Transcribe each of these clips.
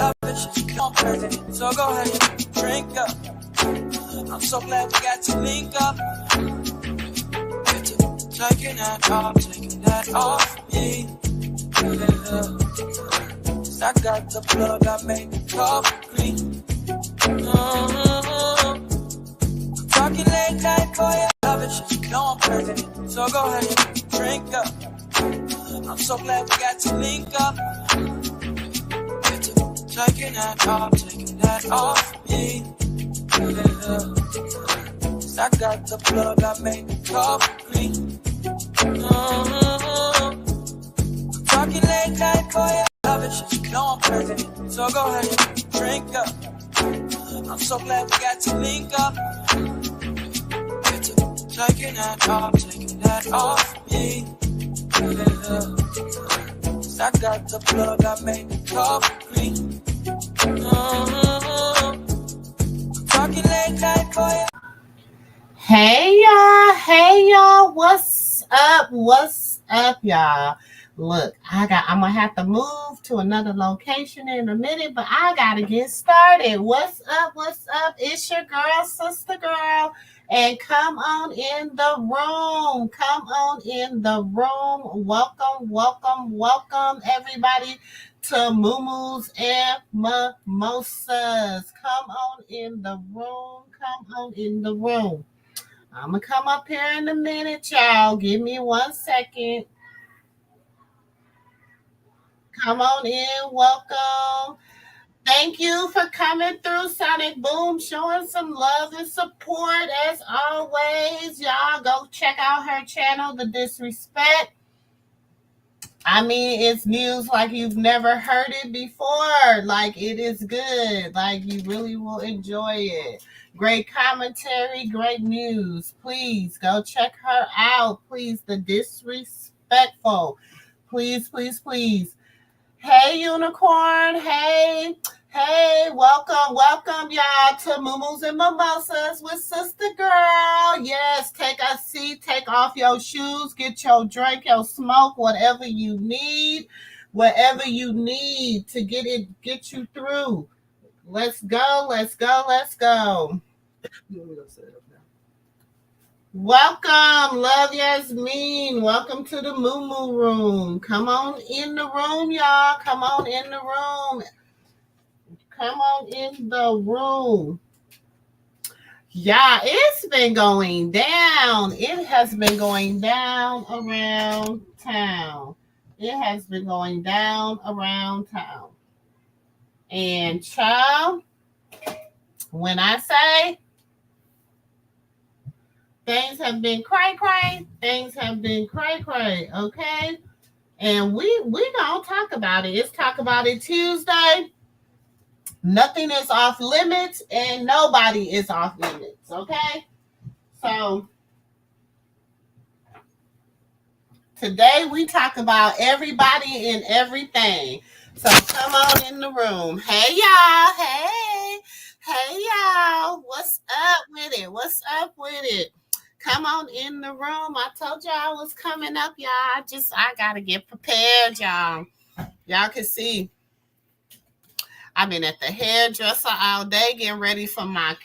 love it, she's on crazy. So go ahead and drink up. I'm so glad we got to link up. Taking that off me. Yeah. I got the plug, I made the coffee. Talking late night for your love it, you know I'm crazy. So go ahead and drink up. I'm so glad we got to link up. Taking that off me. Yeah. I got the plug, I made the coffee. Talking late night for your love it, you know I'm crazy. So go ahead and drink up. I'm so glad we got to link up. Taking that off me. Yeah. I got the plug, I made the coffee. Talking late night for you. Hey y'all, what's up, y'all? Look, I'm gonna have to move to another location in a minute, but I gotta get started. What's up? It's your girl, sister girl, and come on in the room. Welcome, everybody to Moo and Mimosas. Come on in the room. I'm going to come up here in a minute, y'all. Give me 1 second. Come on in. Welcome. Thank you for coming through Sonic Boom, showing some love and support as always. Y'all go check out her channel, The Disrespect. I mean, it's news like you've never heard it before. Like, it is good. Like, you really will enjoy it. Great commentary, great news. Please go check her out. Please, The Disrespectful. Please. Hey, Unicorn. Hey, welcome, y'all, to Moo and Mimosas with Sister Girl. Yes, take a seat, take off your shoes, get your drink, your smoke, whatever you need to get you through. Let's go. Welcome, Love Yasmin. Welcome to the Moo room. Come on in the room, y'all. Come on in the room. Yeah, it's been going down. It has been going down around town. And child, when I say things have been cray, okay? And we gonna talk about it. It's Talk About It Tuesday. Nothing is off limits and nobody is off limits, okay? So today we talk about everybody and everything. So come on in the room. Hey y'all. Hey y'all. What's up with it? Come on in the room. I told y'all I was coming up, y'all. I gotta get prepared, y'all. Y'all can see I've been at the hairdresser all day getting ready for my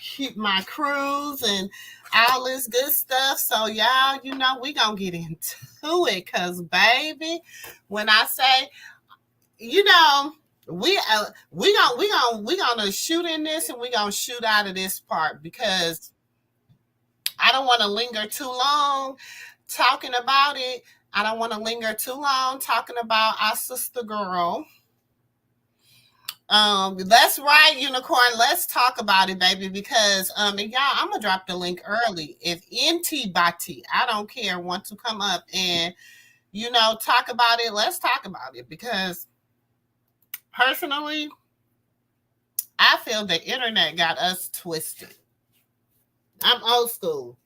cruise and all this good stuff. So y'all, we gonna get into it, cause baby, when I say, we gonna shoot in this and we gonna shoot out of this part, because I don't want to linger too long talking about it. I don't want to linger too long talking about our sister girl. That's right, Unicorn. Let's talk about it, baby, because y'all, I'm gonna drop the link early. If anybody, I don't care, want to come up and talk about it, let's talk about it, because personally, I feel the internet got us twisted. I'm old school.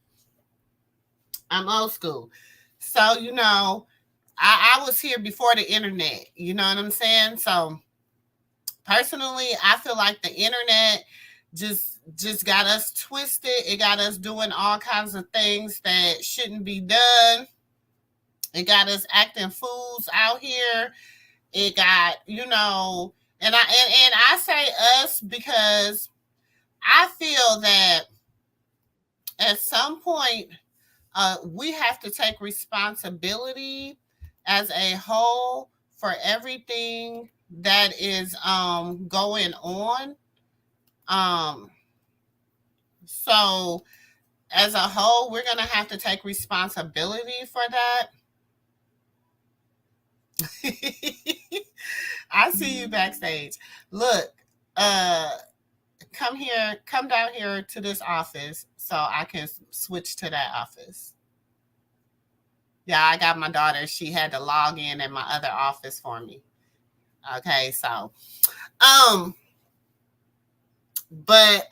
So, I was here before the internet. You know what I'm saying? So, personally, I feel like the internet just got us twisted. It got us doing all kinds of things that shouldn't be done. It got us acting fools out here. It got, And I say us because I feel that at some point we have to take responsibility as a whole for everything that is going on. Um, so as a whole, we're gonna have to take responsibility for that. I see you backstage. Look, uh, come down here to this office so I can switch to that office. Yeah, I got my daughter. She had to log in my other office for me. Okay, so um, but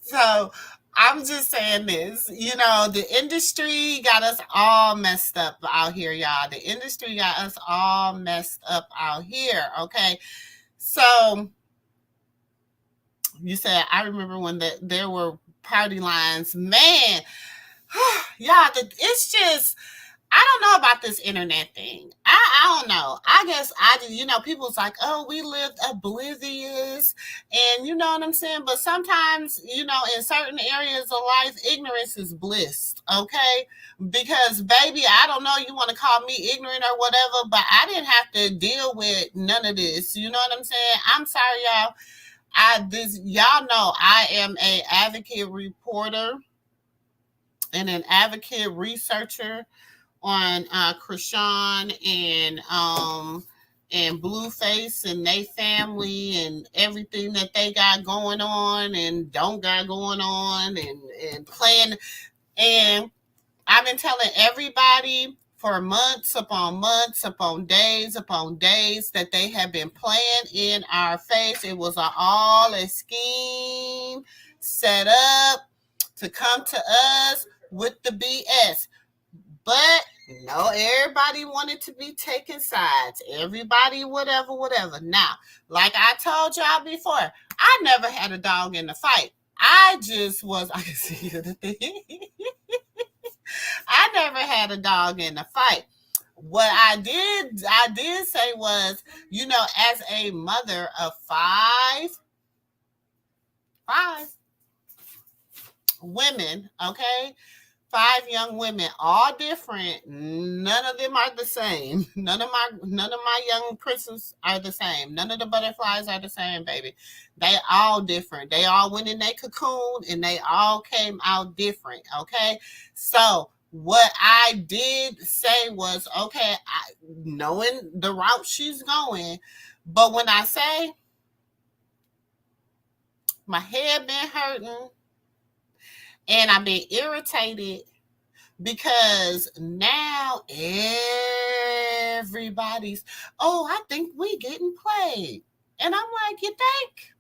so I'm just saying this, the industry got us all messed up out here, y'all. The industry got us all messed up out here. Okay. So you said, I remember when there were party lines, man. Yeah, it's just, I don't know about this internet thing. I don't know. I guess people's like, oh, we lived oblivious. And you know what I'm saying? But sometimes, in certain areas of life, ignorance is bliss. Okay. Because, baby, I don't know, you want to call me ignorant or whatever, but I didn't have to deal with none of this. You know what I'm saying? I'm sorry, y'all. Y'all know I am a advocate reporter and an advocate researcher on Krishan and Blueface and they family and everything that they got going on and don't got going on and playing. And I've been telling everybody for months upon days that they have been playing in our face. It was all a scheme set up to come to us with the BS. But no, everybody wanted to be taking sides. Everybody, whatever. Now, like I told y'all before, I never had a dog in the fight. I can see the thing. I never had a dog in the fight. What I did say was, as a mother of five women, okay? 5 young women, all different. None of them are the same. None of my young princes are the same. None of the butterflies are the same, baby. They all different. They all went in their cocoon and they all came out different. Okay. So what I did say was, okay, knowing the route she's going, but when I say my head been hurting, and I've been irritated because now everybody's, oh, I think we getting played. And I'm like, you think?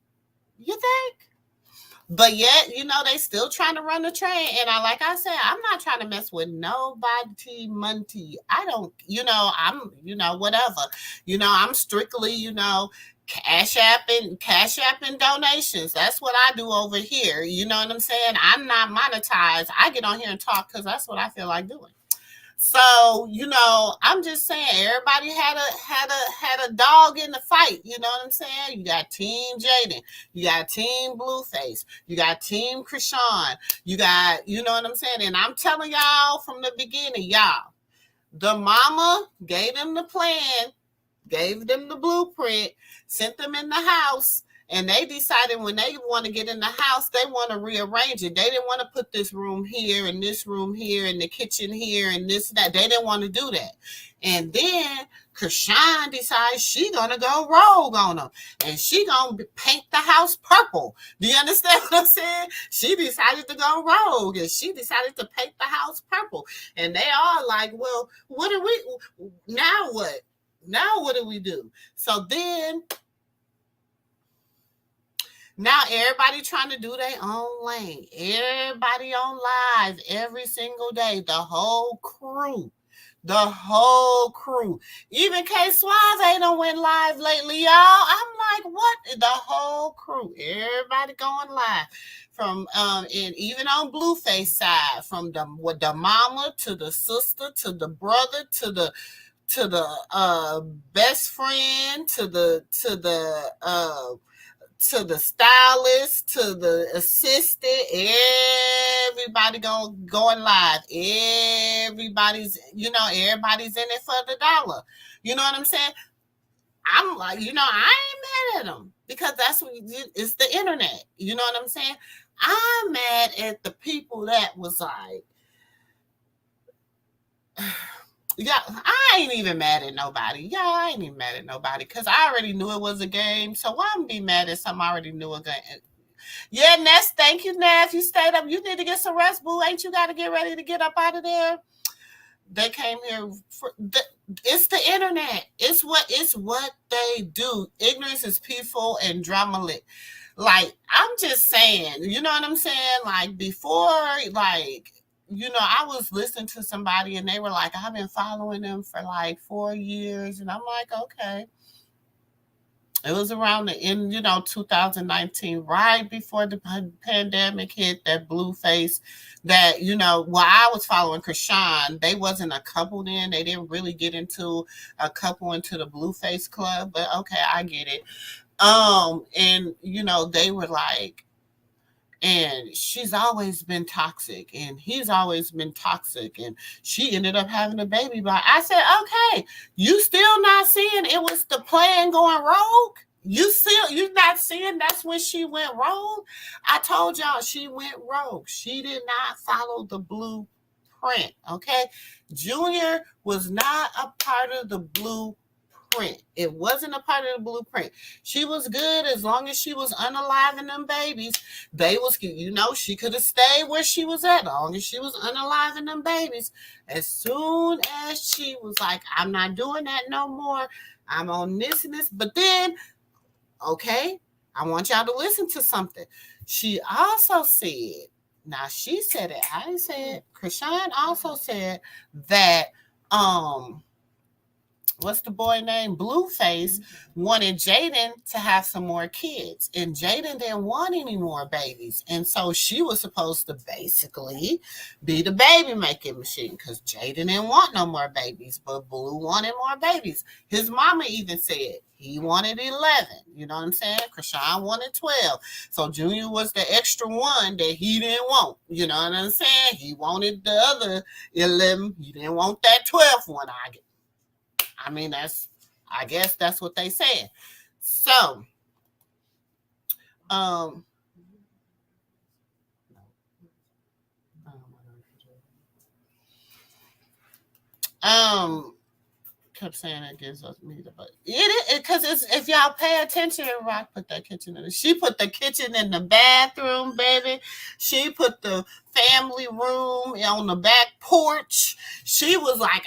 But yet, they still trying to run the train. And like I said, I'm not trying to mess with nobody money. I don't, I'm, whatever. I'm strictly, cash app and donations. That's what I do over here. You know what I'm saying? I'm not monetized. I get on here and talk because that's what I feel like doing. So, I'm just saying everybody had a dog in the fight. You know what I'm saying? You got Team Jaden, you got Team Blueface, you got Team Krishan, you got, you know what I'm saying? And I'm telling y'all from the beginning, y'all, the mama gave them the plan, gave them the blueprint, sent them in the house, and they decided when they want to get in the house, they want to rearrange it. They didn't want to put this room here and this room here and the kitchen here and this and that. They didn't want to do that. And then Krishan decides she gonna go rogue on them, and she gonna paint the house purple. Do you understand what I'm saying? She decided to go rogue, and she decided to paint the house purple. And they all like, well, what do we now? What do we do? So then, now everybody trying to do their own lane. Everybody on live every single day. The whole crew The whole crew. Even K Suave don't went live lately, y'all. I'm like, what? The whole crew. Everybody going live. From and even on Blueface side, from the mama to the sister to the brother to the best friend to the stylist, to the assistant, everybody going live. Everybody's in it for the dollar. You know what I'm saying? I'm like, I ain't mad at them because that's what it's the internet. You know what I'm saying? I'm mad at the people that was like, yeah, I ain't even mad at nobody. Yeah, I ain't even mad at nobody because I already knew it was a game. So why am I be mad at something I already knew a game? Yeah, Ness, thank you, Ness. You stayed up. You need to get some rest, boo. Ain't you got to get ready to get up out of there? They came here it's the internet. It's what they do. Ignorance is peaceful and drama lit. Like, I'm just saying, you know what I'm saying? Like, before, like, I was listening to somebody and they were like, I've been following them for like 4 years. And I'm like, okay. It was around the end, 2019, right before the pandemic hit, that Blueface, that, I was following Krishan. They wasn't a couple then. They didn't really get into a couple into the Blueface club, but okay, I get it. And, they were like, and she's always been toxic and he's always been toxic and she ended up having a baby by. I said, okay, you still not seeing it was the plan going rogue? You're not seeing that's when she went rogue? I told y'all she went rogue. She did not follow the blueprint, okay? Junior was not a part of the blueprint. It wasn't a part of the blueprint. She was good as long as she was unaliving them babies. They was, she could have stayed where she was at as long as she was unaliving them babies. As soon as she was like, I'm not doing that no more. I'm on this and this. But then, okay, I want y'all to listen to something. She also said, now she said it, I didn't say it. Krishan also said that, what's the boy name? Blueface wanted Jaden to have some more kids. And Jaden didn't want any more babies. And so she was supposed to basically be the baby making machine because Jaden didn't want no more babies, but Blue wanted more babies. His mama even said he wanted 11. You know what I'm saying? Krishan wanted 12. So Junior was the extra one that he didn't want. You know what I'm saying? He wanted the other 11. He didn't want that 12th one. I guess that's what they said. So, kept saying it gives us meat, but because it's if y'all pay attention, Rock put that kitchen in. She put the kitchen in the bathroom, baby. She put the family room on the back porch. She was like,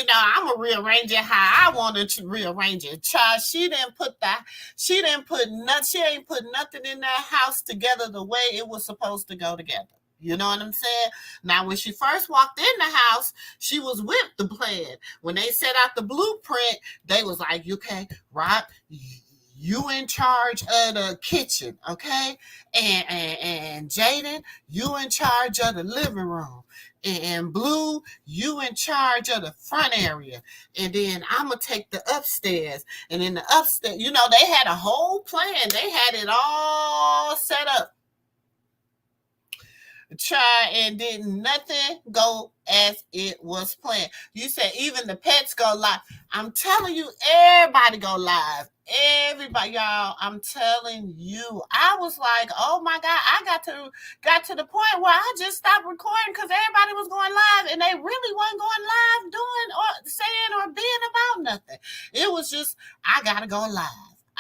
I'm gonna rearrange it how I wanted to rearrange it. Child, she ain't put nothing in that house together the way it was supposed to go together. You know what I'm saying? Now, when she first walked in the house, she was with the plan. When they set out the blueprint, they was like, okay, Rob, you in charge of the kitchen, okay? And Jaden, you in charge of the living room. And Blue, you in charge of the front area. And then I'm going to take the upstairs. And in the upstairs, they had a whole plan. They had it all set up. Try and did nothing go as it was planned. You said even the pets go live. I'm telling you, everybody go live. Everybody, y'all, I'm telling you. I was like, oh my God, I got to the point where I just stopped recording because everybody was going live and they really wasn't going live doing or saying or being about nothing. It was just, I gotta go live.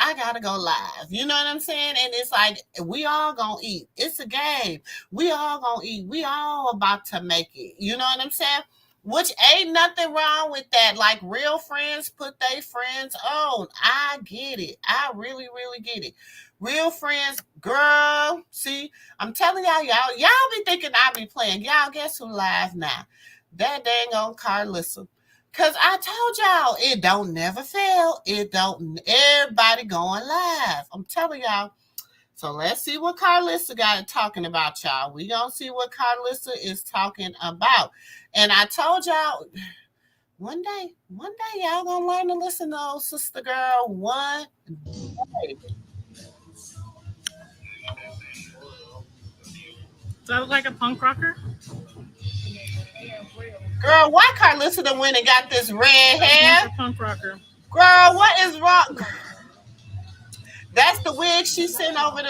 I gotta go live. You know what I'm saying? And it's like, we all gonna eat. It's a game. We all gonna eat. We all about to make it. You know what I'm saying? Which ain't nothing wrong with that. Like, real friends put their friends on. I get it. I really, really get it. Real friends, girl. See, I'm telling y'all be thinking I be playing. Y'all guess who live now? That dang on Carlissa. Cause I told y'all it don't never fail. It don't. Everybody going live. I'm telling y'all. So let's see what Carlissa got talking about, y'all. We gonna see what Carlissa is talking about. And I told y'all one day y'all gonna learn to listen to old sister girl one day. Do I look like a punk rocker? Girl, why Carlissa done went and got this red hair? A punk rocker. Girl, what is wrong? That's the wig she sent over to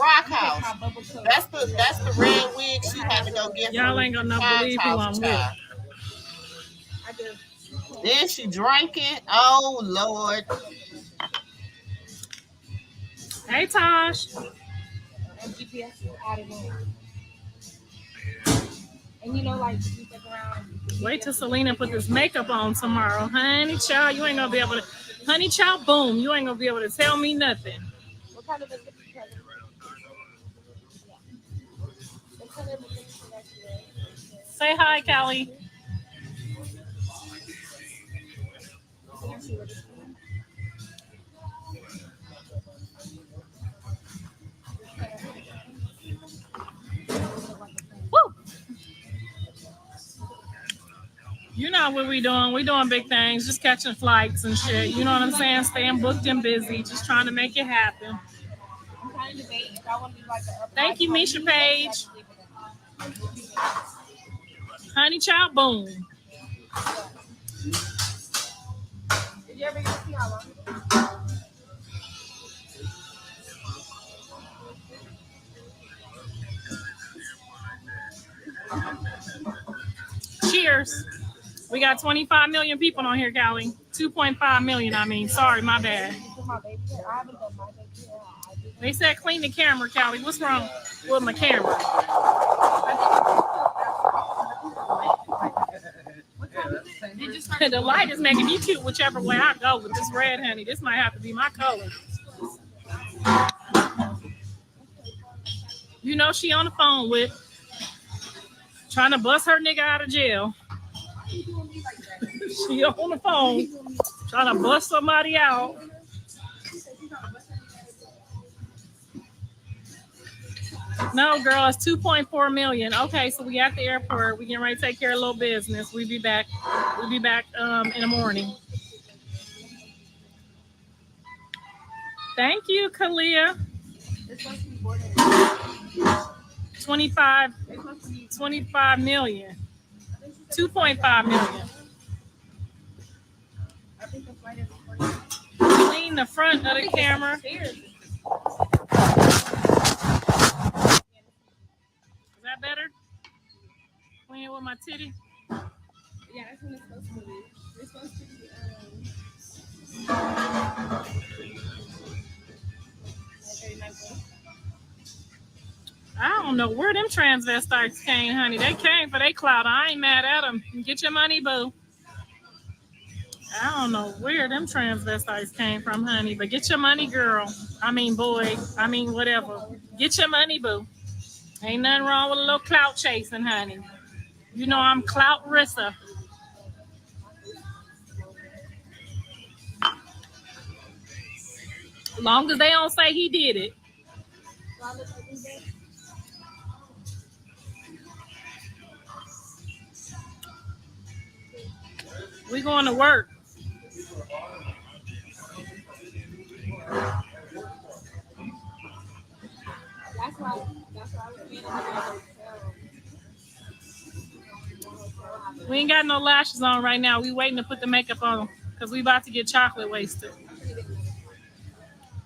Rock House. That's the red wig she had to go get. Y'all ain't gonna believe who I'm with. Then she drinking. Oh Lord. Hey Tosh. And GPS is added in. And you know, like you look around. Wait till Selena put this makeup on tomorrow. Honey child, you ain't gonna be able to. Honey child, boom, you ain't gonna be able to tell me nothing. What kind of a gift present? Yeah. What kind of a gift that you wear? Say hi, Callie. Woo! You know what we doing. We doing big things, just catching flights and shit. You know what I'm saying? Staying booked and busy, just trying to make it happen. I'm trying to debate if I want to be like a Thank you, Misha Page. Honey child, boom. Did you ever get a Tiala? Cheers. We got 25 million people on here, Callie. 2.5 million, I mean. Sorry, my bad. They said clean the camera, Callie. What's wrong with my camera? The light is making me cute whichever way I go with this red, honey. This might have to be my color. You know she on the phone with trying to bust her nigga out of jail. She on the phone trying to bust somebody out. No, girl, it's 2.4 million. Okay, so we at the airport. We getting ready to take care of a little business. We'll be back in the morning. Thank you, Kalia. 25 million. 2.5 million. Clean the front of the camera. Is that better? Clean it with my titty. Yeah, that's when it's supposed to be. It's supposed to be. I don't know where them transvestites came, honey. They came for their clout. I ain't mad at them. Get your money, boo. I don't know where them transvestites came from, honey, but get your money, girl. I mean, boy. I mean, whatever. Get your money, boo. Ain't nothing wrong with a little clout chasing, honey. You know I'm Clout Rissa. Long as they don't say he did it. We going to work. That's why I was being in the hotel. We ain't got no lashes on right now. We waiting to put the makeup on because we about to get chocolate wasted.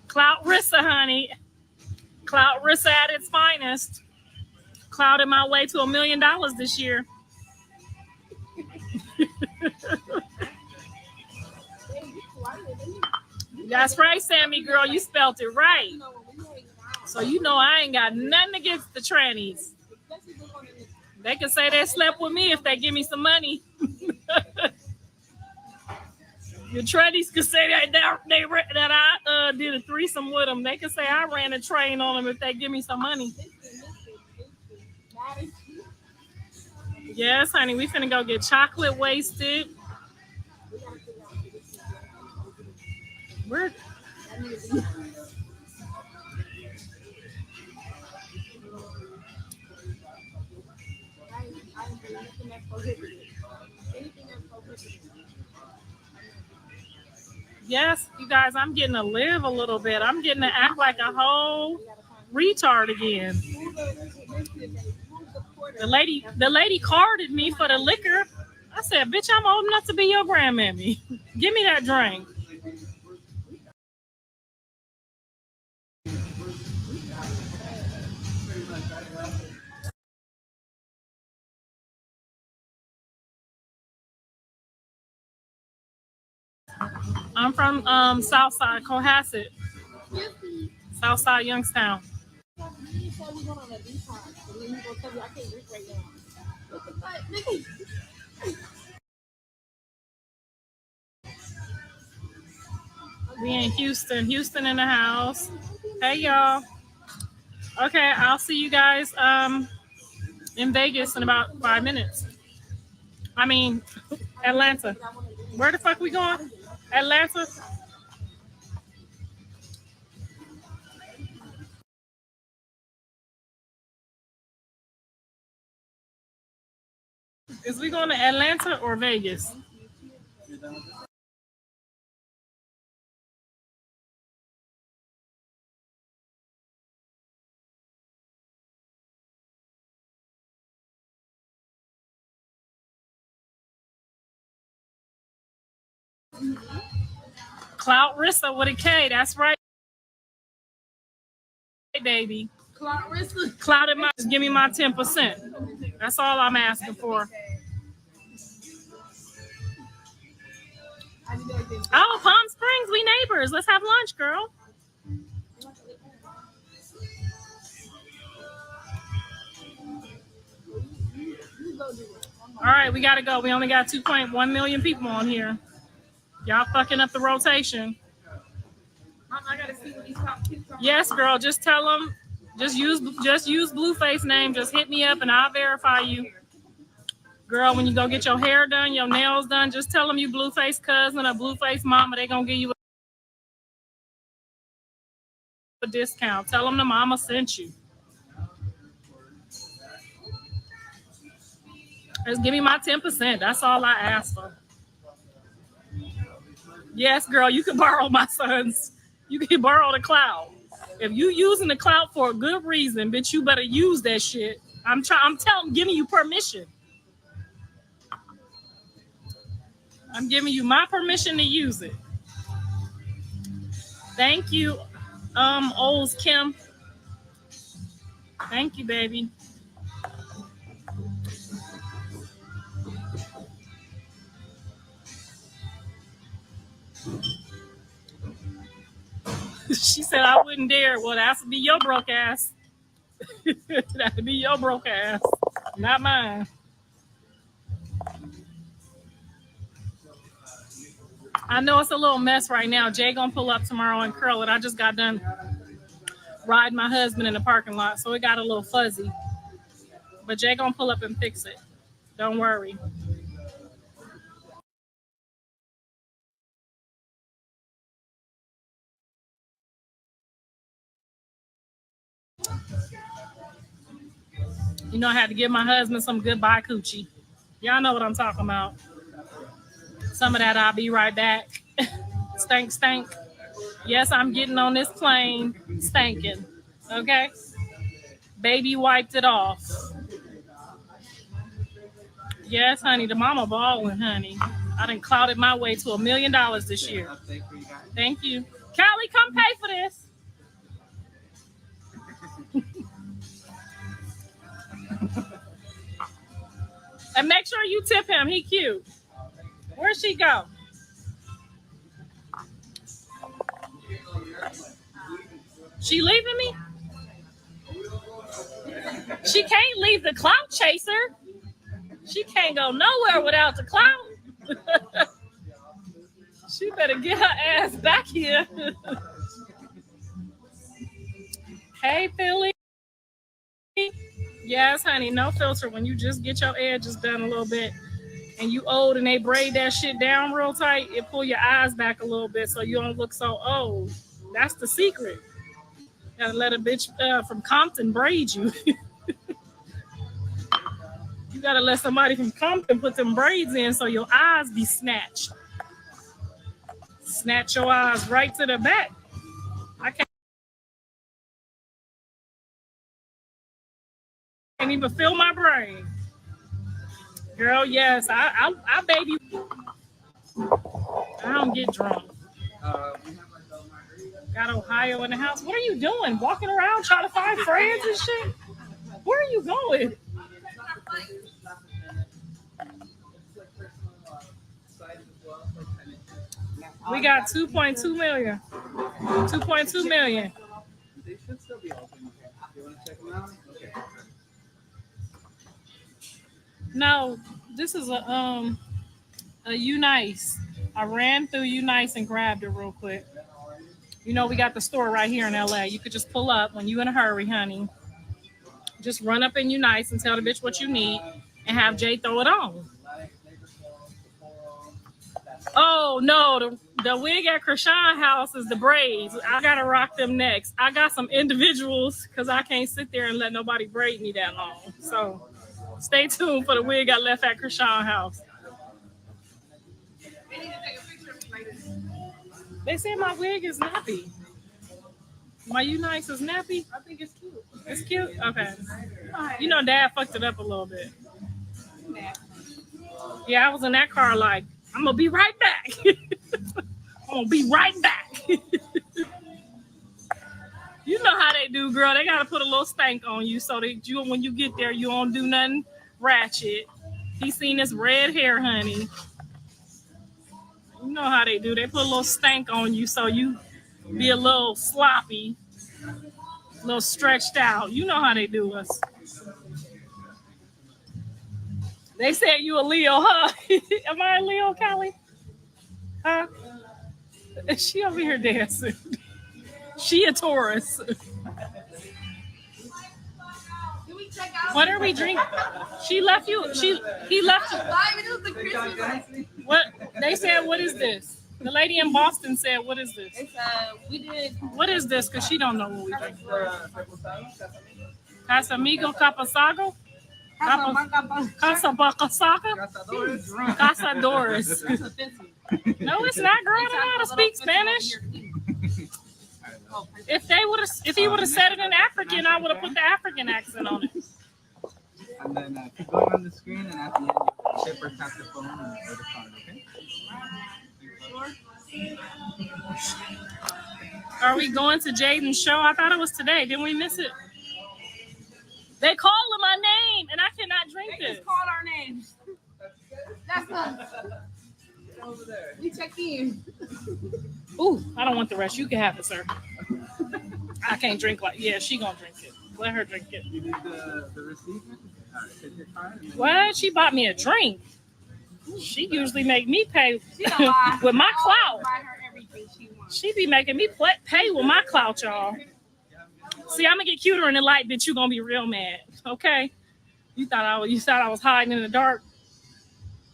Clout Rissa, honey. Clout Rissa at its finest. Clouded my way to $1 million this year. That's right, Sammy girl. You spelled it right. So you know I ain't got nothing against the trannies. They can say they slept with me if they give me some money. Your trannies can say that I did a threesome with them. They can say I ran a train on them if they give me some money. Yes, honey, we finna go get chocolate wasted. We're yes, you guys, I'm getting to live a little bit. I'm getting to act like a whole retard again. The lady carded me for the liquor. I said, bitch, I'm old enough to be your grandmammy. Give me that drink. I'm from Southside, Cohasset. Southside, Youngstown. We in Houston. Houston in the house. Hey, y'all. Okay, I'll see you guys in Vegas in about 5 minutes. I mean, Atlanta. Where the fuck we going? Atlanta? Is we going to Atlanta or Vegas? Clout Rissa with a K. That's right, baby. Clout it my, just give me my 10%. That's all I'm asking for. Oh, Palm Springs, we neighbors. Let's have lunch, girl. All right, we gotta go. We only got 2.1 million people on here. Y'all fucking up the rotation. I gotta see what these top kids are. Yes, girl. Just tell them. Just use Blueface name. Just hit me up and I'll verify you. Girl, when you go get your hair done, your nails done, just tell them you Blueface cousin or Blueface mama. They gonna give you a discount. Tell them the mama sent you. Just give me my 10%. That's all I ask for. Yes, girl, you can borrow my son's. You can borrow the clout. If you using the clout for a good reason, bitch, you better use that shit. I'm giving you permission. I'm giving you my permission to use it. Thank you, Ols Kim. Thank you, baby. She said I wouldn't dare. Well, that's be your broke ass. That'd be your broke ass, not mine. I know it's a little mess right now. Jay gonna pull up tomorrow and curl it. I just got done riding my husband in the parking lot, so it got a little fuzzy. But Jay gonna pull up and fix it. Don't worry. You know, I had to give my husband some goodbye coochie. Y'all know what I'm talking about. Some of that I'll be right back. Stank, stank. Yes, I'm getting on this plane stanking. Okay? Baby wiped it off. Yes, honey, the mama balling, honey. I done clouded my way to $1 million this year. Thank you. Callie, come pay for this. And make sure you tip him. He cute. Where'd she go? She leaving me? She can't leave the clout chaser. She can't go nowhere without the clout. She better get her ass back here. Hey, Philly. Yes, honey, no filter. When you just get your edges done a little bit and you old and they braid that shit down real tight, it pull your eyes back a little bit so you don't look so old. That's the secret. Gotta let a bitch from Compton braid you. You gotta let somebody from Compton put them braids in so your eyes be snatched. Snatch your eyes right to the back. I can't even feel my brain. Girl, yes, I baby. I don't get drunk. Got Ohio in the house. What are you doing? Walking around trying to find friends and shit? Where are you going? We got 2.2 million. 2.2 million. They should still be open. You want to check them out? Okay. No, this is a Unice. I ran through Unice and grabbed it real quick. You know, we got the store right here in LA. You could just pull up when you in a hurry, honey. Just run up in Unice and tell the bitch what you need and have Jay throw it on. Oh no, the wig at Krishan house is the braids. I gotta rock them next. I got some individuals because I can't sit there and let nobody braid me that long. So stay tuned for the wig I left at Krishan house. They said my wig is nappy. My Unice is nappy. I think it's cute. It's cute. Okay. You know, Dad fucked it up a little bit. Yeah, I was in that car like, I'm gonna be right back. I'm gonna be right back. You know how they do, girl. They gotta put a little stank on you so that you, when you get there, you don't do nothing ratchet. He seen this red hair, honey. You know how they do. They put a little stank on you so you be a little sloppy, a little stretched out. You know how they do us. They said you a Leo, huh? Am I a Leo, Callie? Huh? She over here dancing. She a Taurus. What are we drinking? She left you. He left you. What they said? What is this? The lady in Boston said, "What is this?" It's we did What is this? Because she don't know what we drink. Casamigo Capasago. Casabacasaca. Casadores. No, it's not, girl. I don't know how to speak Spanish. If he would have said it in African, I would have put the African accent on it. And then keep going on the screen, and at the end, you chip or tap the phone or the card, okay? Are we going to Jaden's show? I thought it was today. Didn't we miss it? They called my name, and I cannot drink they this. just called our names. That's us. Over there. We check in. Ooh, I don't want the rest. You can have it, sir. I can't drink like. Yeah, she gonna drink it. Let her drink it. You need the receipt? All right, take your card. What? She bought me a drink. She usually make me pay She don't lie. with my clout. Buy her everything she wants. She be making me pay with my clout, y'all. See, I'm gonna get cuter in the light, bitch. You gonna be real mad, okay? You thought I was hiding in the dark,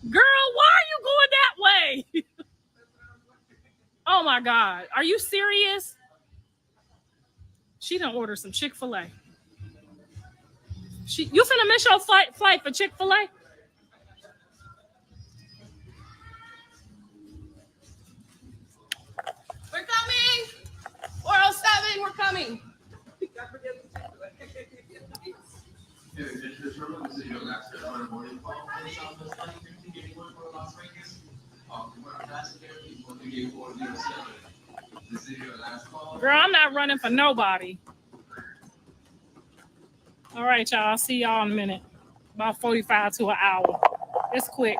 girl. Why are you going that way? Oh my God, are you serious? She done order some Chick-fil-A. You finna miss your flight for Chick-fil-A? We're coming. 407. We're coming. Girl, I'm not running for nobody. All right, y'all. I'll see y'all in a minute. About 45 to an hour. It's quick.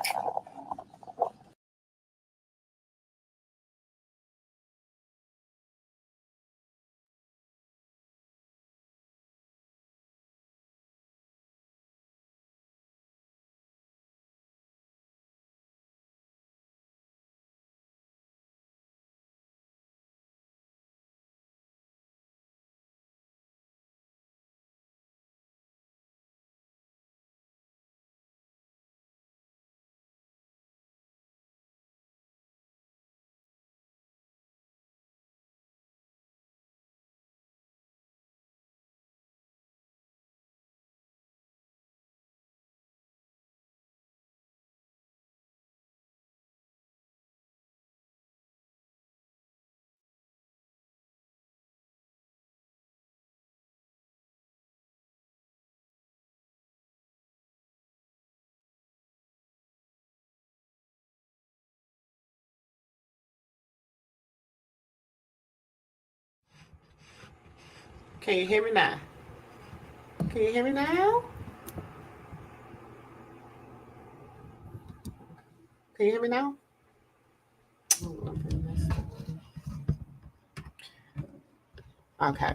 Can you hear me now? Can you hear me now? Can you hear me now? Oh, my goodness. Okay.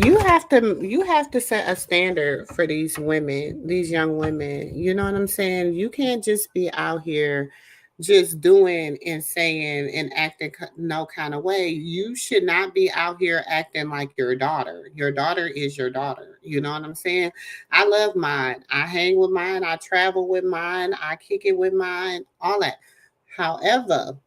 You have to set a standard for these women, these young women. You know what I'm saying? You can't just be out here just doing and saying and acting no kind of way. You should not be out here acting like your daughter. Your daughter is your daughter. You know what I'm saying? I love mine. I hang with mine. I travel with mine. I kick it with mine. All that. However,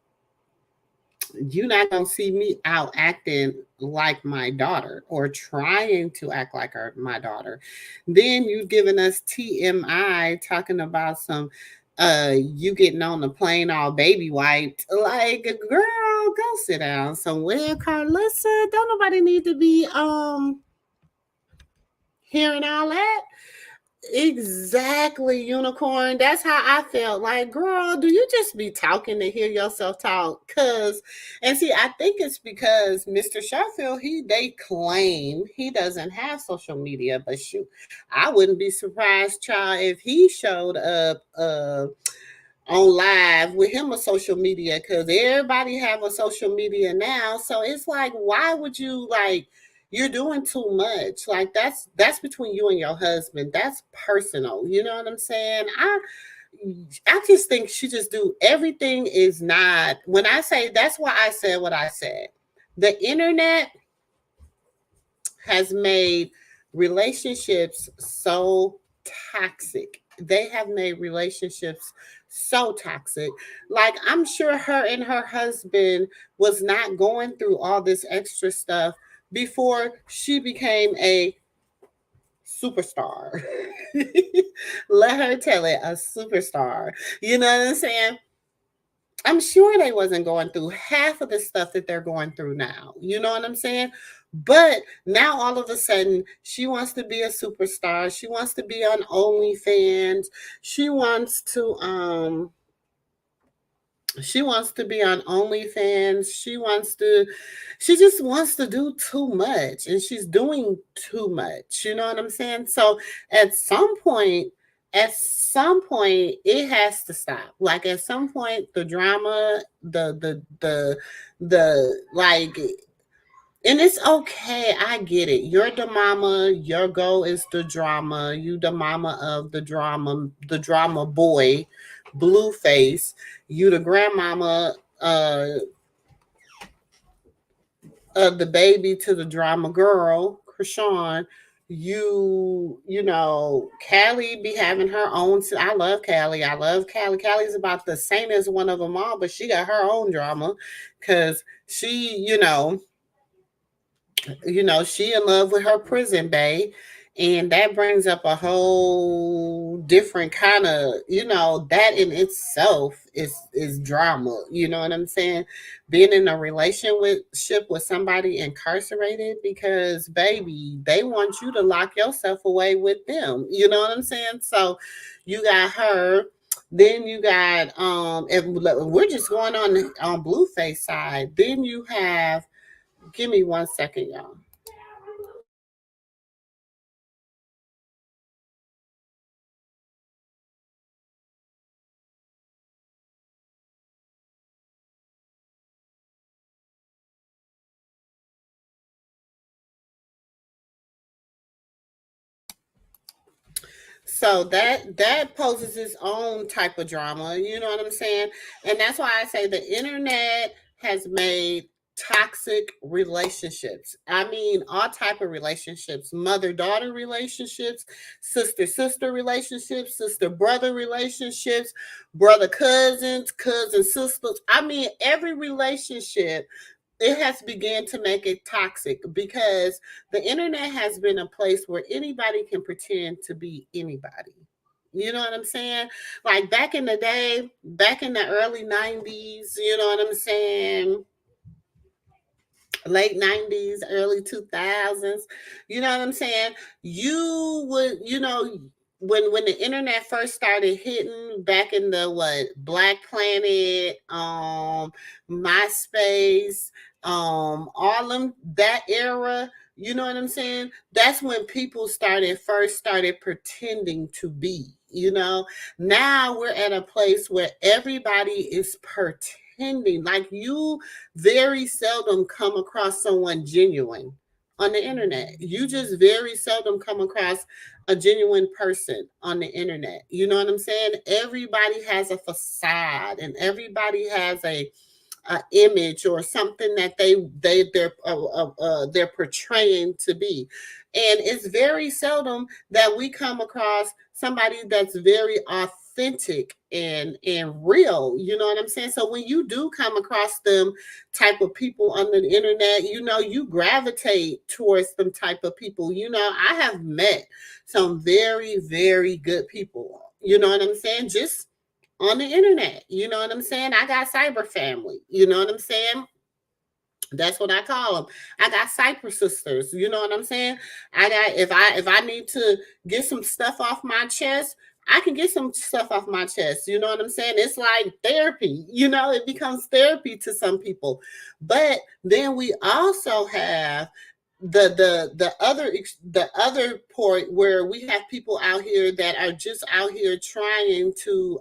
you're not gonna see me out acting like my daughter or trying to act like my daughter. Then you giving us TMI talking about some you getting on the plane all baby wiped. Like, girl, go sit down somewhere. Carlissa, don't nobody need to be hearing all that. Exactly, unicorn. That's how I felt. Like, girl, do you just be talking to hear yourself talk? Cause, and see, I think it's because Mr. Sheffield, they claim he doesn't have social media, but shoot, I wouldn't be surprised, child, if he showed up on live with him a social media, because everybody have a social media now. So it's like, why would you like, you're doing too much. Like, that's between you and your husband. That's personal. You know what I'm saying? I just think she just do everything is not, when I say, that's why I said what I said. The internet has made relationships so toxic. They have made relationships so toxic. Like, I'm sure her and her husband was not going through all this extra stuff before she became a superstar. Let her tell it, a superstar. You know what I'm saying? I'm sure they wasn't going through half of the stuff that they're going through now. You know what I'm saying? But now all of a sudden she wants to be a superstar. She wants to be on OnlyFans. She wants to she wants to be on OnlyFans. She just wants to do too much, and she's doing too much. You know what I'm saying? So at some point, it has to stop. Like, at some point, the drama, the like, and it's okay. I get it. You're the mama. Your goal is the drama. You the mama of the drama boy, Blueface. You the grandmama of the baby to the drama girl, Krishan. You know, Callie be having her own. I love Callie. I love Callie. Callie's about the same as one of them all, but she got her own drama because she, she in love with her prison bae, and that brings up a whole different kind of, that in itself is drama. You know what I'm saying? Being in a relationship with somebody incarcerated, because baby, they want you to lock yourself away with them. You know what I'm saying? So you got her. Then you got if we're just going on Blueface side, then you have, give me 1 second, y'all. So that poses its own type of drama, you know what I'm saying? And that's why I say the internet has made toxic relationships. I mean, all type of relationships, mother-daughter relationships, sister-sister relationships, sister-brother relationships, brother-cousins, cousin-sisters. I mean, every relationship, it has begun to make it toxic, because the internet has been a place where anybody can pretend to be anybody. You know what I'm saying? Like, back in the day, back in the early 90s, you know what I'm saying? Late 90s, early 2000s, you know what I'm saying? You would, when the internet first started hitting back in the Black Planet, MySpace, all them that era, you know what I'm saying? That's when people first started pretending to be, you know. Now we're at a place where everybody is pretending. Like, you very seldom come across someone genuine on the internet. You just very seldom come across a genuine person on the internet. You know what I'm saying? Everybody has a facade, and everybody has a image or something that they're portraying to be. And it's very seldom that we come across somebody that's very authentic and real. You know what I'm saying? So when you do come across them type of people on the internet, you know, you gravitate towards them type of people. You know, I have met some very, very good people. You know what I'm saying? Just on the internet. You know what I'm saying? I got cyber family. You know what I'm saying? That's what I call them. I got cyber sisters. You know what I'm saying? I got, if I need to get some stuff off my chest, I can get some stuff off my chest. You know what I'm saying? It's like therapy. You know, it becomes therapy to some people. But then we also have the other point where we have people out here that are just out here trying to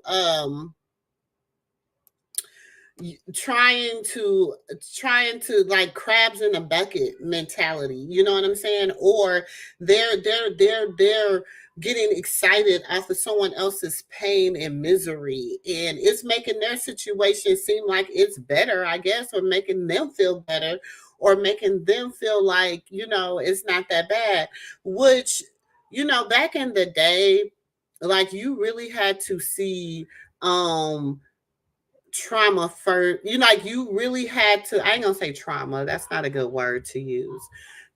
like crabs in a bucket mentality. You know what I'm saying? Or they're getting excited off of someone else's pain and misery, and it's making their situation seem like it's better, I guess, or making them feel better, or making them feel like, you know, it's not that bad. Which, you know, back in the day, like, you really had to see trauma first. You know, like, you really had to, I ain't gonna say trauma, that's not a good word to use.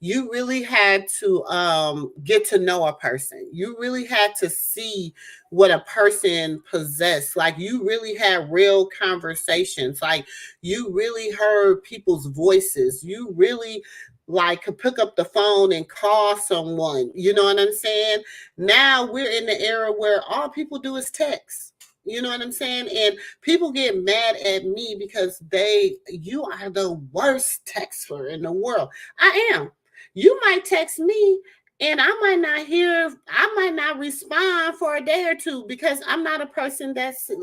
You really had to get to know a person. You really had to see what a person possessed. Like, you really had real conversations. Like, you really heard people's voices. You really like could pick up the phone and call someone. You know what I'm saying? Now we're in the era where all people do is text. You know what I'm saying? And people get mad at me because you are the worst texter in the world. I am. You might text me and I might not respond for a day or two, because I'm not a person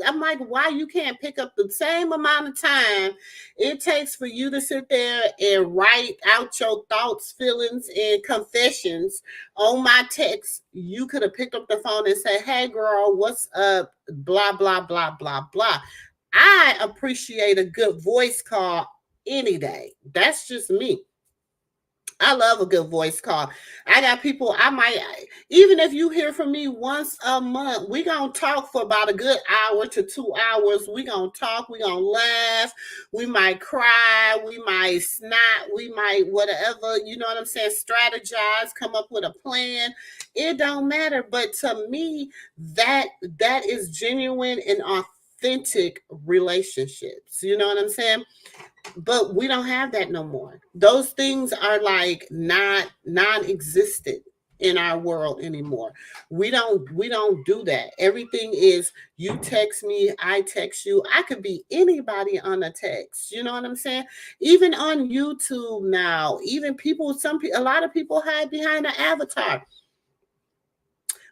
I'm like, why you can't pick up the same amount of time it takes for you to sit there and write out your thoughts, feelings, and confessions on my text? You could have picked up the phone and said, hey girl, what's up? Blah, blah, blah, blah, blah. I appreciate a good voice call any day. That's just me. I love a good voice call. I got people, even if you hear from me once a month, we going to talk for about a good hour to 2 hours. We going to talk, we going to laugh, we might cry, we might snot, we might whatever, you know what I'm saying, strategize, come up with a plan. It don't matter. But to me, that is genuine and authentic relationships. You know what I'm saying? But we don't have that no more. Those things are like non-existent in our world anymore. We don't do that. Everything is, you text me, I text you. I could be anybody on a text. You know what I'm saying? Even on YouTube now, even a lot of people hide behind an avatar.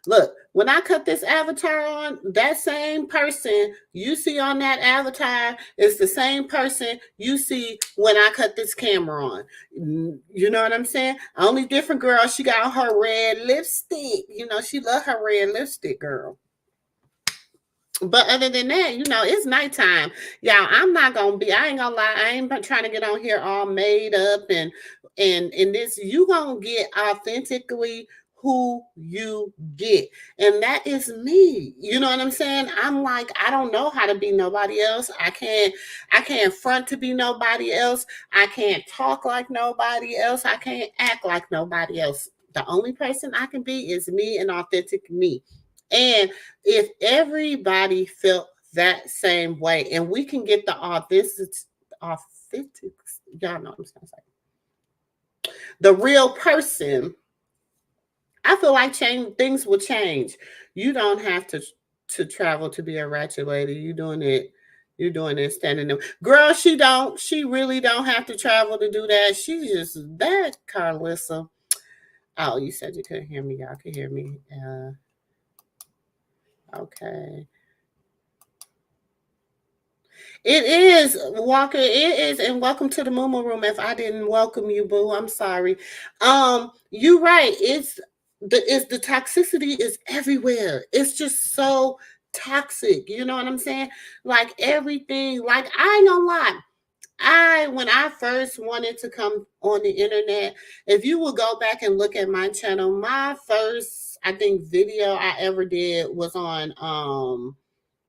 Look, when I cut this avatar on, that same person you see on that avatar is the same person you see when I cut this camera on. You know what I'm saying? Only different girl, she got her red lipstick. You know, she love her red lipstick, girl. But other than that, you know, it's nighttime. Y'all, I ain't gonna lie, I ain't trying to get on here all made up and this. You gonna get authentically who you get, and that is me. You know what I'm saying? I'm like, I don't know how to be nobody else. I can't front to be nobody else. I can't talk like nobody else. I can't act like nobody else. The only person I can be is me, and authentic me. And if everybody felt that same way, and we can get the authentic, y'all know what I'm saying, the real person I feel like things will change. You don't have to travel to be a ratchet lady. You're doing it standing there. Girl, she really don't have to travel to do that. She just that Carlissa. Oh, you said you couldn't hear me. Y'all can hear me. Okay. It is, Walker. It is, and welcome to the Moo Room. If I didn't welcome you, boo, I'm sorry. You're right. The toxicity is everywhere. It's just so toxic. You know what I'm saying? Like everything. Like I ain't gonna lie. When I first wanted to come on the internet, if you will go back and look at my channel, my first I think video I ever did was on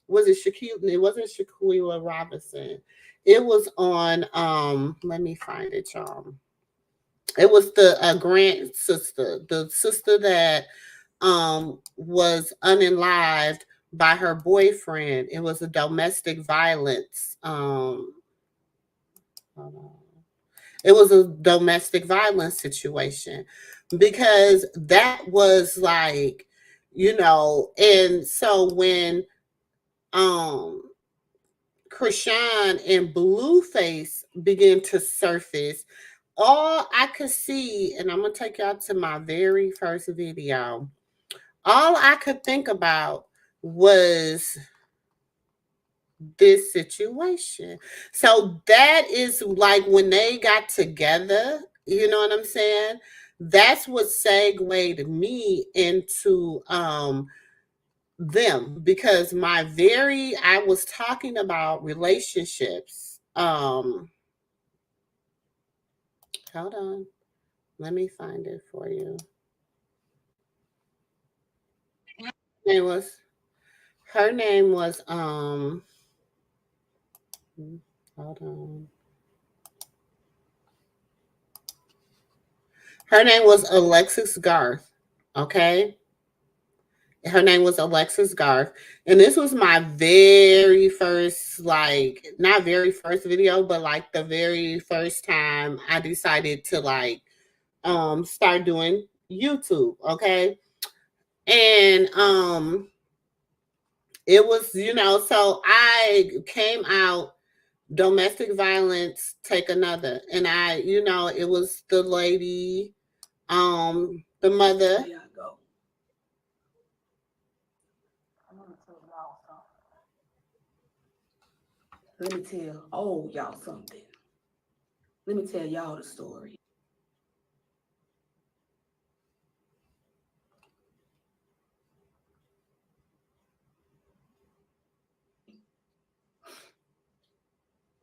was it Shaquille? It wasn't Shaquilla Robinson. It was on let me find it, y'all. It was the Grant sister, the sister that was unalived by her boyfriend. It was a domestic violence. Hold on. It was a domestic violence situation because that was like, and so when Krishan and Blueface began to surface, all I could see, and I'm gonna take y'all to my very first video, all I could think about was this situation. So that is like when they got together, you know what I'm saying? That's what segued me into them, because I was talking about relationships. Hold on. Let me find it for you. Her name was hold on. Her name was Alexis Garth. Okay. Her name was Alexis Garth. And this was my very first, like, not very first video, but like the very first time I decided to like start doing YouTube. Okay. And it was, so I came out domestic violence, take another. And it was the lady, the mother. There I go. Let me tell y'all something. Let me tell y'all the story.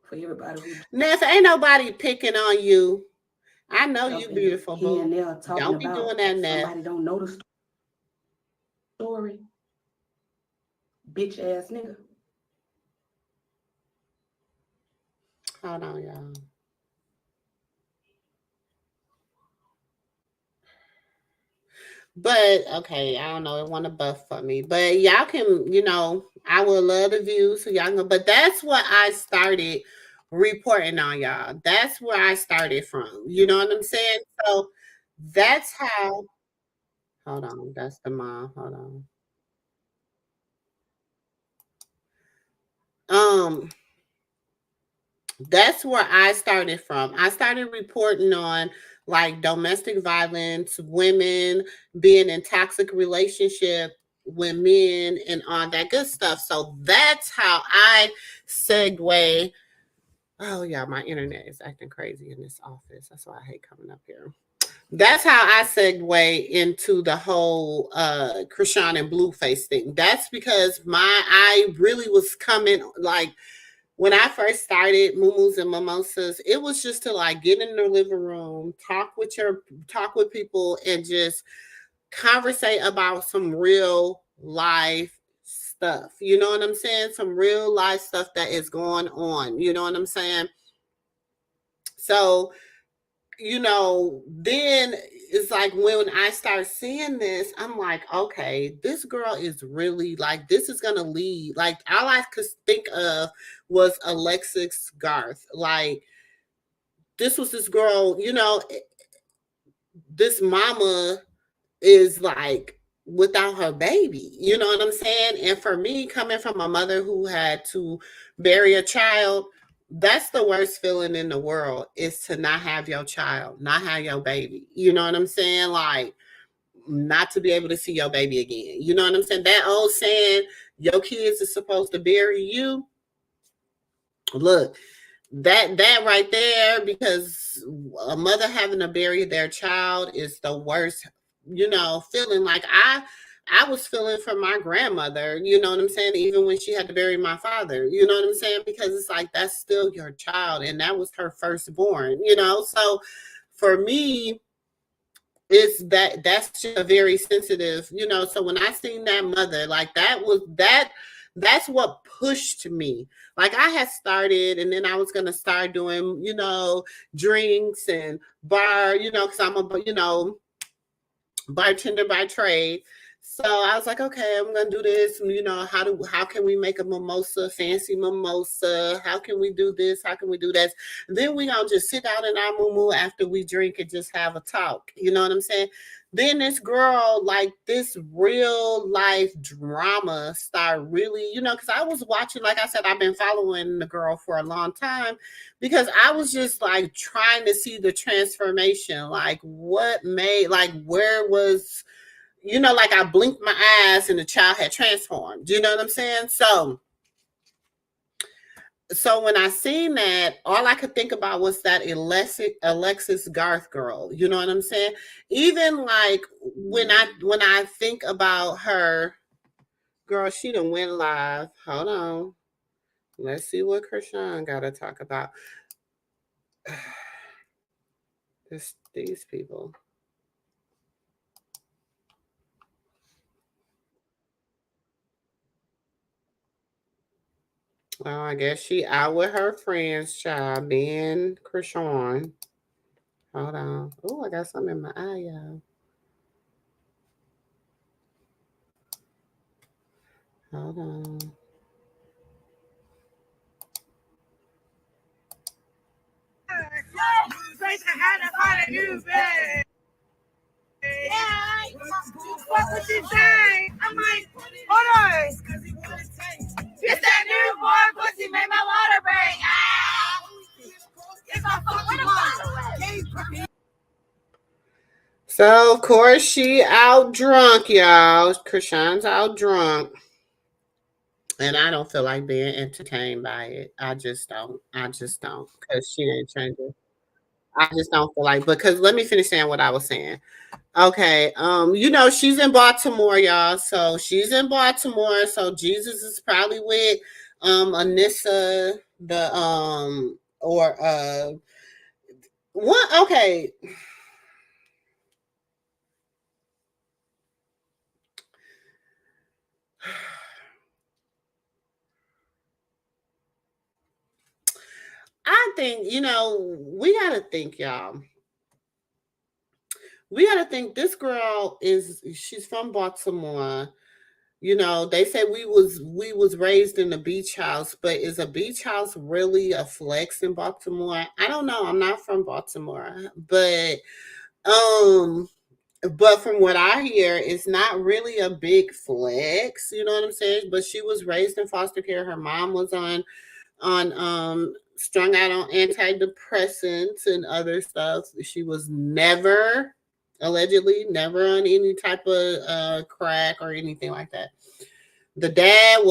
For everybody who Ness, ain't nobody picking on you. I know you beautiful, here and there talking don't be about doing that, Ness. somebody don't know the story. Bitch ass nigga. Hold on, y'all. But okay, I don't know. It want to buff for me, but y'all can, I would love the views, so y'all know. But that's what I started reporting on, y'all. That's where I started from. You know what I'm saying? So that's how. Hold on, that's the mom. Hold on. That's where I started from. I started reporting on like domestic violence, women being in toxic relationship with men and all that good stuff. So that's how I segue. Oh yeah, my internet is acting crazy in this office. That's why I hate coming up here. That's how I segue into the whole Krishan and Blueface thing. That's because I really was coming like when I first started Moo and Mimosas, it was just to like get in the living room, talk with people, and just conversate about some real life stuff. You know what I'm saying? Some real life stuff that is going on. You know what I'm saying? So, then it's like when I start seeing this, I'm like, okay, this girl is really like, this is going to lead. Like, all I could think of was Alexis Garth. Like, this was this girl, this mama is like without her baby. You know what I'm saying? And for me, coming from a mother who had to bury a child, that's the worst feeling in the world is to not have your child, not have your baby. You know what I'm saying? Like, not to be able to see your baby again. You know what I'm saying? That old saying, your kids are supposed to bury you. Look, that right there, because a mother having to bury their child is the worst, feeling. Like I was feeling for my grandmother, you know what I'm saying, even when she had to bury my father, you know what I'm saying, because it's like that's still your child and that was her firstborn, so for me, it's that's just a very sensitive, so when I seen that mother, like that's what pushed me. Like I had started and then I was gonna start doing, drinks and bar, because I'm a bartender by trade. So I was like, okay, I'm gonna do this. How can we make a mimosa, fancy mimosa? How can we do this? How can we do that? And then we gonna just sit down in our moo after we drink and just have a talk. You know what I'm saying? Then this girl, like this real life drama start really, because I was watching, like I said, I've been following the girl for a long time because I was just like trying to see the transformation, like what made, like where was, like I blinked my eyes and the child had transformed. You know what I'm saying? So when I seen that, all I could think about was that Alexis Garth girl. You know what I'm saying? Even like when I think about her, girl, she done went live. Hold on. Let's see what Krishan got to talk about. These people. Oh, I guess she out with her friends, child, being Krishan. Hold on. Oh, I got something in my eye, y'all. Hold on. What was he saying? I'm like, hold on. It's that new boy pussy made my water break. It's my fucking. So, of course, she out drunk, y'all. Krishan's out drunk. And I don't feel like being entertained by it. I just don't. Because she ain't changing. I just don't feel like, because let me finish saying what I was saying. Okay. She's in Baltimore, y'all. So she's in Baltimore. So Jesus is probably with Anissa, what? Okay. I think, we got to think, y'all. We got to think this girl she's from Baltimore. They say we was raised in a beach house, but is a beach house really a flex in Baltimore? I don't know. I'm not from Baltimore, but from what I hear, it's not really a big flex. You know what I'm saying? But she was raised in foster care. Her mom was on strung out on antidepressants and other stuff. She was allegedly never on any type of crack or anything like that. The dad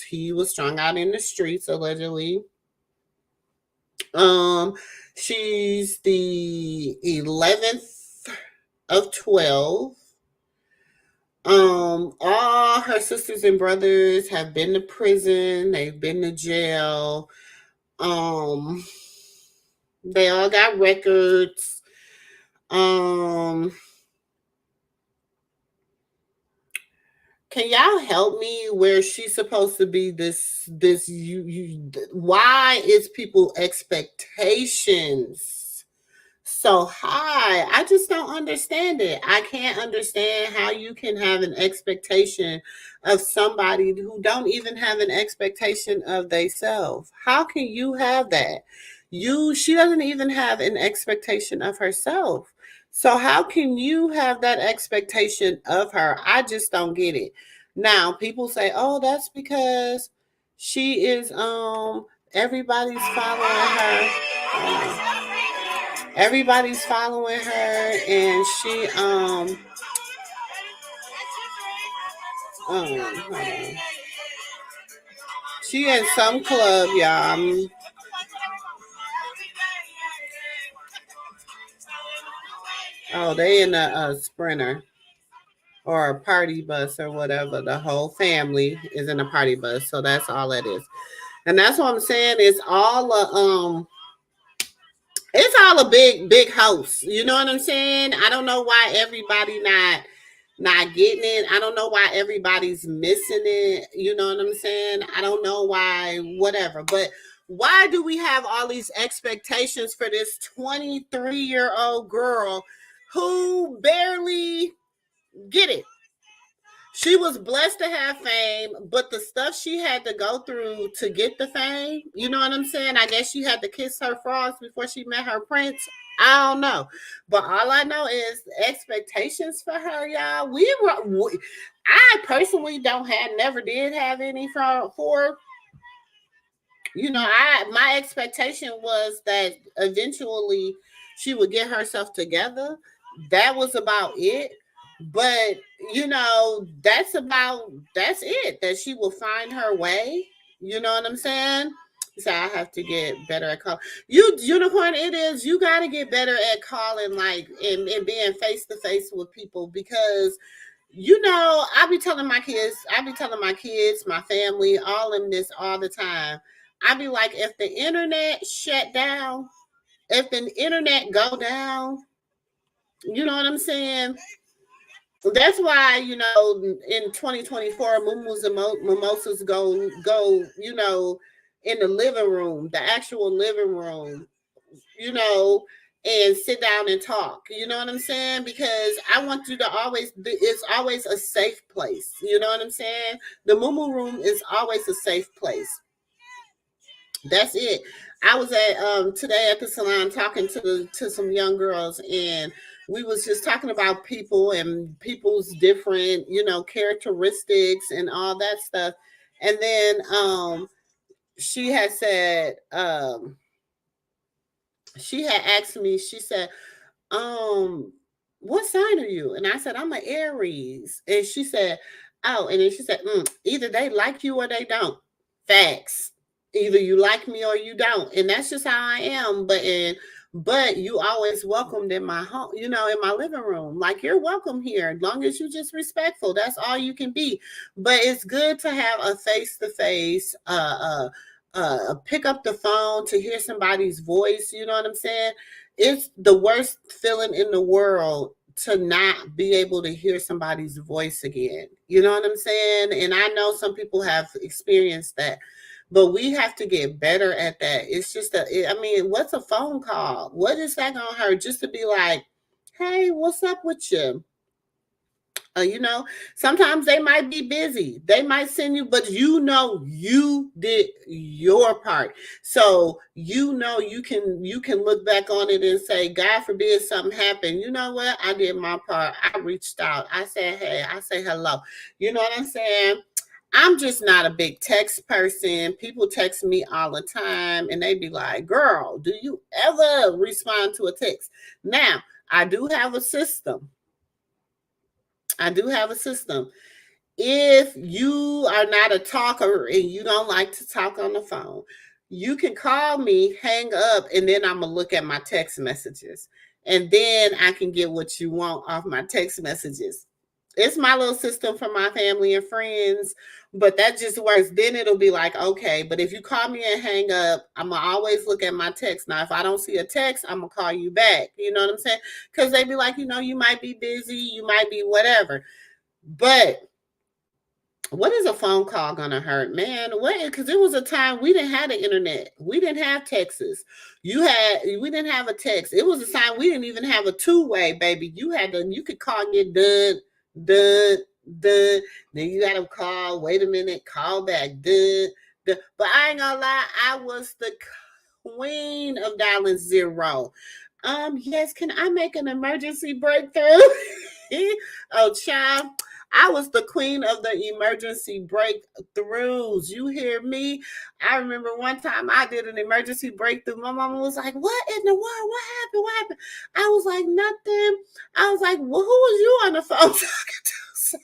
he was strung out in the streets allegedly. She's the 11th of 12. All her sisters and brothers have been to prison. They've been to jail. They all got records. Can y'all help me where she's supposed to be why is people expectations so high? I just don't understand it. I can't understand how you can have an expectation of somebody who don't even have an expectation of themselves. How can you have that? She doesn't even have an expectation of herself. So how can you have that expectation of her? I just don't get it. Now, people say, "Oh, that's because she is everybody's following her. Everybody's following her and she hold on. She in some club, y'all. Oh, they in a Sprinter or a party bus or whatever. The whole family is in a party bus, so that's all it is. And that's what I'm saying. It's all a big house. You know what I'm saying? I don't know why everybody not getting it. I don't know why everybody's missing it. You know what I'm saying? I don't know why, whatever. But why do we have all these expectations for this 23-year-old girl who barely get it? She was blessed to have fame, but the stuff she had to go through to get the fame, you know what I'm saying? I guess she had to kiss her frogs before she met her prince. I don't know. But all I know is expectations for her, y'all. I personally never did have any for. You know, my expectation was that eventually she would get herself together. That was about it. But you know, that's it. That she will find her way. You know what I'm saying? So I have to get better at calling. Unicorn, it is. You got to get better at calling, like, and being face to face with people, because you know, I be telling my kids, my family, all in this all the time. I be like, if the internet shut down, if the internet go down, you know what I'm saying? That's why, you know, in 2024, Mumus and Mimosas go, you know, in the living room, the actual living room, you know, and sit down and talk. You know what I'm saying? Because I want you to it's always a safe place. You know what I'm saying? The Mumu room is always a safe place. That's it. I was at today at the salon talking to some young girls, and we was just talking about people and people's different, you know, characteristics and all that stuff. And then she had said she had asked me, she said, what sign are you? And I said, I'm an Aries. And she said, oh, and then she said, either they like you or they don't. Facts. Either you like me or you don't. And that's just how I am. But you always welcomed in my home, you know, in my living room. Like, you're welcome here, as long as you're just respectful. That's all you can be. But it's good to have a face-to-face, pick up the phone to hear somebody's voice. You know what I'm saying? It's the worst feeling in the world to not be able to hear somebody's voice again. You know what I'm saying? And I know some people have experienced that, but we have to get better at that. It's just what's a phone call? What is that gonna hurt? Just to be like, hey, what's up with you? You know, sometimes they might be busy. They might send you, but you know you did your part. So you know you can look back on it and say, God forbid something happened. You know what? I did my part. I reached out. I said, hey, I say hello. You know what I'm saying? I'm just not a big text person. People text me all the time and they be like, girl, do you ever respond to a text? Now, I do have a system. If you are not a talker and you don't like to talk on the phone, you can call me, hang up, and then I'm going to look at my text messages. And then I can get what you want off my text messages. It's my little system for my family and friends, but that just works. Then it'll be like, okay, but if you call me and hang up, I'm going to always look at my text. Now, if I don't see a text, I'm going to call you back. You know what I'm saying? Because they be like, you know, you might be busy, you might be whatever. But what is a phone call going to hurt, man? What? Because it was a time we didn't have the internet. We didn't have texts. We didn't have a text. It was a time we didn't even have a two-way, baby. You could call and get done. Then you gotta call, wait a minute, call back, but I ain't gonna lie, I was the queen of dialing 0. Yes, can I make an emergency breakthrough? Oh, child, I was the queen of the emergency breakthroughs. You hear me? I remember one time I did an emergency breakthrough. My mama was like, "What in the world? What happened? What happened?" I was like, "Nothing." I was like, "Well, who was you on the phone talking to?" So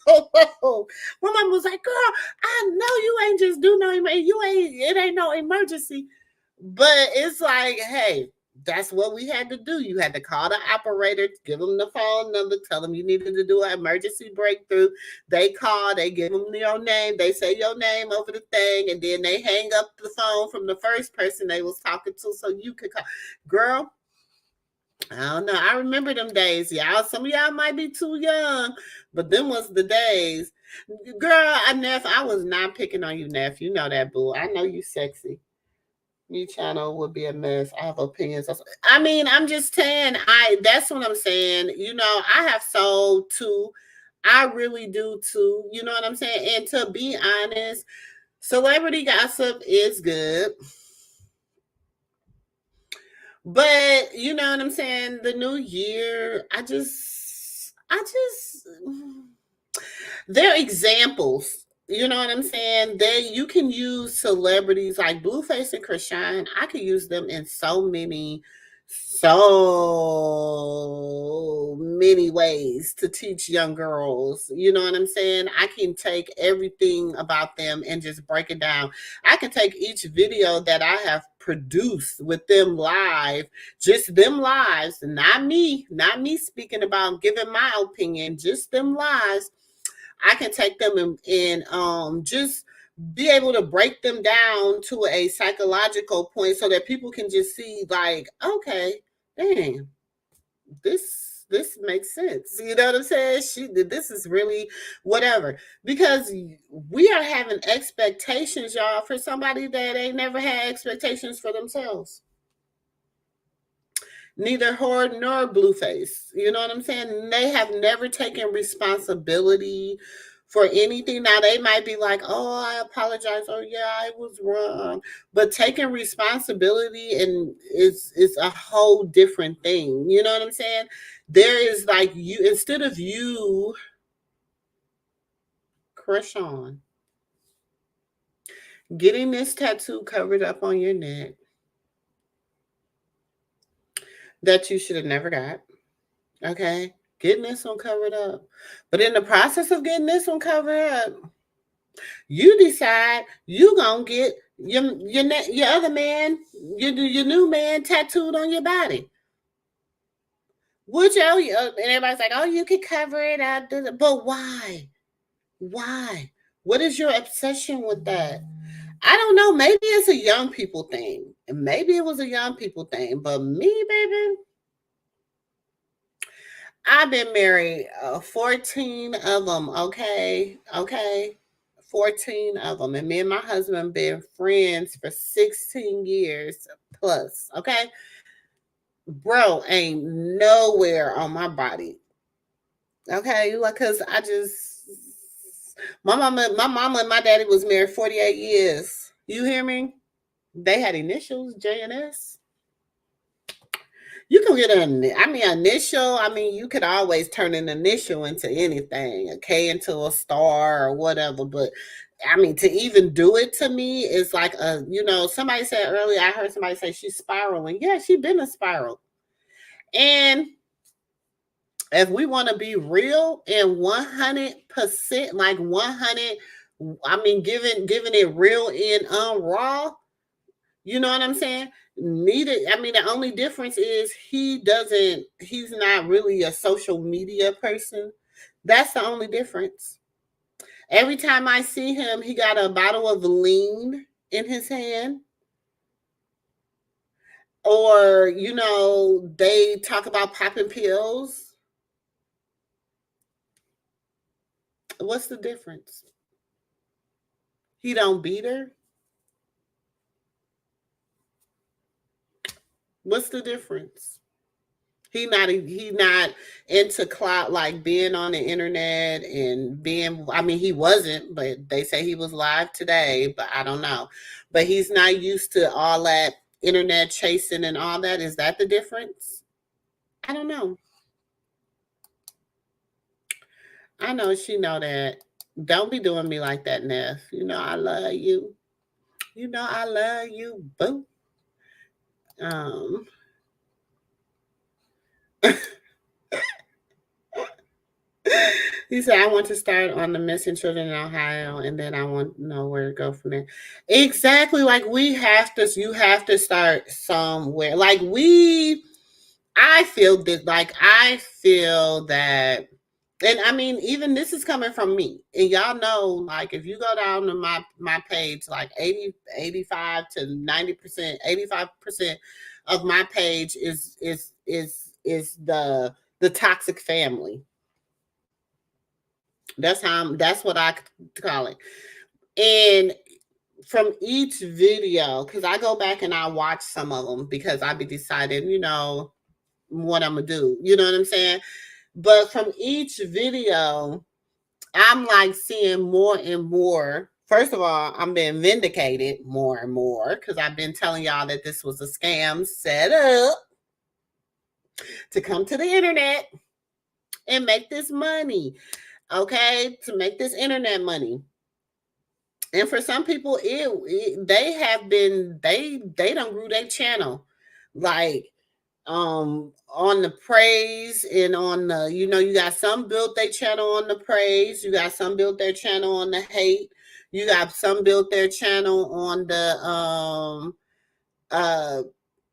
my mom was like, "Girl, I know you ain't just do no, it ain't no emergency." But it's like, hey, that's what we had to do. You had to call the operator, give them the phone number, tell them you needed to do an emergency breakthrough. They call, they give them your name, they say your name over the thing, and then they hang up the phone from the first person they was talking to so you could call. Girl, I don't know. I remember them days, y'all. Some of y'all might be too young, but them was the days. Girl, Neff, I was not picking on you, Neff. You know that, boo. I know you sexy. Your channel would be a mess. I have opinions. I mean, I'm just saying, that's what I'm saying. You know, I have sold too. I really do too. You know what I'm saying? And to be honest, celebrity gossip is good. But you know what I'm saying? The new year, I just they're examples. You know what I'm saying? You can use celebrities like Blueface and Chrisean. I could use them in so many ways to teach young girls. You know what I'm saying? I can take everything about them and just break it down. I can take each video that I have produced with them live, just them lives, not me speaking about giving my opinion, just them lives. I can take them and just be able to break them down to a psychological point so that people can just see, like, okay, dang, this makes sense. You know what I'm saying? This is really whatever. Because we are having expectations, y'all, for somebody that ain't never had expectations for themselves. Neither Horde nor Blueface. You know what I'm saying? They have never taken responsibility for anything. Now they might be like, "Oh, I apologize. Oh yeah, I was wrong." But taking responsibility and is a whole different thing. You know what I'm saying? There is like you, instead of you, Chrisean, getting this tattoo covered up on your neck that you should have never got. Okay, getting this one covered up. But in the process of getting this one covered up, you decide you gonna get your other man, your new man tattooed on your body. Which and everybody's like, "Oh, you can cover it up," but why? Why? What is your obsession with that? I don't know. Maybe it's a young people thing, and maybe it was a young people thing. But me, baby, I've been married 14 of them, okay? 14 of them. And me and my husband been friends for 16 years plus, okay? Bro ain't nowhere on my body, okay? Like, because my mama and my daddy was married 48 years. You hear me? They had initials, JNS. You can get initial. I mean, you could always turn an initial into anything, a K into a star or whatever. But I mean, to even do it to me is like somebody said earlier, I heard somebody say she's spiraling. Yeah, she's been a spiral. And if we want to be real and 100%, like 100, I mean, giving it real and raw, you know what I'm saying? The only difference is he's not really a social media person. That's the only difference. Every time I see him, he got a bottle of lean in his hand. Or, they talk about popping pills. What's the difference? He don't beat her. What's the difference? He not into clout, like being on the internet and being. I mean, he wasn't, but they say he was live today. But I don't know. But he's not used to all that internet chasing and all that. Is that the difference? I don't know. I know she know that. Don't be doing me like that, Neff. You know I love you. You know I love you, boo. Um, he said, I want to start on the missing children in Ohio, and then I want to know where to go from there. Exactly. Like, you have to start somewhere. I feel that, and I mean, even this is coming from me. And y'all know, like, if you go down to my page, like 85 to 90%, 85% of my page is the toxic family. That's what I call it. And from each video, because I go back and I watch some of them because I be deciding, what I'm gonna do. You know what I'm saying? But from each video, I'm like seeing more and more. First of all, I'm being vindicated more and more because I've been telling y'all that this was a scam set up to come to the internet and make this money. Okay, to make this internet money. And for some people, they don't grew their channel like on the praise and on the, you got some built their channel on the praise, you got some built their channel on the hate, you got some built their channel on the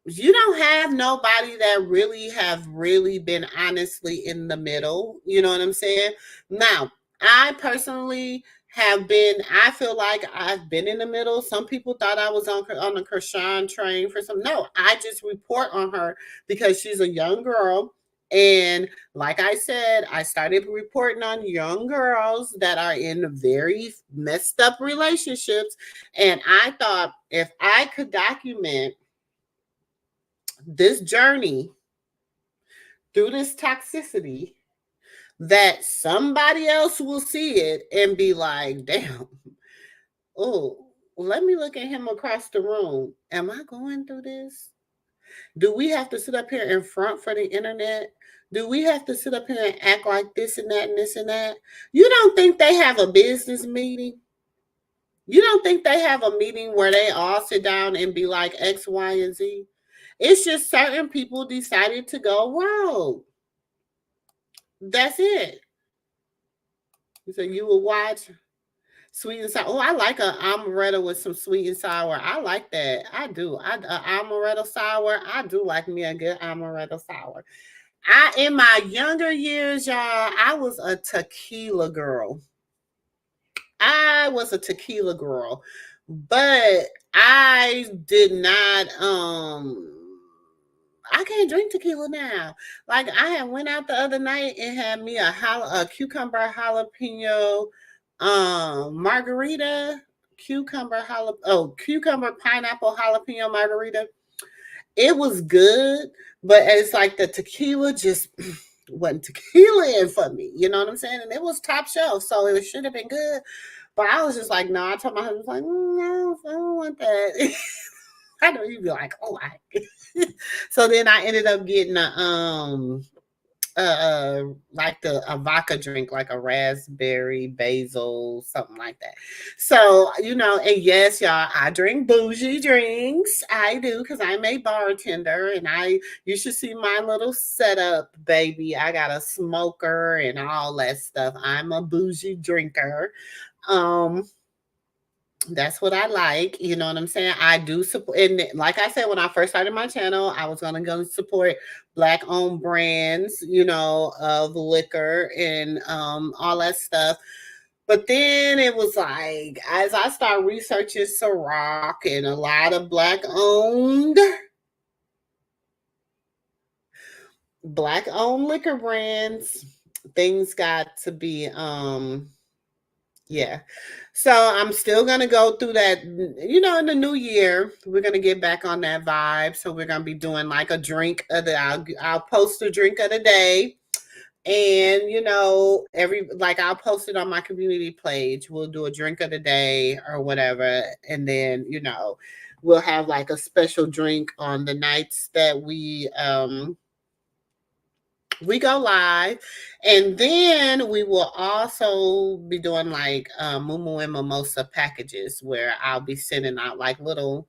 you don't have nobody that have really been honestly in the middle. You know what I'm saying? Now, I personally I feel like I've been in the middle. Some people thought I was on the Krishan train for some. No, I just report on her because she's a young girl. And like I said, I started reporting on young girls that are in very messed up relationships. And I thought if I could document this journey through this toxicity, that somebody else will see it and be like, damn, oh, let me look at him across the room. Am I going through this? Do we have to sit up here in front for the internet? Do we have to sit up here and act like this and that and this and that? You don't think they have a business meeting? You don't think they have a meeting where they all sit down and be like X, Y, and Z? It's just certain people decided to go rogue. That's it. So you will watch sweet and sour. Oh, I like a amaretto with some sweet and sour. I like that. I do. Amaretto sour. I do like me a good amaretto sour. In my younger years, y'all, I was a tequila girl. But I did not I can't drink tequila now. Like I had went out the other night and had me a cucumber jalapeno margarita, cucumber pineapple jalapeno margarita. It was good, but it's like the tequila just wasn't tequila in for me. You know what I'm saying? And it was top shelf, so it should have been good. But I was just like, no. I told my husband, like, no, I don't want that. I know you'd be like, oh, so then I ended up getting a vodka drink, like a raspberry basil, something like that. So, and yes, y'all, I drink bougie drinks. I do, because I'm a bartender, and you should see my little setup, baby. I got a smoker and all that stuff. I'm a bougie drinker. That's what I like. You know what I'm saying? I do support, and like I said, when I first started my channel, I was gonna go support Black-owned brands, of liquor and all that stuff. But then it was like, as I started researching Ciroc and a lot of Black-owned liquor brands, things got to be yeah. So I'm still going to go through that, in the new year, we're going to get back on that vibe. So we're going to be doing like a drink I'll post a drink of the day. And, I'll post it on my community page. We'll do a drink of the day or whatever. And then, we'll have like a special drink on the nights that we, We go live, and then we will also be doing like Moo and Mimosa packages where I'll be sending out like little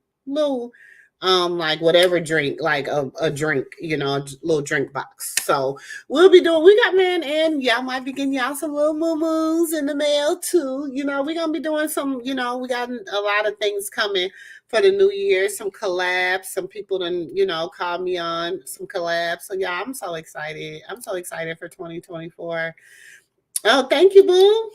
like whatever drink, like a drink, little drink box. So we got, man, and y'all might be getting y'all some little moo in the mail too. We're gonna be doing some, we got a lot of things coming for the new year, some collabs, some people done, call me on some collabs. So yeah, I'm so excited. I'm so excited for 2024. Oh, thank you, boo.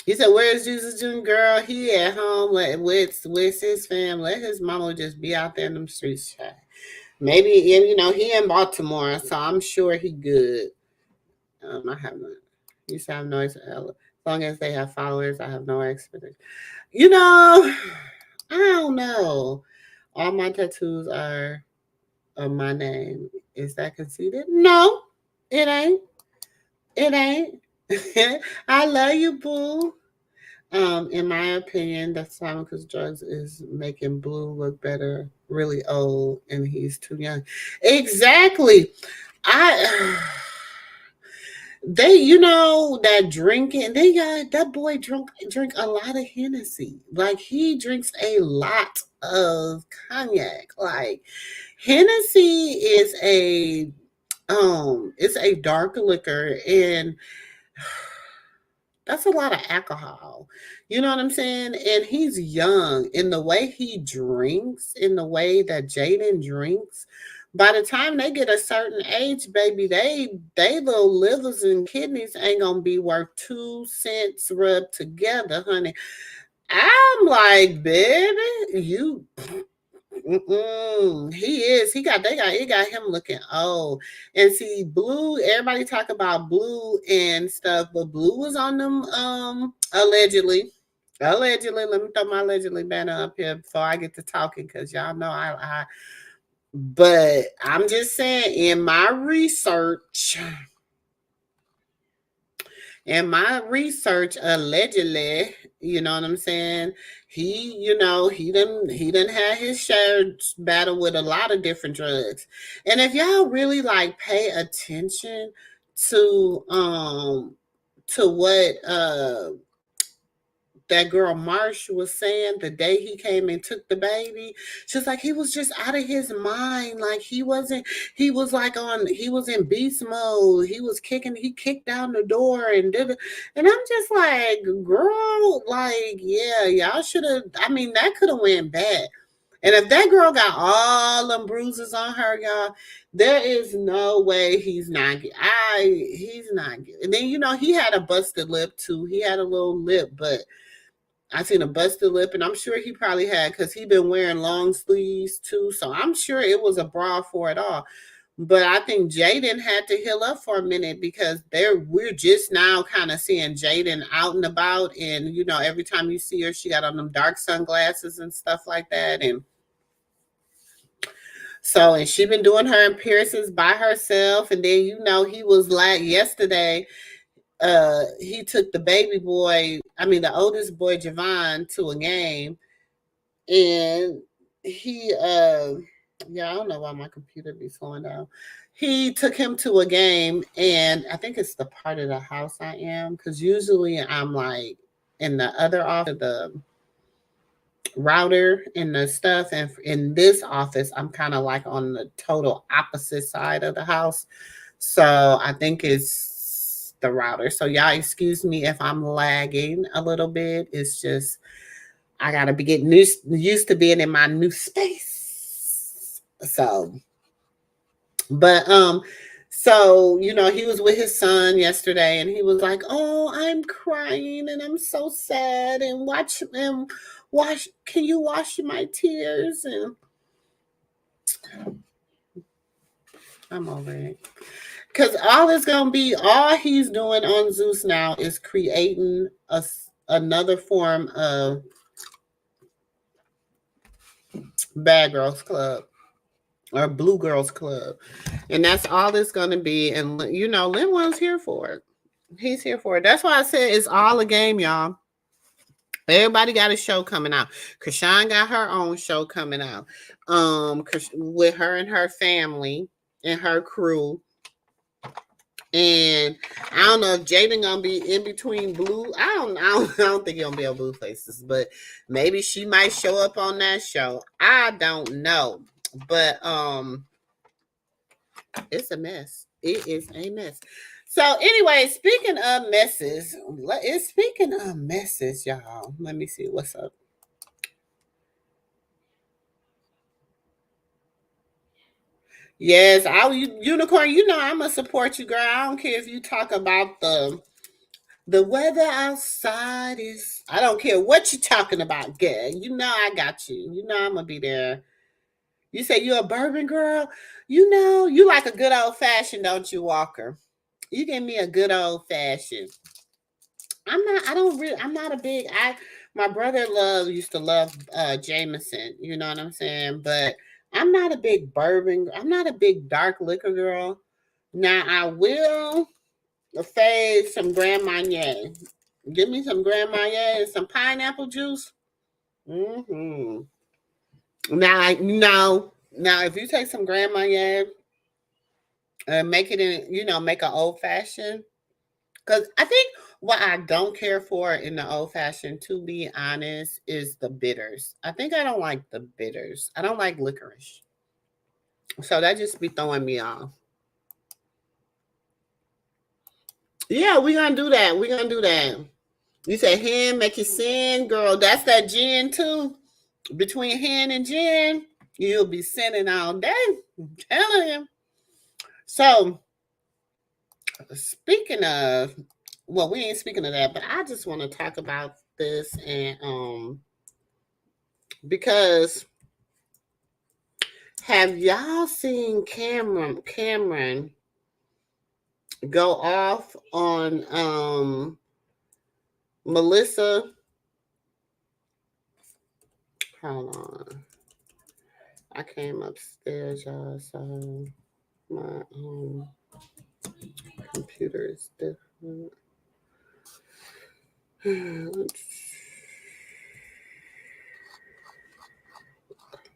He said, "Where's Jesus June, girl? He at home with his fam. Let his mama just be out there in them streets, child. Maybe, and he in Baltimore, so I'm sure he good. I have no. You said I have no. As long as they have followers, I have no expectation. I don't know. All my tattoos are of my name. Is that conceited? No, it ain't. It ain't. I love you, boo. In my opinion, that's time because drugs is making Blue look better, really old, and he's too young. Exactly. I that drinking, that boy drink a lot of Hennessy. Like he drinks a lot of cognac. Like Hennessy is it's a dark liquor, and that's a lot of alcohol. You know what I'm saying? And he's young. In the way he drinks, in the way that Jaden drinks, by the time they get a certain age, baby, they little livers and kidneys ain't gonna be worth 2 cents rubbed together, honey. I'm like, baby, you. He is. It got him looking old. And see, Blue. Everybody talk about Blue and stuff, but Blue was on them. Allegedly. Allegedly. Let me throw my allegedly banner up here before I get to talking, because y'all know I. But I'm just saying, in my research, allegedly, you know what I'm saying? He done had his share battle with a lot of different drugs. And if y'all really like pay attention to what that girl Marsh was saying the day he came and took the baby, she's like, he was just out of his mind. Like he was in beast mode. He kicked down the door and did it. And I'm just like, girl, like, yeah, y'all should have, that could have went bad. And if that girl got all them bruises on her, y'all, there is no way he's not. He's not. And then he had a busted lip too. He had a little lip, but I seen a busted lip, and I'm sure he probably had, because he been wearing long sleeves too. So I'm sure it was a bra for it all. But I think Jaden had to heal up for a minute, because we're just now kind of seeing Jaden out and about. And, every time you see her, she got on them dark sunglasses and stuff like that. And so, and she been doing her appearances by herself. And then, he was like yesterday, he took the the oldest boy, Javon, to a game. And he, I don't know why my computer be slowing down. He took him to a game, and I think it's the part of the house I am, because usually I'm like in the other office, the router and the stuff. And in this office, I'm kind of like on the total opposite side of the house. So I think it's the router. So y'all excuse me if I'm lagging a little bit. It's just I gotta be getting used to being in my new space. So, but so he was with his son yesterday, and he was like, "Oh, I'm crying and I'm so sad, and wash. Can you wash my tears?" And I'm over it. Because all he's doing on Zeus now is creating another form of Bad Girls Club or Blue Girls Club. And that's all it's going to be. And, Linwell's here for it. He's here for it. That's why I said it's all a game, y'all. Everybody got a show coming out. Krishan got her own show coming out with her and her family. and her crew. And I don't know if Jaden gonna be in between blue. I don't think he'll be on Blue Faces, but maybe she might show up on that show. I don't know. But it's a mess. It is a mess. So anyway, speaking of messes, y'all. Let me see what's up. Yes, Unicorn. You know I'm gonna support you, girl. I don't care if you talk about the weather outside is. I don't care what you're talking about, girl. You know I got you. You know I'm gonna be there. You say you're a bourbon girl. You know you like a good old fashioned, don't you, Walker? You give me a good old fashioned. I'm not a big my brother used to love Jameson, you know what I'm saying? But I'm not a big I'm not a big dark liquor girl. Now I will fade some Grand Marnier. Give me some Grand Marnier and some pineapple juice. Mm-hmm. Now if you take some Grand Marnier and make it make an old fashioned. Because I think what I don't care for in the old fashioned, to be honest, is the bitters. I think I don't like the bitters. I don't like licorice. So that just be throwing me off. Yeah, we're going to do that. We're going to do that. You say hen make you sin, girl. That's that gin too. Between hen and gin, you'll be sinning all day. I'm telling you. So, speaking of, well, we ain't speaking of that, but I just want to talk about this and because have y'all seen Cameron go off on Melissa? Hold on. I came upstairs, y'all, so my computer is different.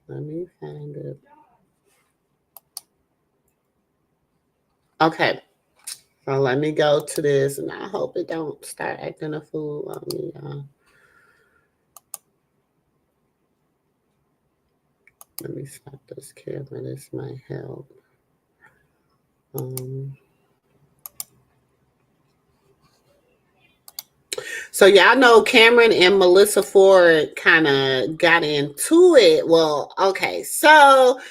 Let me find it. Okay. So let me go to this, and I hope it don't start acting a fool on me, y'all. Let me stop this camera. This might help. So y'all know Cameron and Melissa Ford kind of got into it. Well, okay, so,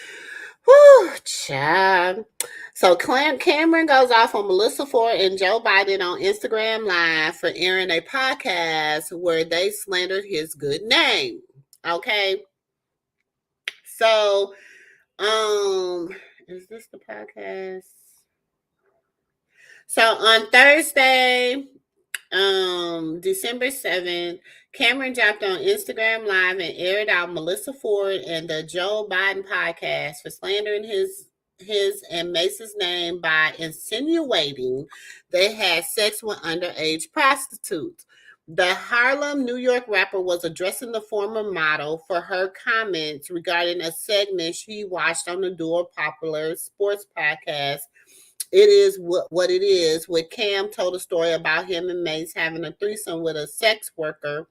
child. So Cameron goes off on Melissa Ford and Joe Biden on Instagram Live for airing a podcast where they slandered his good name. Okay. So, is this the podcast? So on Thursday, December 7th, Cameron dropped on Instagram Live and aired out Melissa Ford and the Joe Biden podcast for slandering his and Mace's name by insinuating they had sex with underage prostitutes. The Harlem, New York rapper was addressing the former model for her comments regarding a segment she watched on the duo popular sports podcast It Is What It Is, where Cam told a story about him and Mace having a threesome with a sex worker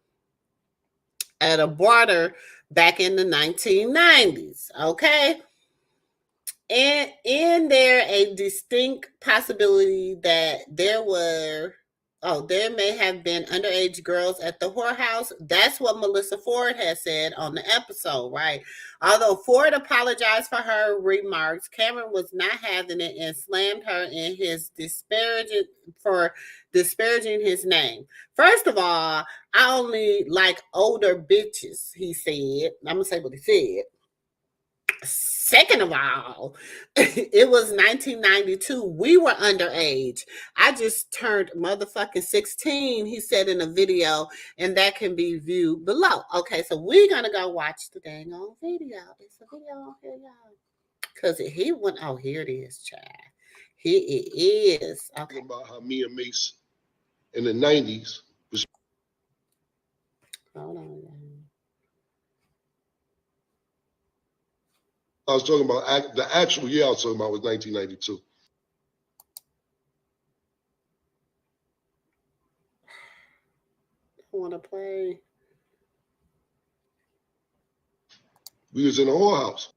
at a border back in the 1990s. Okay. And in there a distinct possibility that there may have been underage girls at the whorehouse. That's what Melissa Ford has said on the episode, right? Although Ford apologized for her remarks, Cameron was not having it and slammed her in his disparaging his name. First of all, I only like older bitches, he said. I'm going to say what he said. Second of all, it was 1992. We were underage. I just turned motherfucking 16, he said in a video, and that can be viewed below. Okay, so we're going to go watch the dang on video. It's a video on here, y'all. Because he went, oh, here it is, child. Here it is. Okay. About how me and Mace in the 90s was. Hold on, y'all. I was talking about the actual year I was talking about was 1992. I want to play. We was in a whorehouse.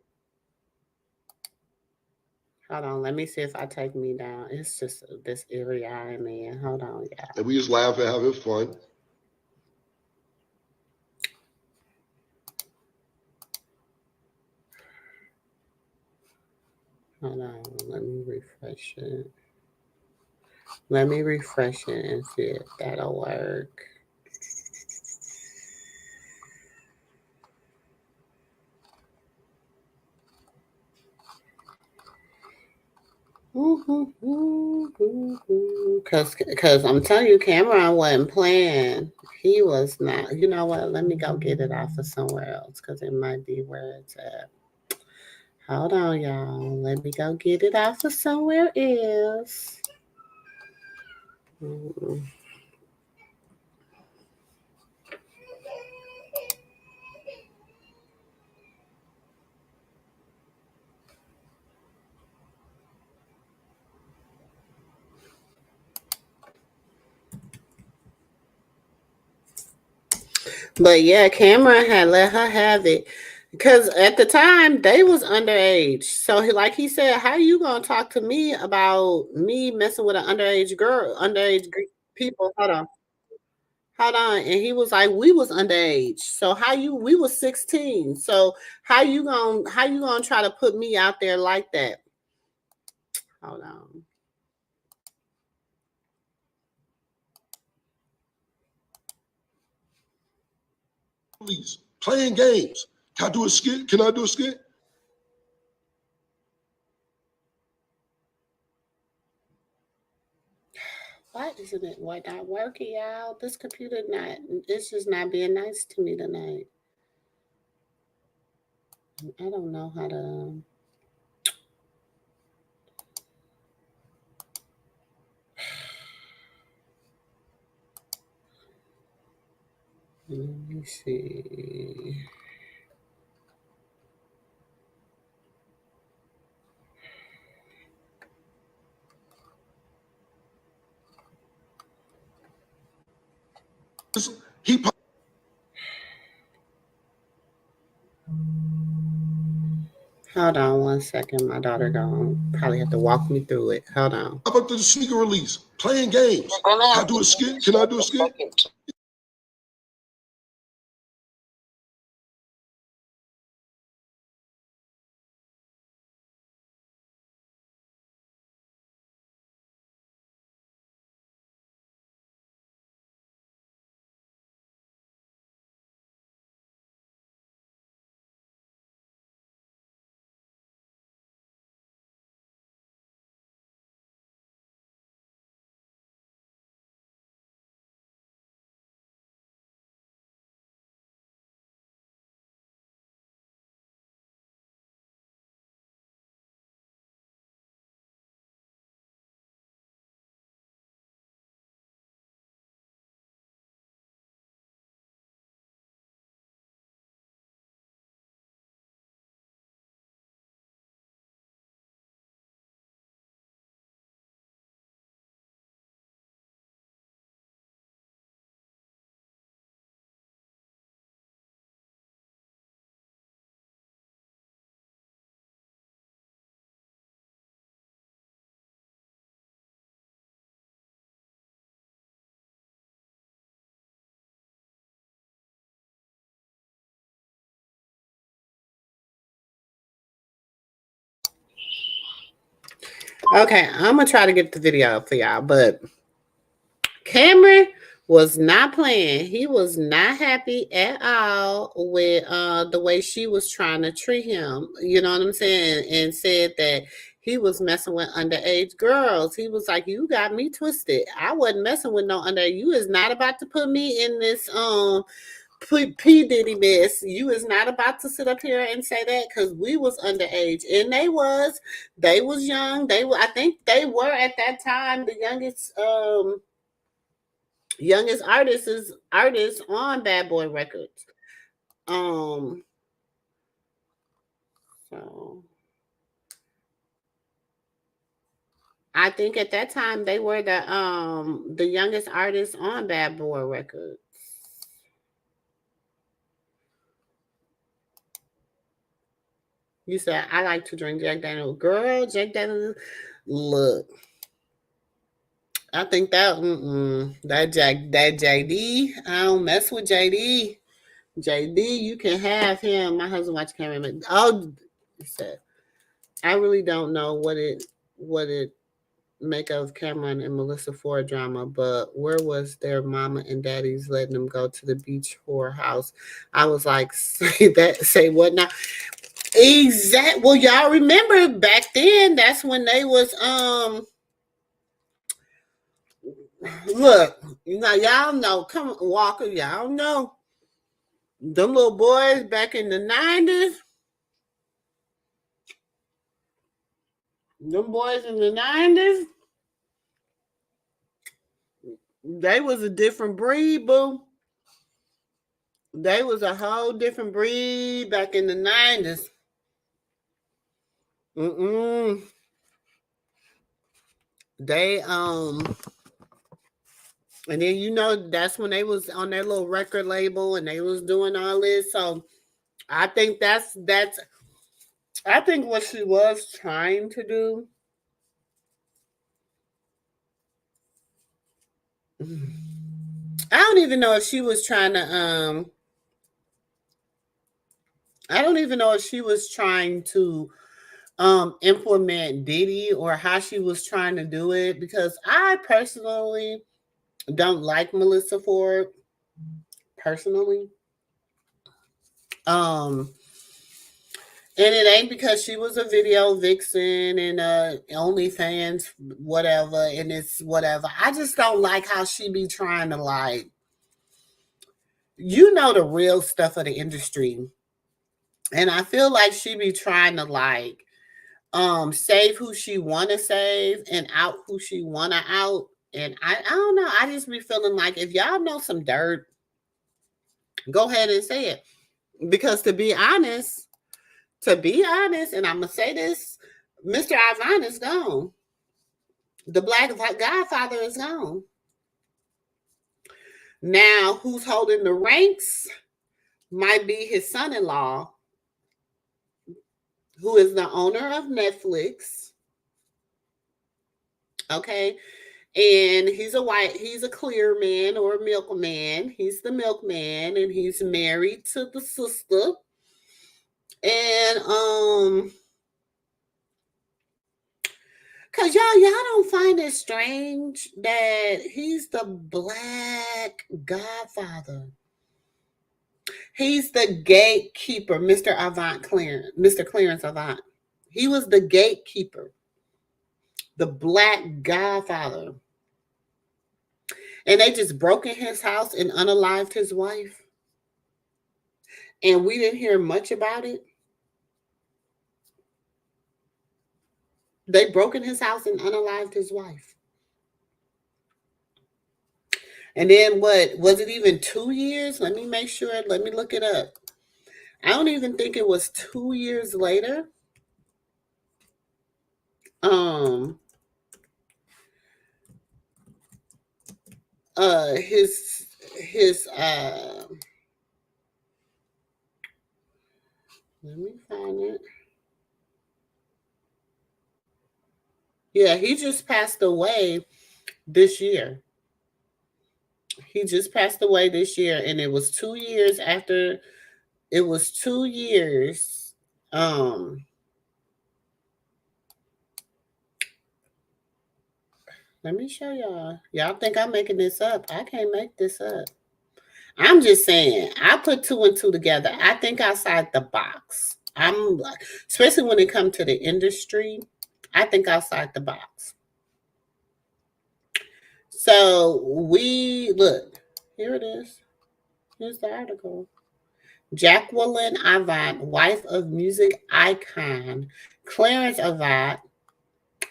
Hold on, let me see if I take me down. It's just this area I'm in. Hold on, yeah. And we just laughing, having fun. Hold on, let me refresh it. Let me refresh it and see if that'll work. Cause I'm telling you, Cameron wasn't playing. He was not. You know what? Let me go get it off of somewhere else because it might be where it's at. Hold on, y'all. Let me go get it off of somewhere else. But yeah, Cameron had let her have it because at the time they was underage. So like he said, how you gonna talk to me about me messing with an underage girl, people? Hold on. And he was like, we was underage. So we was 16. So how you gonna try to put me out there like that? Hold on. Please, playing games. Can I do a skit? Can I do a skit? Why isn't it not working, y'all? This computer it's just not being nice to me tonight. I don't know how to. Let me see. He Hold on one second. My daughter gonna probably have to walk me through it. Hold on. How about the sneaker release? Playing games. Can I do a skit? Can I do a skit? Okay, I'm gonna try to get the video for y'all, but Cameron was not playing. He was not happy at all with the way she was trying to treat him. You know what I'm saying? And said that he was messing with underage girls. He was like, "You got me twisted. I wasn't messing with no underage. You is not about to put me in this P Diddy mess. You is not about to sit up here and say that because we was underage and they was young. I think they were at that time the youngest artists on Bad Boy Records. So I think at that time they were the youngest artists on Bad Boy Records. You said I like to drink Jack Daniels. Girl, Jack Daniels. Look, I think that that JD. I don't mess with JD. JD, you can have him. My husband watched Cameron. Oh, he said, I really don't know what it make of Cameron and Melissa Ford drama, but where was their mama and daddy's letting them go to the beach whorehouse? I was like, say what now? Exact. Well, y'all remember back then? That's when they was Look, y'all know. Come on, Walker, y'all know. Them little boys back in the 90s. Them boys in the 90s. They was a different breed, boo. They was a whole different breed back in the 90s. They and then that's when they was on their little record label and they was doing all this. So I think that's I think what she was trying to do. I don't even know if she was trying to I don't even know if she was trying to implement Diddy or how she was trying to do it, because I personally don't like Melissa Ford personally. And it ain't because she was a video vixen and OnlyFans, whatever, and it's whatever. I just don't like how she be trying to the real stuff of the industry. And I feel like she be trying to save who she want to save and out who she want to out. And I don't know. I just be feeling like if y'all know some dirt, go ahead and say it. Because to be honest, and I'm going to say this, Mr. Avant is gone. The Black Godfather is gone. Now, who's holding the ranks might be his son-in-law, who is the owner of Netflix. Okay. And he's a clear man or a milkman. He's the milkman, and he's married to the sister. And cause y'all don't find it strange that he's the Black Godfather. He's the gatekeeper, Mr. Clarence Avant. He was the gatekeeper, the Black Godfather. And they just broke in his house and unalived his wife. And we didn't hear much about it. They broke in his house and unalived his wife. And then what? Was it even 2 years? Let me make sure. Let me look it up. I don't even think it was 2 years later. His let me find it. Yeah, he just passed away this year. He just passed away this year, and it was 2 years after. It was 2 years. Let me show y'all. Y'all think I'm making this up? I can't make this up. I'm just saying. I put 2 and 2 together. I think outside the box. I'm like, especially when it comes to the industry. I think outside the box. So look, here it is. Here's the article. Jacqueline Avant, wife of music icon Clarence Avant,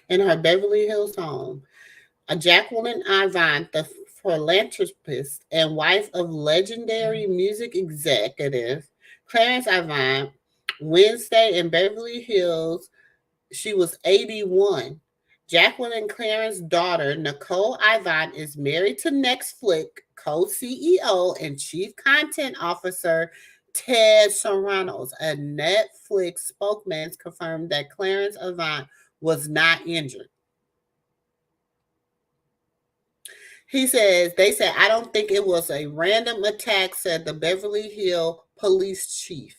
in her Beverly Hills home. Jacqueline Avant, the philanthropist and wife of legendary music executive Clarence Avant, Wednesday in Beverly Hills. She was 81. Jacqueline Clarence's daughter, Nicole Ivan, is married to Netflix co-CEO and chief content officer Ted Sarandos. A Netflix spokesman confirmed that Clarence Ivan was not injured. They said, I don't think it was a random attack, said the Beverly Hills police chief.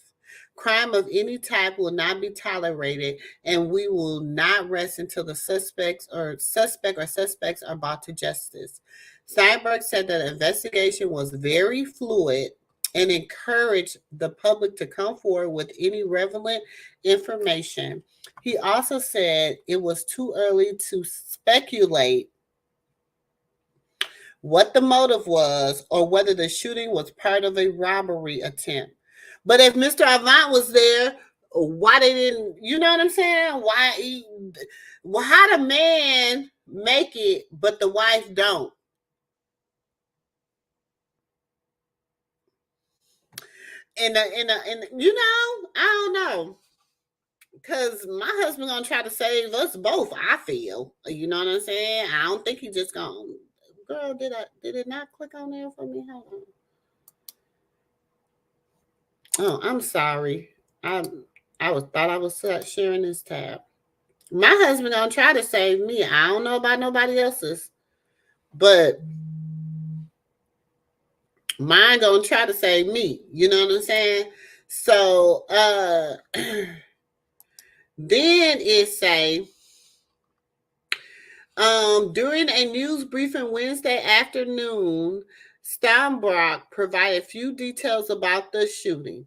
Crime of any type will not be tolerated, and we will not rest until the suspects are brought to justice. Steinberg said that the investigation was very fluid and encouraged the public to come forward with any relevant information. He also said it was too early to speculate what the motive was or whether the shooting was part of a robbery attempt. But if Mr. Avant was there, why they didn't, you know what I'm saying? How the man make it, but the wife don't? And you know, I don't know. Because my husband gonna try to save us both, I feel. You know what I'm saying? I don't think he just gonna, girl, did it not click on there for me? Hold on. Oh, I'm sorry. I thought I was sharing this tab. My husband gonna try to save me. I don't know about nobody else's, but mine gonna try to save me. You know what I'm saying? So then it say during a news briefing Wednesday afternoon, Steinbrock provided few details about the shooting.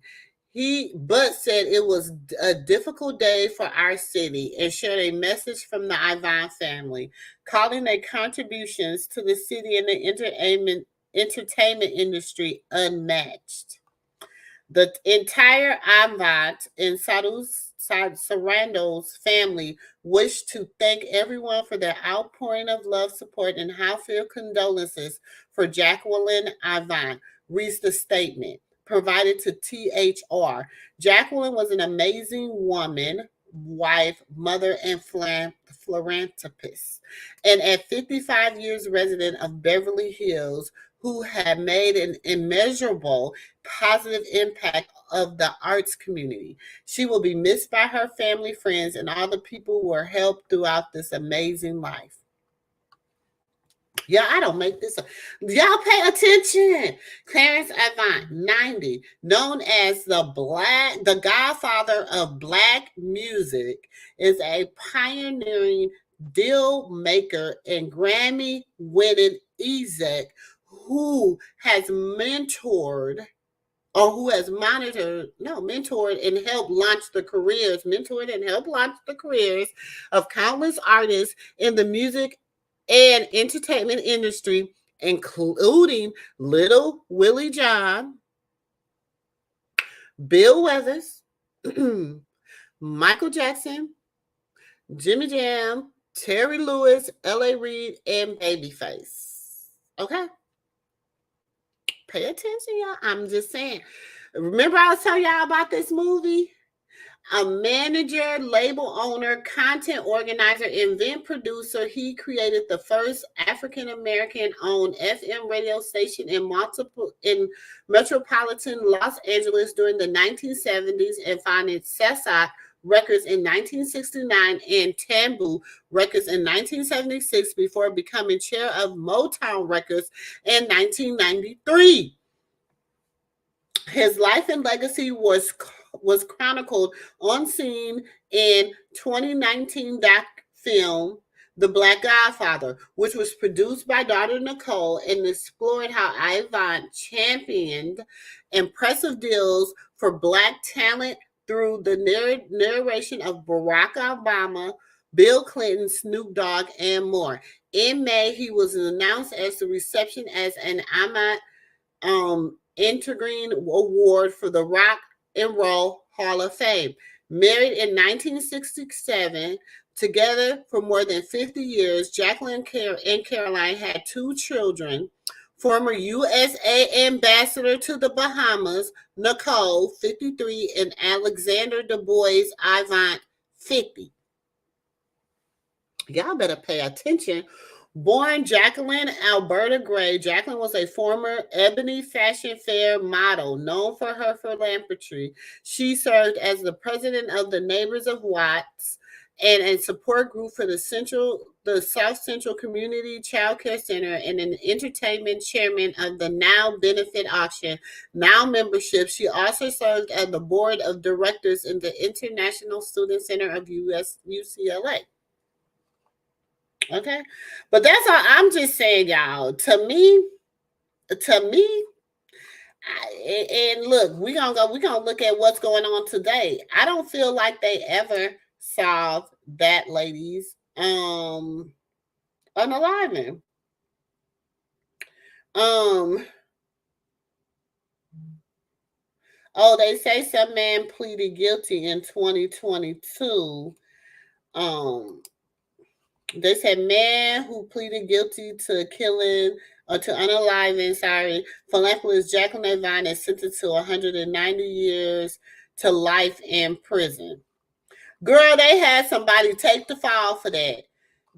But said it was a difficult day for our city and shared a message from the Ivan family, calling their contributions to the city and the entertainment industry unmatched. The entire Avant and Sarandos family wish to thank everyone for their outpouring of love, support, and heartfelt condolences for Jacqueline Ivan, reads the statement provided to THR. Jacqueline was an amazing woman, wife, mother, and philanthropist, and at 55 years resident of Beverly Hills, who had made an immeasurable positive impact of the arts community. She will be missed by her family, friends, and all the people who were helped throughout this amazing life. Yeah, I don't make this up. Y'all pay attention. Clarence Avant, 90, known as the godfather of black music, is a pioneering deal maker and Grammy-winning exec who has mentored and helped launch the careers of countless artists in the music and entertainment industry, including Little Willie John, Bill Withers, Michael Jackson, Jimmy Jam, Terry Lewis, L.A. Reid, and Babyface. Okay? Pay attention, y'all. I'm just saying. Remember I was telling y'all about this movie? A manager, label owner, content organizer, event producer, he created the first African-American owned FM radio station in metropolitan Los Angeles during the 1970s and founded Sesat Records in 1969 and Tambu Records in 1976 before becoming chair of Motown Records in 1993. His life and legacy was chronicled on scene in 2019 doc film The Black Godfather, which was produced by daughter Nicole and explored how Ivan championed impressive deals for black talent through the narration of Barack Obama, Bill Clinton, Snoop Dogg, and more. In May, he was announced as the reception as an Ahmet Evergreen Award for the Rock and Roll Hall of Fame. Married in 1967, together for more than 50 years, Jacqueline and Caroline had two children, Former USA ambassador to the Bahamas, Nicole, 53, and Alexander Du Bois Avant, 50. Y'all better pay attention. Born Jacqueline Alberta Gray, Jacqueline was a former Ebony Fashion Fair model known for her philanthropy. She served as the president of the Neighbors of Watts and a support group for the South Central Community Child Care Center, and an entertainment chairman of the Now Benefit Auction, Now membership. She also served as the board of directors in the International Student Center of UCLA. Okay, but that's all. I'm just saying, y'all. To me, and look, we're gonna look at what's going on today. I don't feel like they ever solved that lady's unaliving. Oh, they say some man pleaded guilty in 2022. They said man who pleaded guilty to killing or to unaliving, philanthropist Jacqueline Avant is sentenced to 190 years to life in prison. Girl, they had somebody take the fall for that.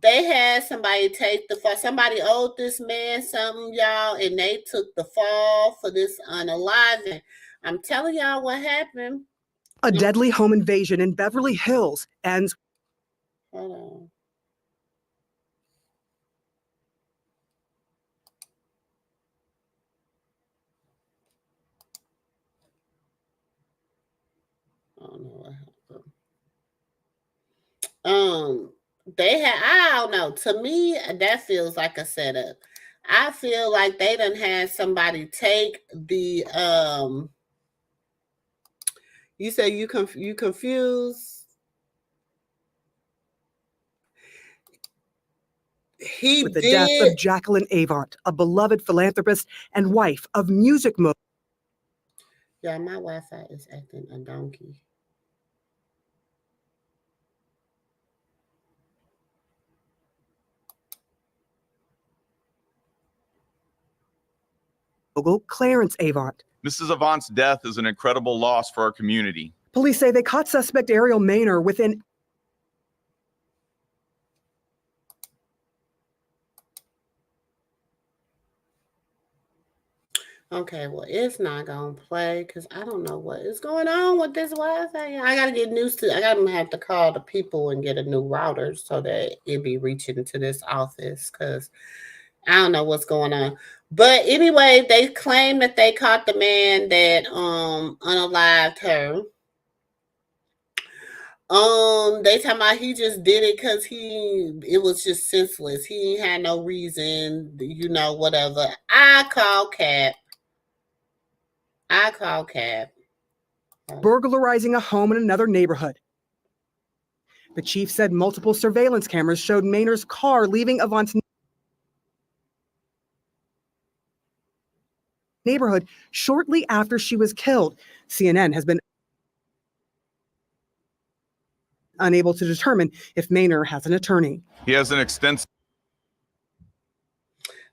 They had somebody take the fall. Somebody owed this man something, y'all, and they took the fall for this unaliving. I'm telling y'all what happened. A deadly home invasion in Beverly Hills ends. Hold on. I don't know what happened. I don't know. To me, that feels like a setup. I feel like they done had somebody take the you say you confused. With the death of Jacqueline Avant, a beloved philanthropist and wife of music mogul. Yeah, my Wi-Fi is acting a donkey. Clarence Avant. Mrs. Avant's death is an incredible loss for our community. Police say they caught suspect Ariel Maynor within. Okay, well, it's not gonna play because I don't know what is going on with this Wi-Fi. I gotta get used to. I gotta have to call the people and get a new router so that it be reaching to this office because I don't know what's going on. But anyway, they claim that they caught the man that unalived her. They talking about he just did it because it was just senseless. He had no reason, whatever. I call Cap. Burglarizing a home in another neighborhood. The chief said multiple surveillance cameras showed Maynor's car leaving Avant's neighborhood shortly after she was killed. CNN has been unable to determine if Maynor has an attorney. He has an extensive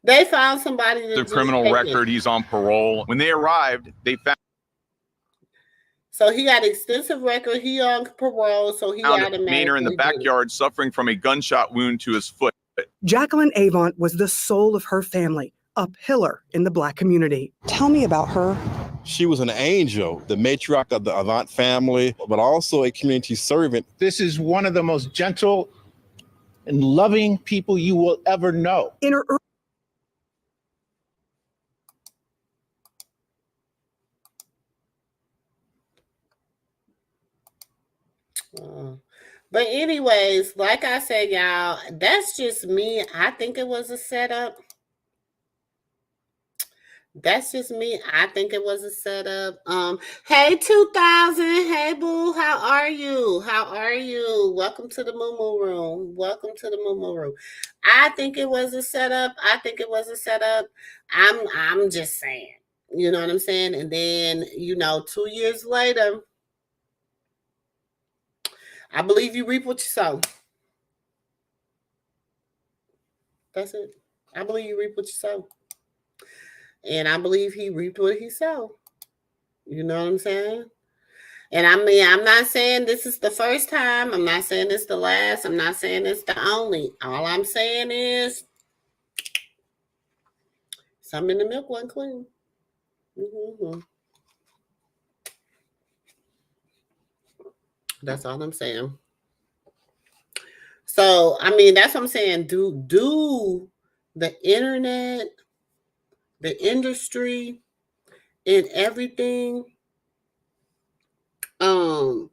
They found somebody to criminal record. He's on parole. When they arrived, they found. So he got extensive record. He on parole, so he automatically. Maynor in the backyard suffering from a gunshot wound to his foot. Jacqueline Avant was the soul of her family, a pillar in the Black community. Tell me about her. She was an angel, the matriarch of the Avant family, but also a community servant. This is one of the most gentle and loving people you will ever know. In her But anyways, like I said, y'all, that's just me. I think it was a setup. That's just me. I think it was a setup. Hey 2000, hey boo, how are you? Welcome to the Moo Room. I think it was a setup. I'm just saying. You know what I'm saying? And then, 2 years later, I believe you reap what you sow. That's it. I believe you reap what you sow. And I believe he reaped what he sowed. You know what I'm saying? And I mean, I'm not saying this is the first time. I'm not saying it's the last. I'm not saying it's the only. All I'm saying is something in the milk wasn't clean. Mm-hmm. That's all I'm saying. So, I mean, that's what I'm saying. Do the internet, the industry, and everything, do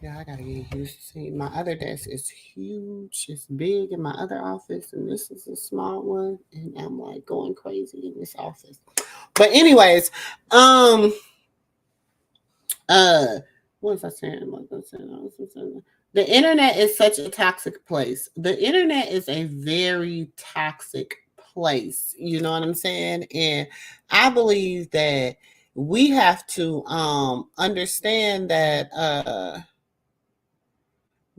yeah, I gotta get used to see. My other desk is huge, it's big in my other office, and this is a small one, and I'm like going crazy in this office. But anyways, what was I saying? The internet is such a toxic place. The internet is a very toxic place. You know what I'm saying? And I believe that we have to understand that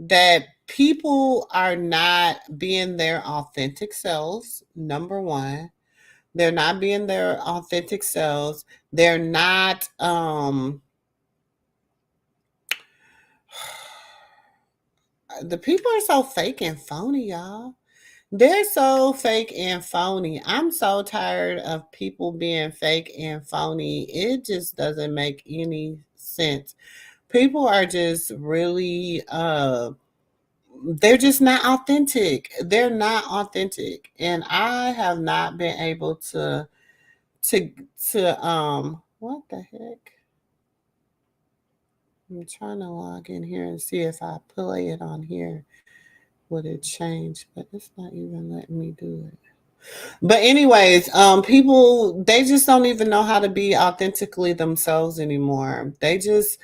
that people are not being their authentic selves. Number one, they're not being their authentic selves. They're not the people are so fake and phony, y'all. They're so fake and phony. I'm so tired of people being fake and phony. It just doesn't make any sense. People are just really they're just not authentic. They're not authentic. And I have not been able to what the heck? I'm trying to log in here and see if I play it on here. Would it change? But it's not even letting me do it. But anyways, people, they just don't even know how to be authentically themselves anymore. They just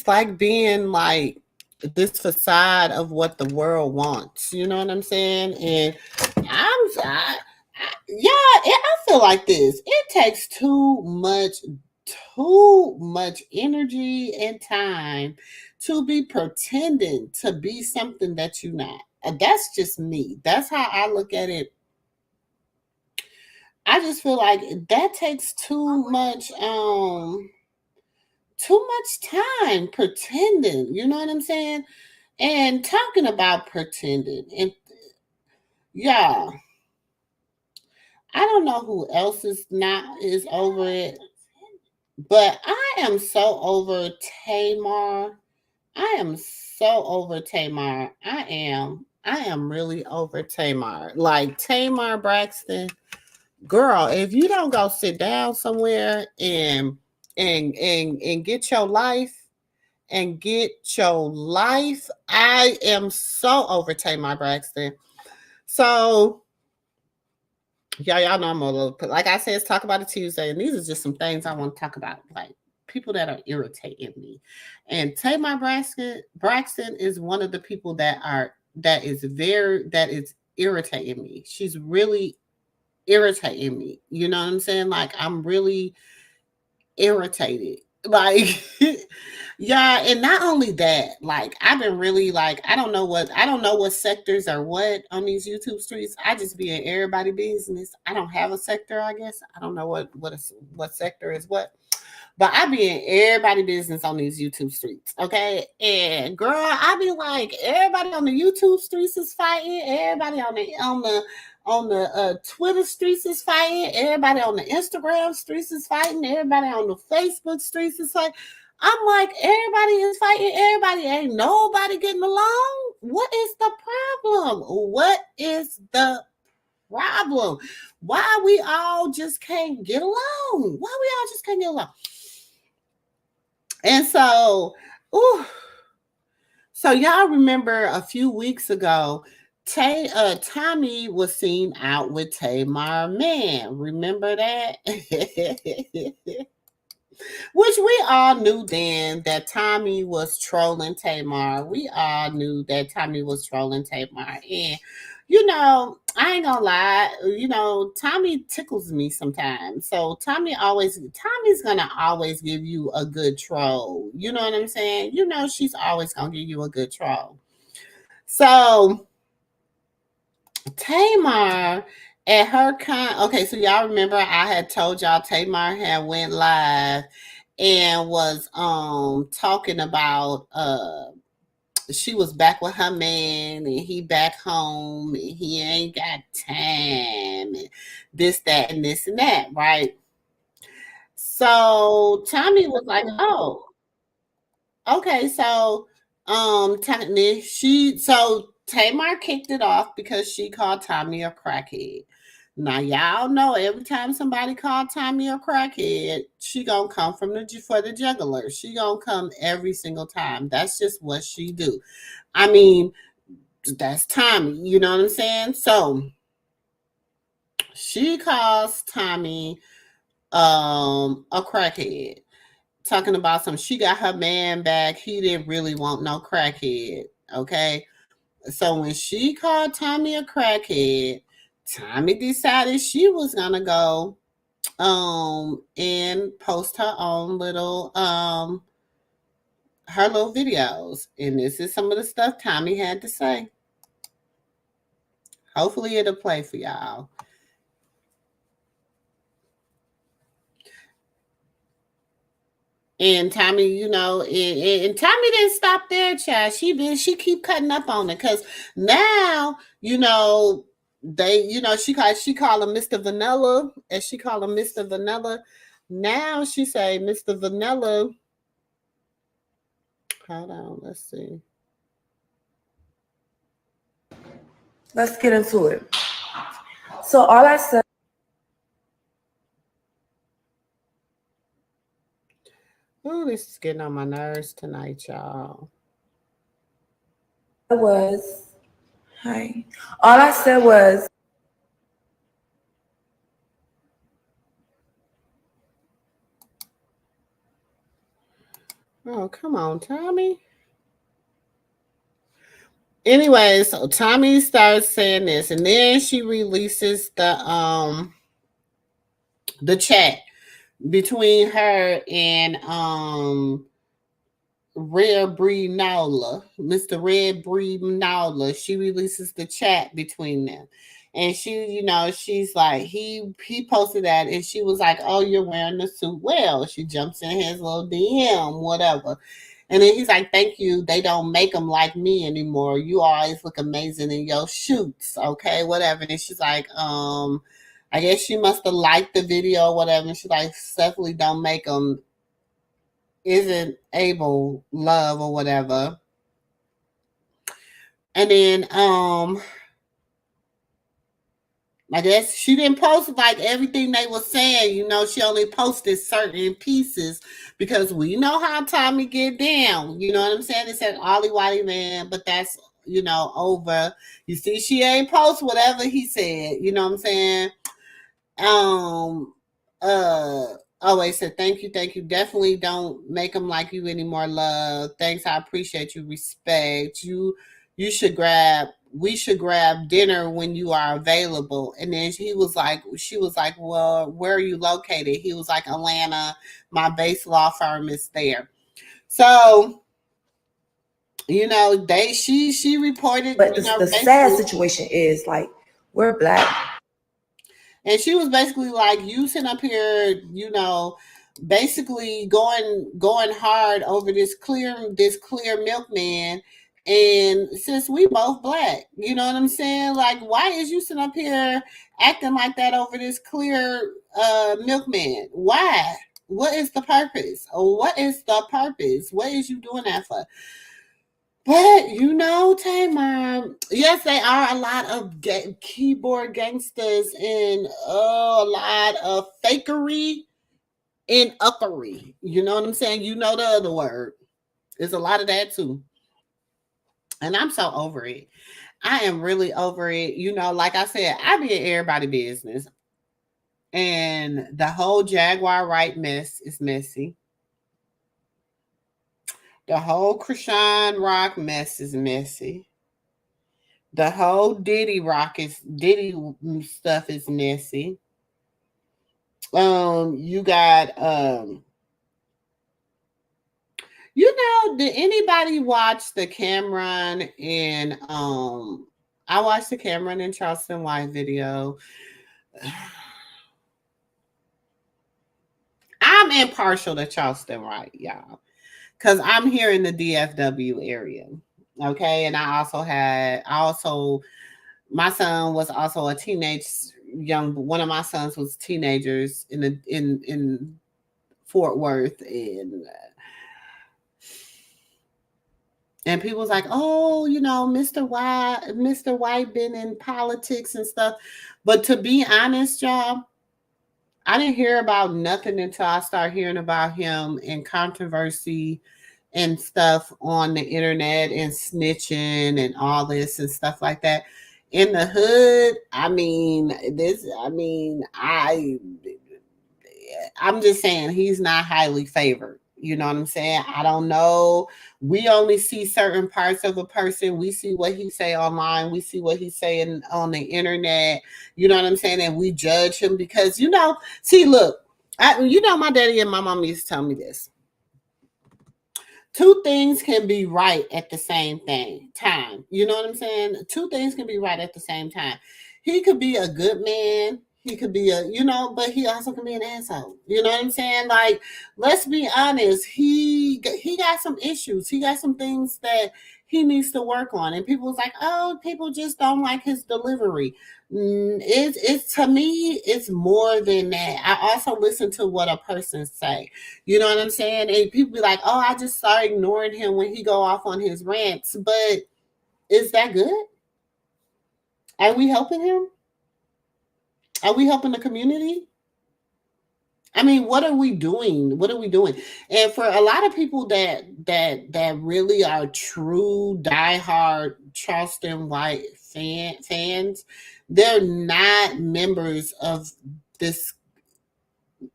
like being like this facade of what the world wants. You know what I'm saying? And I feel like this. It takes too much energy and time to be pretending to be something that you're not. That's just me. That's how I look at it. I just feel like that takes too much time pretending. You know what I'm saying? And talking about pretending, and yeah, I don't know who else is over it, but I am so over Tamar. I am so over Tamar. I am really over Tamar. Like Tamar Braxton, girl, if you don't go sit down somewhere and get your life I am so over Tamar Braxton. So y'all know I'm a little, like I said, it's Talk About It Tuesday, and these are just some things I want to talk about, like people that are irritating me. And Tamar Braxton is one of the people that is irritating me. She's really irritating me. You know what I'm saying? Like I'm really irritated. Like yeah, and not only that, like I've been really like I don't know what sectors are what on these YouTube streets. I just be in everybody business. I don't have a sector, I guess. I don't know what sector is what. But I be in everybody business on these YouTube streets, okay? And girl, I be like, everybody on the YouTube streets is fighting. Everybody on the Twitter streets is fighting. Everybody on the Instagram streets is fighting. Everybody on the Facebook streets is fighting. I'm like, everybody is fighting. Everybody ain't nobody getting along. What is the problem? What is the problem? Why we all just can't get along? Why we all just can't get along? And so, so y'all remember a few weeks ago, Tommy was seen out with Tamar Mann. Remember that? Which we all knew then that Tommy was trolling Tamar. We all knew that Tommy was trolling Tamar. And you know, I ain't gonna lie, you know, Tommy tickles me sometimes. So Tommy's gonna always give you a good troll. You know what I'm saying? You know, she's always gonna give you a good troll. So Tamar at her okay, so y'all remember I had told y'all Tamar had went live and was talking about she was back with her man and he back home and he ain't got time and this, that, and this and that, right? So Tommy was like, oh, okay, so Tamar kicked it off because she called Tommy a crackhead. Now y'all know every time somebody called Tommy a crackhead, she gonna come for the juggler. She gonna come every single time. That's just what she do. I mean, that's Tommy. You know what I'm saying? So she calls Tommy a crackhead, talking about she got her man back. He didn't really want no crackhead. Okay. So when she called Tommy a crackhead, Tommy decided she was gonna go and post her own little videos. And this is some of the stuff Tommy had to say. Hopefully it'll play for y'all. And Tommy, you know, and Tommy didn't stop there, child. She keep cutting up on it because now, you know, she call him Mr. Vanilla, and she call him Mr. Vanilla. Now she say Mr. Vanilla. Hold on, let's see. Let's get into it. So all I said. Oh, this is getting on my nerves tonight, y'all. Hi. All I said was. Oh, come on, Tommy. Anyway, so Tommy starts saying this, and then she releases the chat between her and Red Breed Nowla, Mr. Red Breed Nowla. She releases the chat between them. And she, you know, she's like, he posted that and she was like, oh, you're wearing the suit well. She jumps in his little DM, whatever. And then he's like, thank you. They don't make them like me anymore. You always look amazing in your shoots. Okay, whatever. And she's like, I guess she must have liked the video or whatever. And she's like, definitely don't make them. Isn't able love or whatever. And then I guess she didn't post like everything they were saying, you know, she only posted certain pieces because we know how Tommy get down. You know what I'm saying? It said Ollie Whitey Man, but that's, you know, over. You see, she ain't post whatever he said, you know what I'm saying? Always said, thank you. Definitely don't make them like you anymore, love. Thanks, I appreciate you, respect. We should grab dinner when you are available. And then she was like, well, where are you located? He was like, Atlanta, my base law firm is there. So, you know, she reported. But the sad situation is like, we're Black. And she was basically like, you sitting up here, you know, basically going hard over this clear milkman. And since we both Black, you know what I'm saying? Like, why is you sitting up here acting like that over this clear milkman? Why? What is the purpose? What is you doing that for? But, you know, Tamar, yes, they are a lot of keyboard gangsters and a lot of fakery and uckery. You know what I'm saying? You know the other word. There's a lot of that, too. And I'm so over it. I am really over it. You know, like I said, I be in everybody's business. And the whole Jaguar Wright mess is messy. The whole Krishan Rock mess is messy. The whole Diddy stuff is messy. You got you know, did anybody watch the Cameron and I watched the Cameron and Charleston White video. I'm impartial to Charleston White, y'all, because I'm here in the DFW area. Okay, and my son was also a one of my sons was teenagers in Fort Worth, and people was like, oh, Mr. White been in politics and stuff. But to be honest, y'all, I didn't hear about nothing until I started hearing about him and controversy and stuff on the internet and snitching and all this and stuff like that. In the hood, I'm just saying he's not highly favored. You know what I'm saying? I don't know. We only see certain parts of a person. We see what he say online. We see what he's saying on the internet. You know what I'm saying? And we judge him because, see, look, my daddy and my mom used to tell me this. Two things can be right at the same time. You know what I'm saying? Two things can be right at the same time. He could be a good man. He could be but he also can be an asshole. You know what I'm saying? Like, let's be honest. He got some issues. He got some things that he needs to work on. And people was like, oh, people just don't like his delivery. It's to me, it's more than that. I also listen to what a person say. You know what I'm saying? And people be like, oh, I just started ignoring him when he go off on his rants. But is that good? Are we helping him? Are we helping the community? I mean, what are we doing? What are we doing? And for a lot of people that really are true diehard Charleston White fans, they're not members of this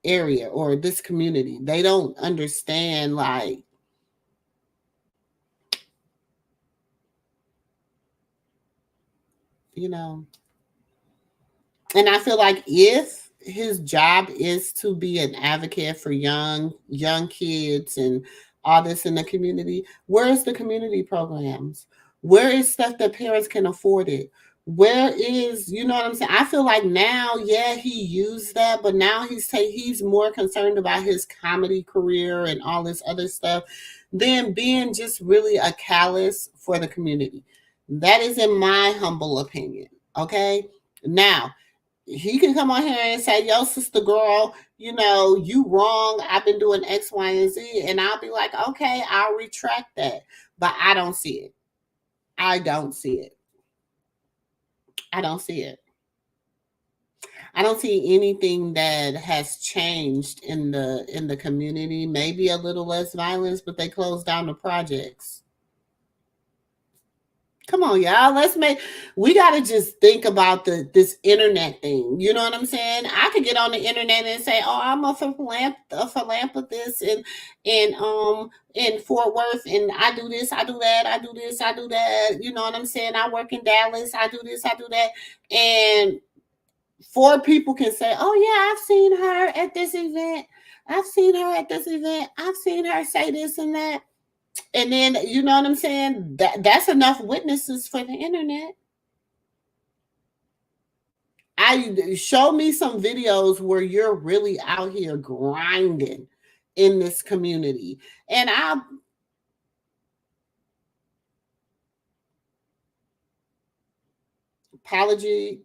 area or this community. They don't understand, like, and I feel like if his job is to be an advocate for young kids and all this in the community, where is the community programs? Where is stuff that parents can afford it? Where is, you know what I'm saying? I feel like now, yeah, he used that, but now he's more concerned about his comedy career and all this other stuff than being just really a callous for the community. That is in my humble opinion. Okay. Now, he can come on here and say, yo, sister girl, you wrong. I've been doing X, Y, and Z. And I'll be like, okay, I'll retract that. But I don't see it. I don't see it. I don't see it. I don't see anything that has changed in the community. Maybe a little less violence, but they closed down the projects. Come on, y'all. We got to just think about this internet thing. You know what I'm saying? I could get on the internet and say, oh, I'm a philanthropist in Fort Worth, and I do this, I do that, I do this, I do that. You know what I'm saying? I work in Dallas, I do this, I do that. And 4 people can say, oh, yeah, I've seen her at this event. I've seen her at this event. I've seen her say this and that. And then, you know what I'm saying? That's enough witnesses for the internet. Show me some videos where you're really out here grinding in this community. And apology.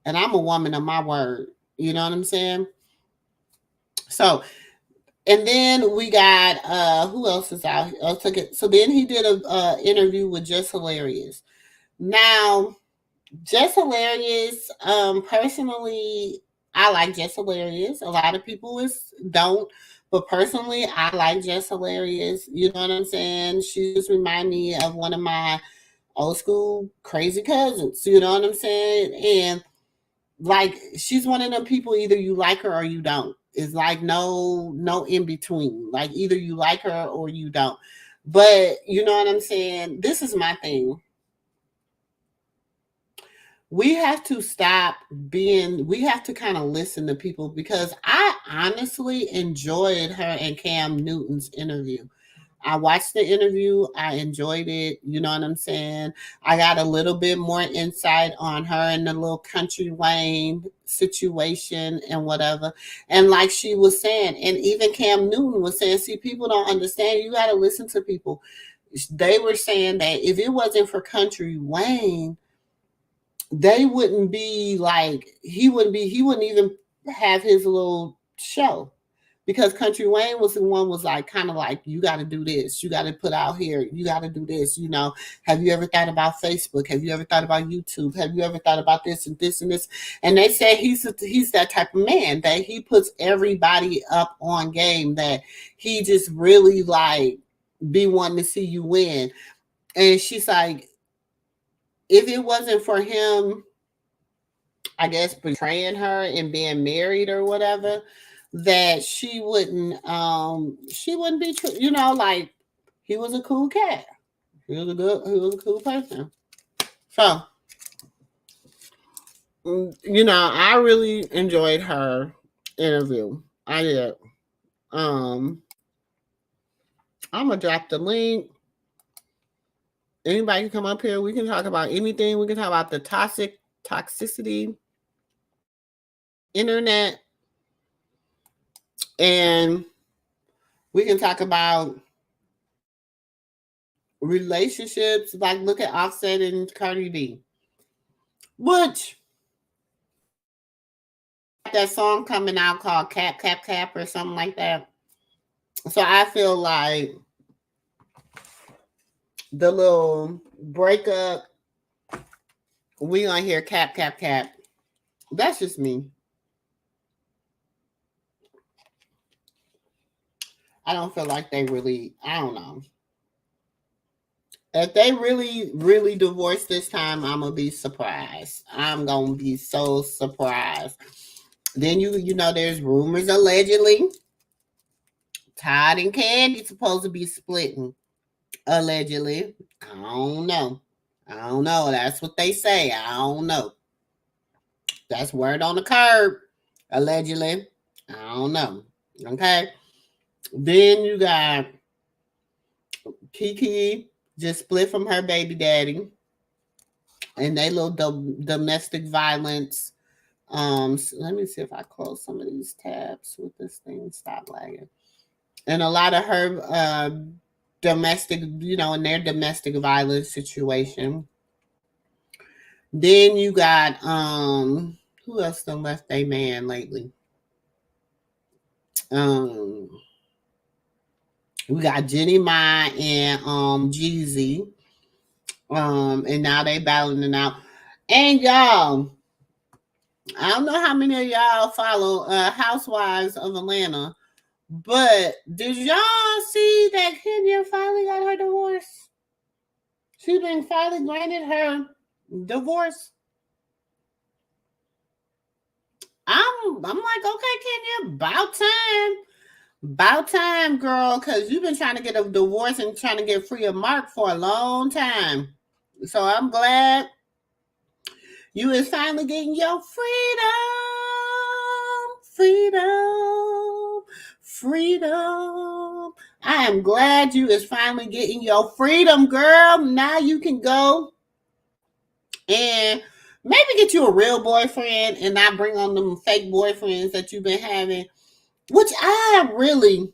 And I'm a woman of my word. You know what I'm saying? So, and then we got who else is out here? So then he did a interview with Just Hilarious. Now, Just Hilarious, personally, I like Just Hilarious. A lot of people don't, but personally, I like Just Hilarious. You know what I'm saying? She just remind me of one of my old school crazy cousins. You know what I'm saying? And like, she's one of them people, either you like her or you don't. It's like no in between. Like, either you like her or you don't. But you know what I'm saying? This is my thing. We have to we have to kind of listen to people, because I honestly enjoyed her and Cam Newton's interview. I watched the interview. I enjoyed it. You know what I'm saying? I got a little bit more insight on her and the little Country Wayne situation and whatever. And like she was saying, and even Cam Newton was saying, see, people don't understand. You got to listen to people. They were saying that if it wasn't for Country Wayne, they wouldn't be like, he wouldn't even have his little show. Because Country Wayne was the one was like, kind of like, you got to do this. You got to put out here. You got to do this. You know, have you ever thought about Facebook? Have you ever thought about YouTube? Have you ever thought about this and this and this? And they say he's that type of man, that he puts everybody up on game, that he just really like be wanting to see you win. And she's like, if it wasn't for him, I guess, betraying her and being married or whatever, that she wouldn't be, you know, like, he was a cool cat. He was a cool person. So, you know, I really enjoyed her interview. I did. I'm gonna drop the link. Anybody can come up here. We can talk about anything. We can talk about the toxicity, internet, and we can talk about relationships. Like, look at Offset and Cardi B. Which, that song coming out called Cap, Cap, Cap or something like that. So I feel like the little breakup, we gonna hear Cap, Cap, Cap. That's just me. I don't feel like they really, I don't know. If they really, really divorce this time, I'm going to be surprised. I'm going to be so surprised. Then, you know, there's rumors allegedly Todd and Candy supposed to be splitting. Allegedly. I don't know. That's what they say. I don't know. That's word on the curb. Allegedly. I don't know. Okay. Then you got Kiki just split from her baby daddy, and they little domestic violence. So let me see if I close some of these tabs with this thing. Stop lagging. And a lot of her domestic, you know, in their domestic violence situation. Then you got who else done left their man lately? We got Jenny Ma and Jeezy. And now they battling it out. And y'all, I don't know how many of y'all follow Housewives of Atlanta, but did y'all see that Kenya finally got her divorce? She been finally granted her divorce. I'm like, okay, Kenya, about time, girl, because you've been trying to get a divorce and trying to get free of Mark for a long time. So I'm glad you is finally getting your freedom. I am glad you is finally getting your freedom, girl. Now you can go and maybe get you a real boyfriend and not bring on them fake boyfriends that you've been having. Which I really,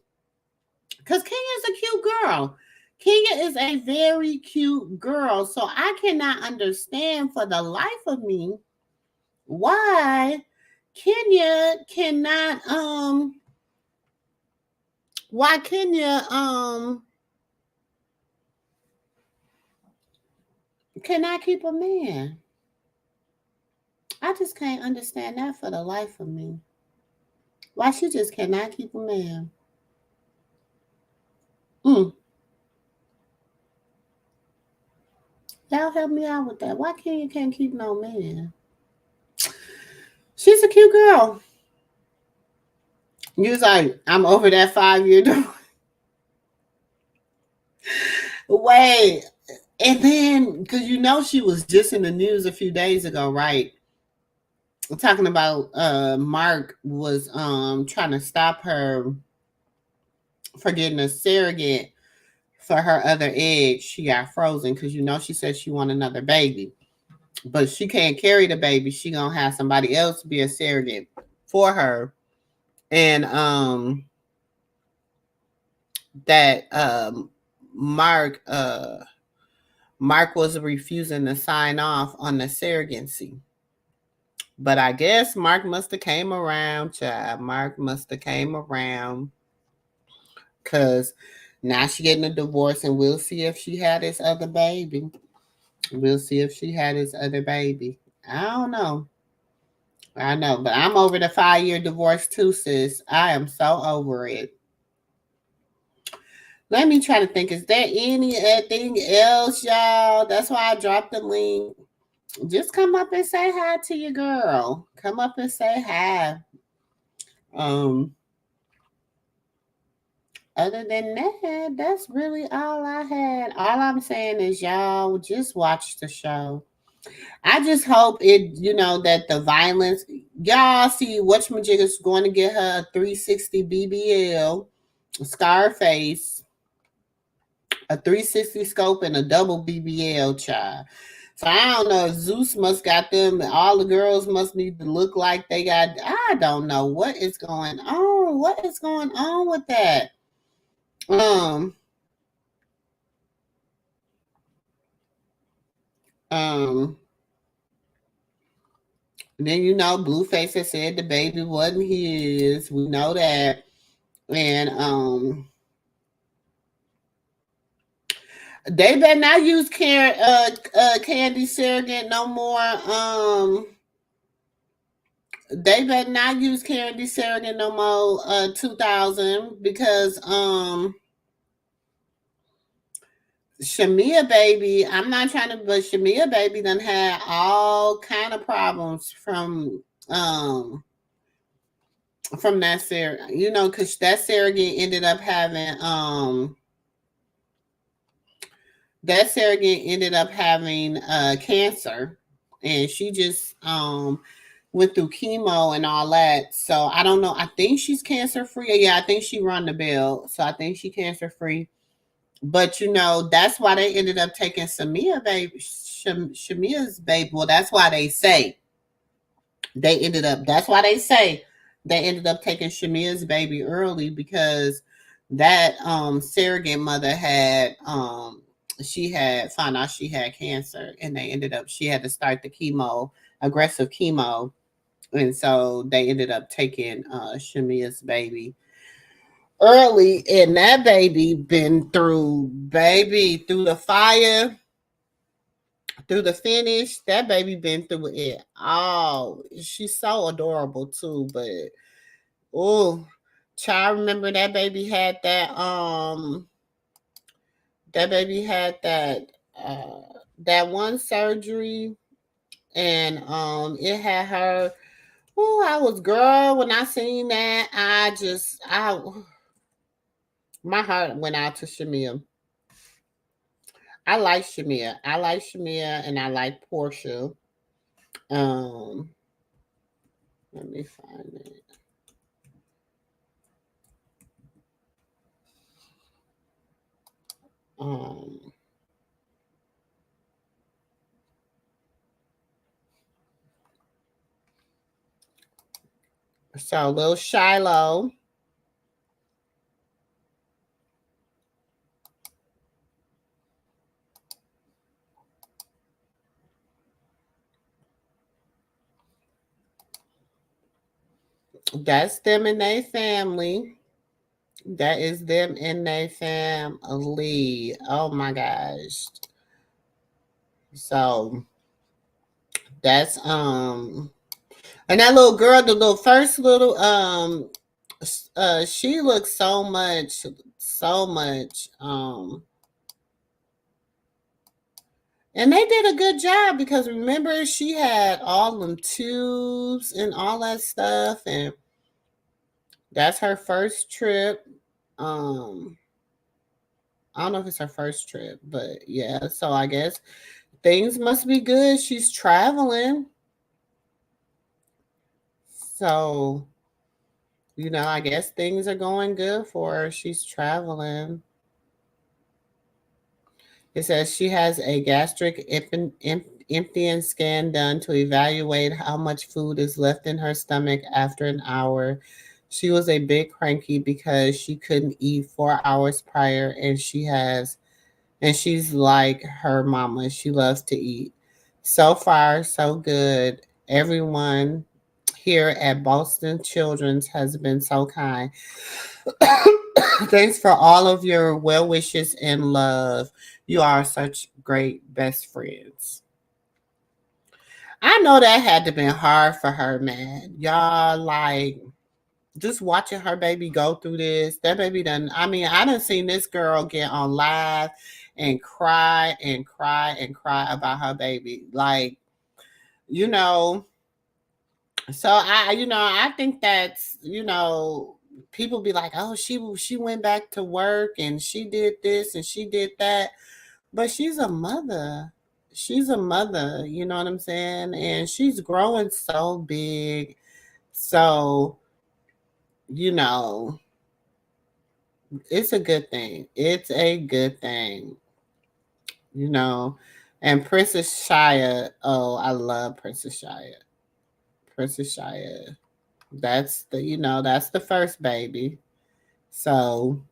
because Kenya is a cute girl. Kenya is a very cute girl. So I cannot understand for the life of me why Kenya cannot, cannot keep a man. I just can't understand that for the life of me. Why she just cannot keep a man. Y'all help me out with that. Why Kenya can't keep no man? She's a cute girl. You was like, I'm over that 5-year divorce. Wait. And then, because you know she was just in the news a few days ago, right? Talking about Mark was trying to stop her for getting a surrogate for her other egg, she got frozen because she said she want another baby, but she can't carry the baby. She gonna have somebody else be a surrogate for her, and that Mark was refusing to sign off on the surrogacy. But I guess Mark must have came around, child. Mark must have came around because now she getting a divorce, and we'll see if she had this other baby. We'll see if she had this other baby. I don't know. I know, but I'm over the 5-year divorce too, sis. I am so over it. Let me try to think. Is there anything else, y'all? That's why I dropped the link. Just come up and say hi to your girl. Come up and say hi. Other than that, that's really all I had. All I'm saying is y'all just watch the show. I just hope that the violence, y'all see whatchamajigga's going to get her a 360 BBL, Scarface, a 360 scope, and a double BBL, child. So I don't know if Zeus must got them. All the girls must need to look like they got. I don't know what is going on. What is going on with that? Then Blueface has said the baby wasn't his. We know that, and they better not use Candy surrogate no more. They better not use Candy surrogate no more. 2000 because Shamia baby. I'm not trying to, but Shamia baby done had all kind of problems from that surrogate. Because that surrogate ended up having cancer, and she just went through chemo and all that. So I don't know. I think she's cancer free. Yeah, I think she run the bill. So I think she cancer free. But that's why they ended up taking Shamia's baby. Well, that's why they say they ended up. That's why they say they ended up taking Shamia's baby early, because that surrogate mother had she had found out she had cancer, and she had to start the aggressive chemo, and so they ended up taking Shamia's baby early, and that baby been through the fire, through the finish. That baby been through it all. She's so adorable too, but child, remember that baby had that that one surgery, and it had her. I was girl when I seen that. My heart went out to Shamia. I like Shamia, and I like Portia. Let me find it. So little Shiloh. That's them and their family. That is them and their family. Oh my gosh. So that's and that little girl, the little first little she looks so much and they did a good job, because remember she had all them tubes and all that stuff, and that's her first trip. I don't know if it's her first trip, but yeah, so I guess things must be good. She's traveling. So, I guess things are going good for her. She's traveling. It says she has a gastric emptying scan done to evaluate how much food is left in her stomach after an hour. She was a bit cranky because she couldn't eat 4 hours prior, and she's like her mama. She loves to eat. So far, so good. Everyone here at Boston Children's has been so kind. Thanks for all of your well wishes and love. You are such great best friends. I know that had to been hard for her, man. Y'all, like, just watching her baby go through this. That baby done, I mean, I done seen this girl get on live and cry and cry and cry about her baby. Like, you know, so I think that's, people be like, oh, she went back to work and she did this and she did that. But she's a mother. She's a mother, you know what I'm saying? And she's growing so big. So, it's a good thing. It's a good thing. And Princess Shia, oh, I love Princess Shia. Princess Shia. That's the first baby. So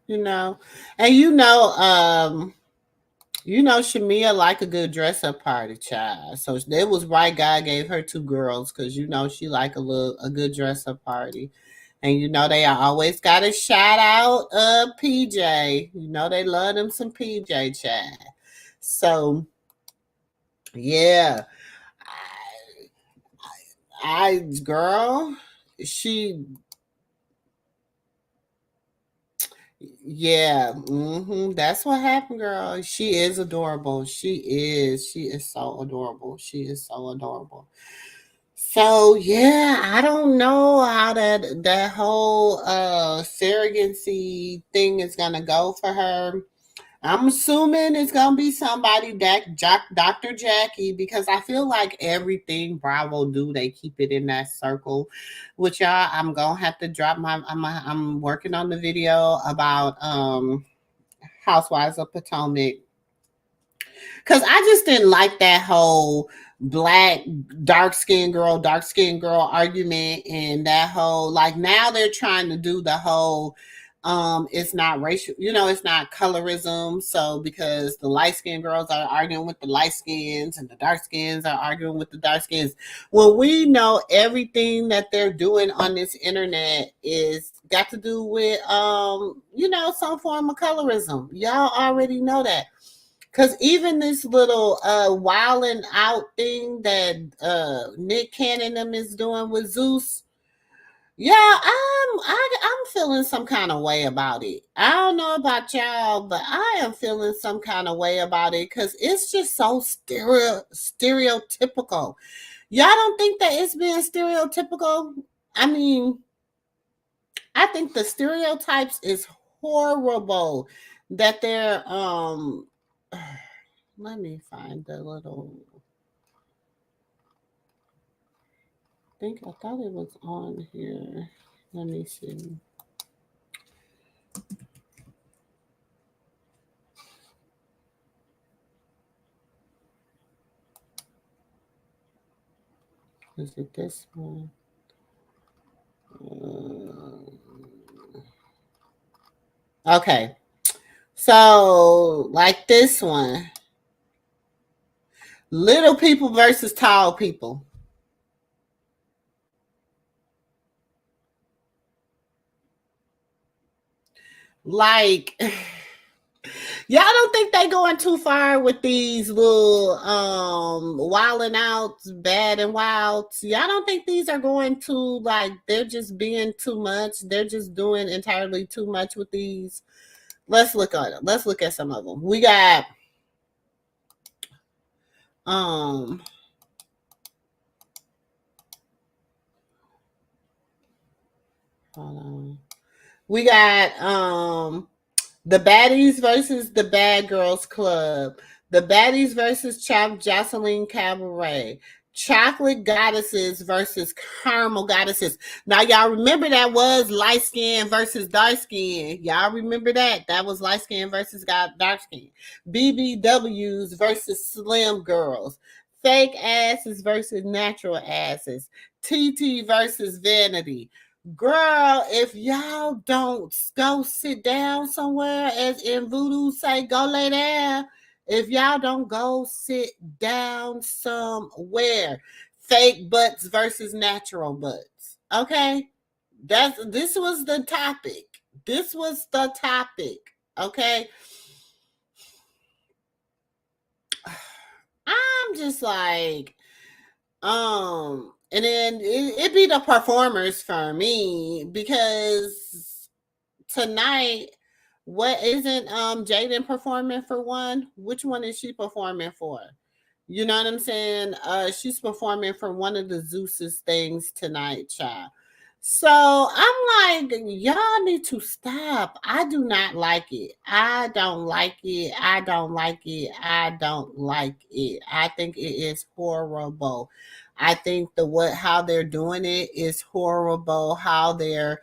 and Shamia like a good dress up party, child. So it was right God gave her 2 girls because she like a good dress up party. And they always got to shout out PJ. They love them some PJ, child. So yeah. Girl, that's what happened, girl. She is adorable. She is so adorable. She is so adorable. So yeah, I don't know how that whole surrogacy thing is gonna go for her. I'm assuming it's gonna be somebody Dr. Jackie, because I feel like everything Bravo do, they keep it in that circle. Which y'all, I'm gonna have to drop I'm working on the video about Housewives of Potomac, because I just didn't like that whole black dark skinned girl argument, and that whole, like, now they're trying to do the whole it's not racial, it's not colorism. So because the light skinned girls are arguing with the light skins and the dark skins are arguing with the dark skins, well, we know everything that they're doing on this internet is got to do with some form of colorism. Y'all already know that. Because even this little wilding out thing that Nick Cannon is doing with Zeus, yeah, I'm feeling some kind of way about it. I don't know about y'all, but I am feeling some kind of way about it because it's just so stereotypical. Y'all don't think that it's being stereotypical? I mean, I think the stereotypes is horrible that they're let me find the little. I thought it was on here. Let me see. Is it this one? Okay. So, like this one. Little people versus tall people. Like, y'all don't think they going too far with these little wilding out, bad and wilds? Y'all don't think these are going too, like, they're just being too much? They're just doing entirely too much with these? Let's look at them. Let's look at some of them. We got hold on. We got the Baddies versus the Bad Girls Club. The Baddies versus Jocelyn Cabaret. chocolate goddesses versus caramel goddesses. Now, y'all remember that was light skin versus dark skin. Y'all remember that? That was light skin versus dark skin. BBWs versus slim girls. Fake asses versus natural asses. TT versus vanity. Girl, if y'all don't go sit down somewhere, as in Voodoo say, go lay down. If y'all don't go sit down somewhere, fake butts versus natural butts. Okay, this was the topic. This was the topic. Okay, I'm just like, and then it be the performers for me, because tonight, what isn't Jaden performing for one? Which one is she performing for? You know what I'm saying? She's performing for one of the Zeus's things tonight, child. So I'm like, y'all need to stop. I do not like it. I don't like it. I don't like it. I don't like it. I think it is horrible. I think how they're doing it is horrible. How they're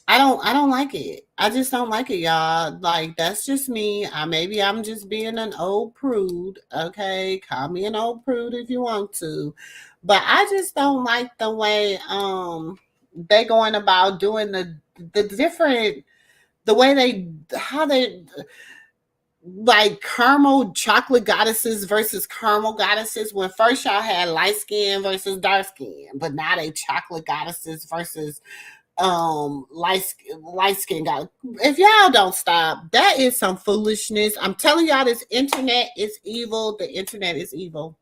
I don't like it. I just don't like it, y'all. Like, that's just me. Maybe I'm just being an old prude. Okay, call me an old prude if you want to. But I just don't like the way they going about doing the different, the way how they, like, caramel chocolate goddesses versus caramel goddesses, when first y'all had light skin versus dark skin, but now they chocolate goddesses versus light skin guy. If y'all don't stop, that is some foolishness. I'm telling y'all, this internet is evil. The internet is evil.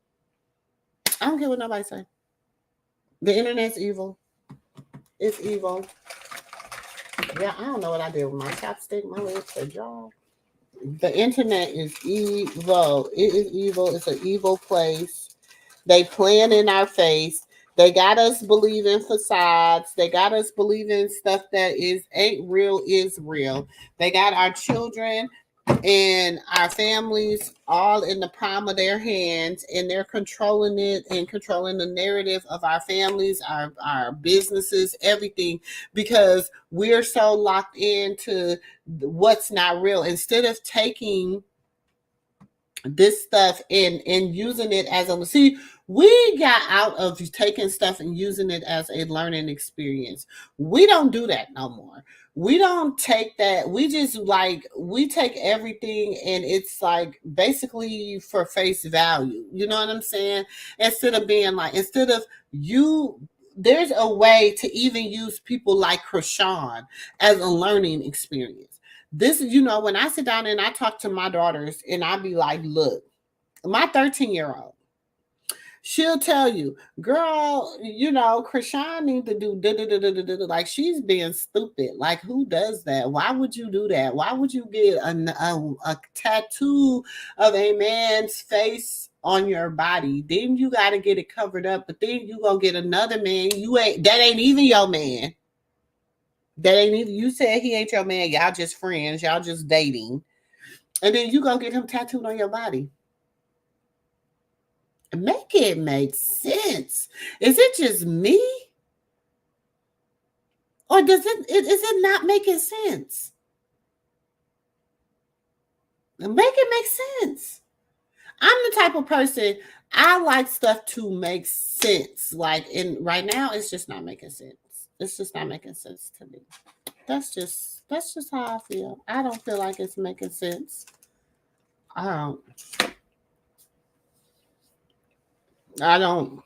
I don't care what nobody say. The internet's evil. It's evil. Yeah, I don't know what I did with my chopstick. My lips are dry. The internet is evil. It is evil. It's an evil place. They playing in our face. They got us believing facades. They got us believing stuff that ain't real is real. They got our children and our families all in the palm of their hands, and they're controlling it and controlling the narrative of our families, our businesses, everything, because we're so locked into what's not real. Instead of taking this stuff and using it as a we got out of taking stuff and using it as a learning experience. We don't do that no more. We don't take that. We just we take everything and it's like basically for face value. You know what I'm saying? Instead of there's a way to even use people like Krishan as a learning experience. This is, when I sit down and I talk to my daughters and I be like, look, my 13-year-old, she'll tell you, girl, Krishan need to do like she's being stupid. Like, who does that? Why would you do that? Why would you get a tattoo of a man's face on your body? Then you got to get it covered up, but then you gonna get another man. That ain't even your man. That ain't even, you said he ain't your man. Y'all just friends. Y'all just dating. And then you gonna get him tattooed on your body. Make it make sense. Is it just me? Or is it not making sense? Make it make sense. I'm the type of person, I like stuff to make sense. Right now, it's just not making sense. It's just not making sense to me. That's just how I feel. I don't feel like it's making sense. I don't.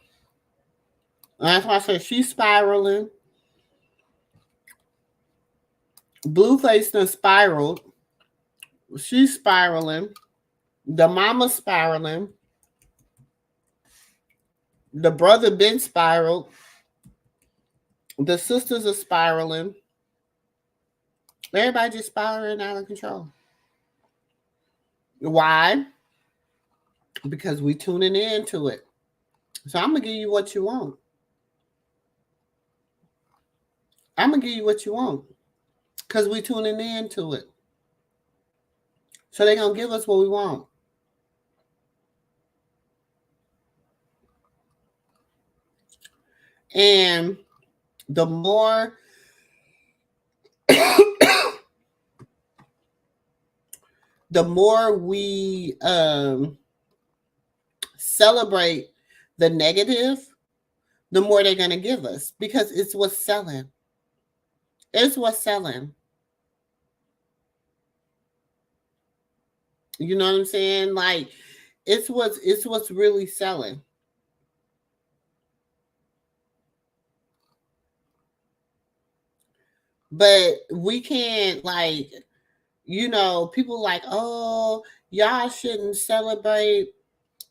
That's why I said she's spiraling. Blueface done spiraled. She's spiraling. The mama's spiraling. The brother been spiraled. The sisters are spiraling. Everybody just spiraling out of control. Why? Because we tuning into it. So I'm going to give you what you want. I'm going to give you what you want. Because we tuning into it. So they're going to give us what we want. And the more the more we celebrate the negative, the more they're going to give us, because it's what's selling. It's what's selling. You know what I'm saying? Like, it's what's really selling. But we can't, like, you know, people like, oh, y'all shouldn't celebrate.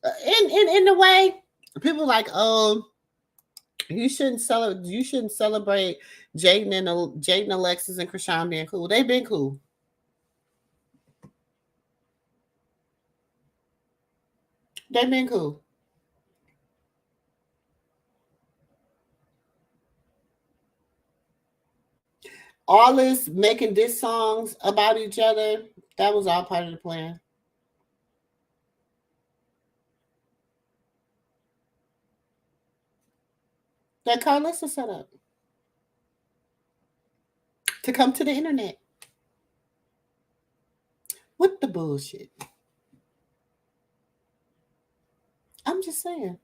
In the way, people like, oh, you shouldn't celebrate Jaden, Alexis, and Krishan being cool. They've been cool. They've been cool. All this making diss songs about each other, that was all part of the plan. That Carlissa set up to come to the internet with the bullshit. I'm just saying.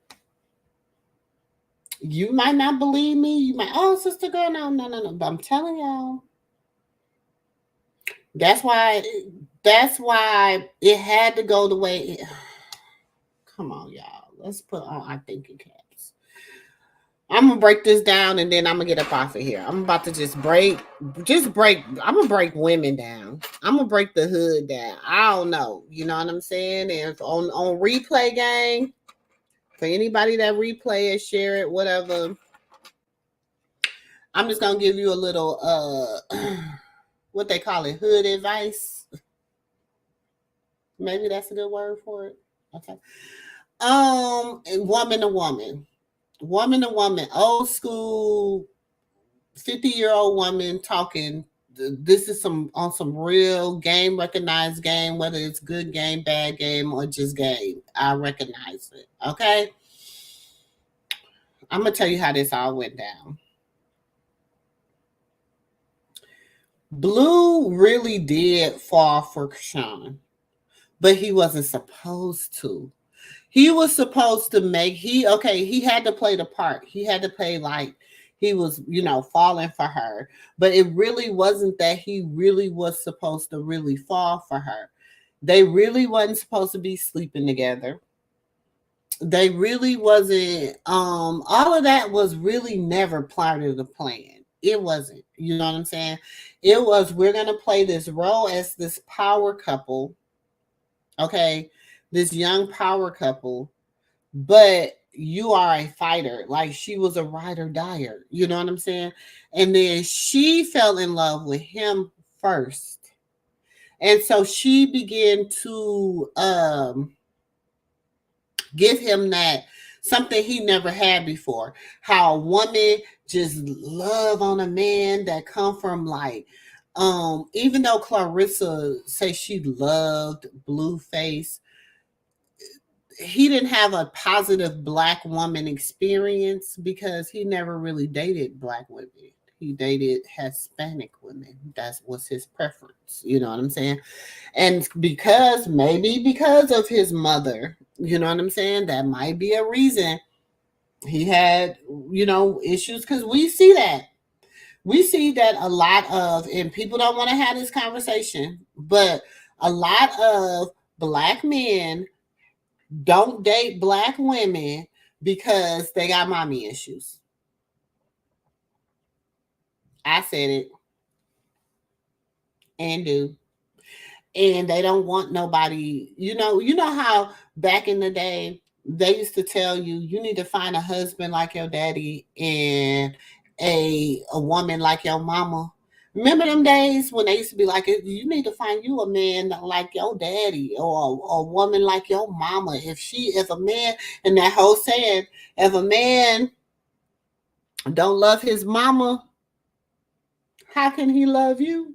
You might not believe me. You might, oh, sister girl, no. But I'm telling y'all. That's why it had to go the way it. Come on, y'all. Let's put on our thinking caps. I'm gonna break this down and then I'm gonna get up off of here. I'm about to just break. I'm gonna break women down. I'm gonna break the hood down. I don't know. You know what I'm saying? And on replay gang, for anybody that replay it, share it, whatever. I'm just gonna give you a little what they call it, hood advice. Maybe that's a good word for it. Okay. Woman to woman, old school 50-year-old woman talking. This is some real game, recognized game, whether it's good game, bad game, or just game. I recognize it. Okay. I'm gonna tell you how this all went down. Blue really did fall for Krishan, but he wasn't supposed to. He was supposed to he had to play the part. He had to play like he was, falling for her. But it really wasn't that he really was supposed to really fall for her. They really wasn't supposed to be sleeping together. They really wasn't, all of that was really never part of the plan. It wasn't, you know what I'm saying? It was, we're going to play this role as this power couple, okay? This young power couple, but you are a fighter. Like, she was a ride or dyer, you know what I'm saying? And then she fell in love with him first. And so she began to give him that something he never had before. How a woman just love on a man that come from like, even though Clarissa say she loved Blueface, he didn't have a positive black woman experience because he never really dated black women. He dated Hispanic women. That was his preference. You know what I'm saying? And because of his mother, you know what I'm saying? That might be a reason he had, issues, because we see that. We see that a lot of, and people don't want to have this conversation, but a lot of black men don't date black women because they got mommy issues. I said it. And do. And they don't want nobody, you know how back in the day they used to tell you, you need to find a husband like your daddy and a woman like your mama. Remember them days when they used to be like, you need to find you a man like your daddy or a woman like your mama. If a man, and that whole saying, if a man don't love his mama, how can he love you?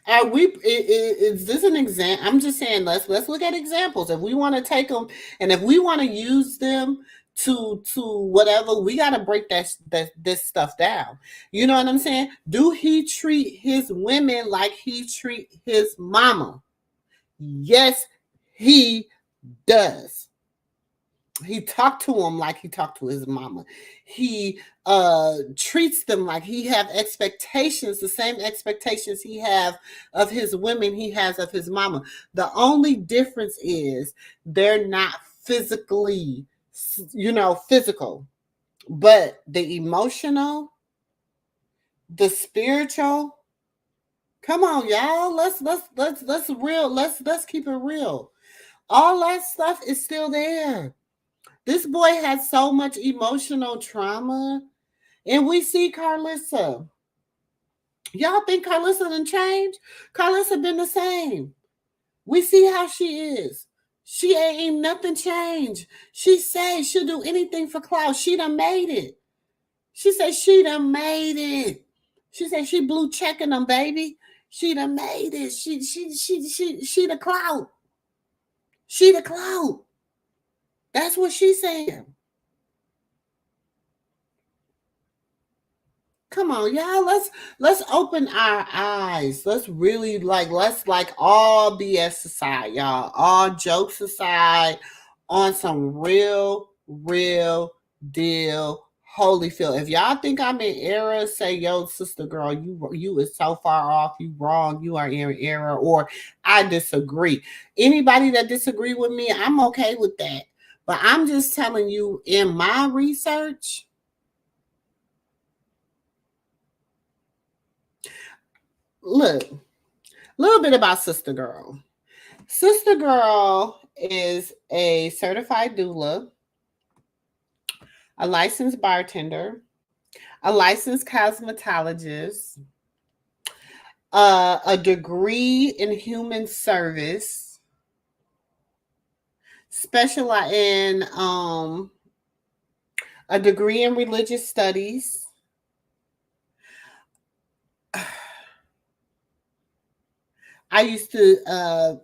Are we? Is this an example? I'm just saying. Let's look at examples. If we want to take them, and if we want to use them to whatever, we got to break this stuff down. You know what I'm saying? Do he treat his women like he treat his mama? Yes, he does. He talked to him like he talked to his mama. He treats them like he have expectations, the same expectations he have of his women he has of his mama. The only difference is they're not physically, physical, but the emotional, the spiritual. Come on, y'all. Let's keep it real. All that stuff is still there. This boy had so much emotional trauma. And we see Carlissa. Y'all think Carlissa done changed? Carlissa been the same. We see how she is. She ain't nothing changed. She say she'll do anything for clout. She done made it. She said she done made it. She said she blue checking them, baby. She done made it. She the clout. She the clout. That's what she's saying. Come on, y'all. Let's open our eyes. Let's really let's all BS aside, y'all. All jokes aside, on some real deal Holyfield. If y'all think I'm in error, say, yo, sister girl, you is so far off, you wrong, you are in error, or I disagree. Anybody that disagree with me, I'm okay with that. But I'm just telling you, in my research, look, a little bit about Sister Girl. Sister Girl is a certified doula, a licensed bartender, a licensed cosmetologist, a degree in human service, specialize in a degree in religious studies. I used to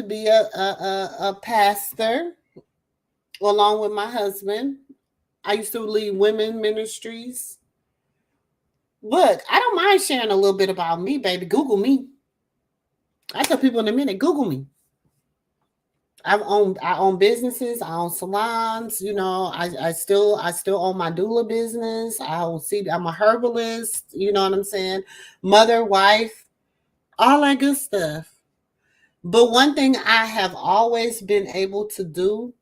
be a pastor along with my husband. I used to lead women ministries. Look, I don't mind sharing a little bit about me, baby. Google me. I tell people in a minute, Google me. I own businesses. I own salons. I still own my doula business. I'm a herbalist. You know what I'm saying? Mother, wife, all that good stuff. But one thing I have always been able to do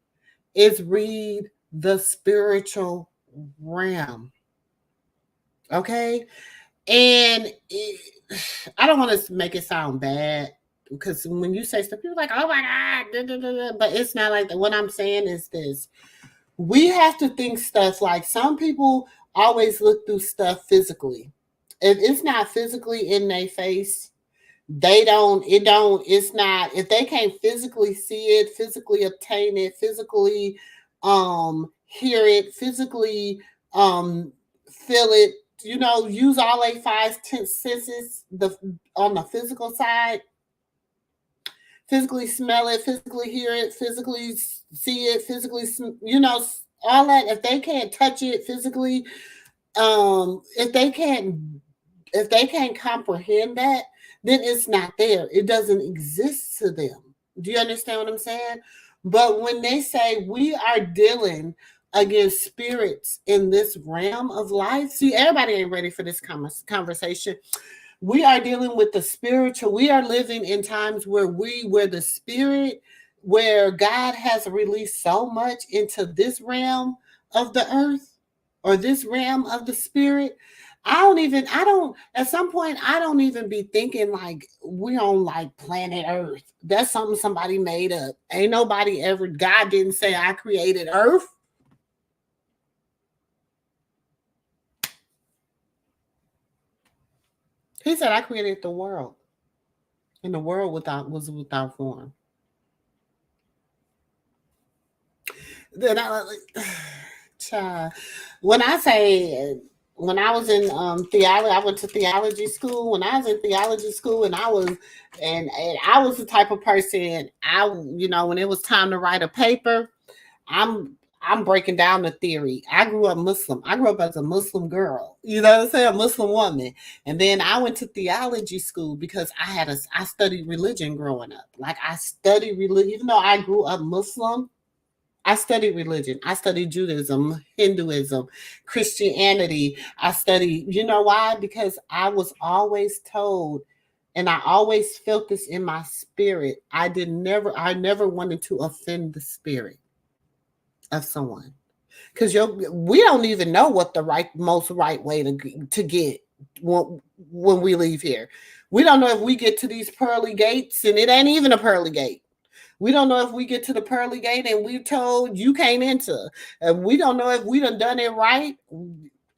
is read the spiritual realm. Okay? And I don't want to make it sound bad, because when you say stuff, people are like, oh my God, but it's not like that. What I'm saying is this. We have to think stuff like, some people always look through stuff physically. If it's not physically in their face, it's not, if they can't physically see it, physically obtain it, physically hear it, physically feel it, use all 5 senses on the physical side, physically smell it, physically hear it, physically see it, physically, all that. If they can't touch it physically, if they can't comprehend that, then it's not there. It doesn't exist to them. Do you understand what I'm saying? But when they say we are dealing against spirits in this realm of life, see, everybody ain't ready for this conversation. We are dealing with the spiritual. We are living in times where the spirit, where God has released so much into this realm of the earth, or this realm of the spirit. At some point, I don't even be thinking like we on like planet Earth. That's something somebody made up. Ain't nobody ever, God didn't say I created Earth. He said I created the world. And the world was without form. Then when when I was in theology, I went to theology school. When I was in theology school, and I was the type of person, when it was time to write a paper, I'm breaking down the theory. I grew up Muslim. I grew up as a Muslim girl. You know what I'm saying? A Muslim woman. And then I went to theology school because I studied religion growing up. Like I studied religion, even though I grew up Muslim. I studied religion. I studied Judaism, Hinduism, Christianity. I studied, you know why? Because I was always told, and I always felt this in my spirit. I never wanted to offend the spirit of someone. Because we don't even know what the most right way to get when we leave here. We don't know if we get to these pearly gates, and it ain't even a pearly gate. We don't know if we get to the pearly gate and we're told you can't enter. And we don't know if we done it right.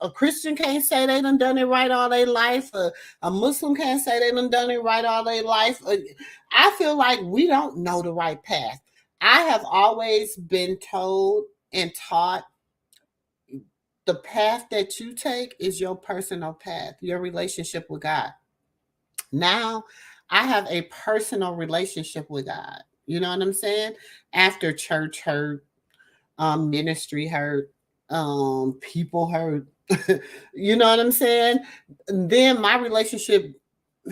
A Christian can't say they done it right all their life. A Muslim can't say they done it right all their life. I feel like we don't know the right path. I have always been told and taught the path that you take is your personal path, your relationship with God. Now, I have a personal relationship with God. You know what I'm saying? After church hurt, ministry hurt, people hurt. You know what I'm saying? Then my relationship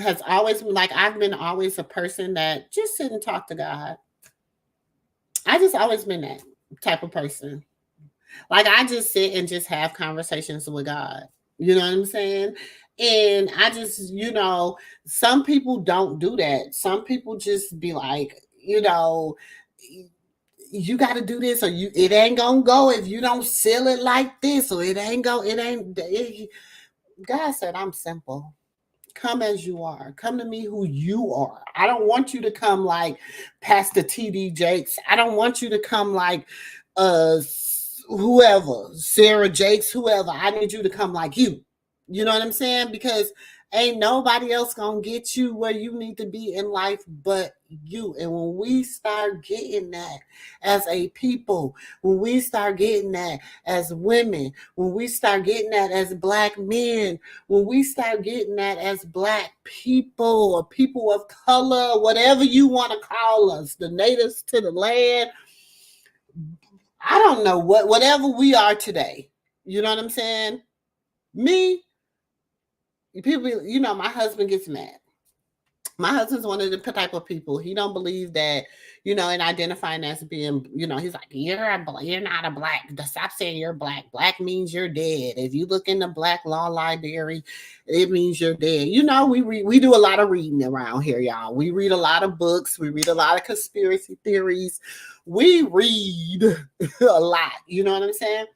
has always been like, I've been always a person that just sit and talk to God. I just always been that type of person. Like I just sit and just have conversations with God. You know what I'm saying? And I just, some people don't do that. Some people just be like, you got to do this, or it ain't gonna go if you don't seal it like this, or God said, I'm simple. Come as you are. Come to me who you are. I don't want you to come like Pastor T.D. Jakes. I don't want you to come like whoever, Sarah Jakes, whoever. I need you to come like you. You know what I'm saying? Because ain't nobody else gonna get you where you need to be in life but you. And when we start getting that as a people, when we start getting that as women, when we start getting that as Black men, when we start getting that as Black people or people of color, whatever you want to call us, the natives to the land, I don't know whatever we are today. You know what I'm saying? Me, people, my husband gets mad. My husband's one of the type of people. He don't believe that, in identifying as being, he's like, you're not a Black. Stop saying you're Black. Black means you're dead. If you look in the Black Law Library, it means you're dead. We do a lot of reading around here, y'all. We read a lot of books. We read a lot of conspiracy theories. We read a lot. You know what I'm saying?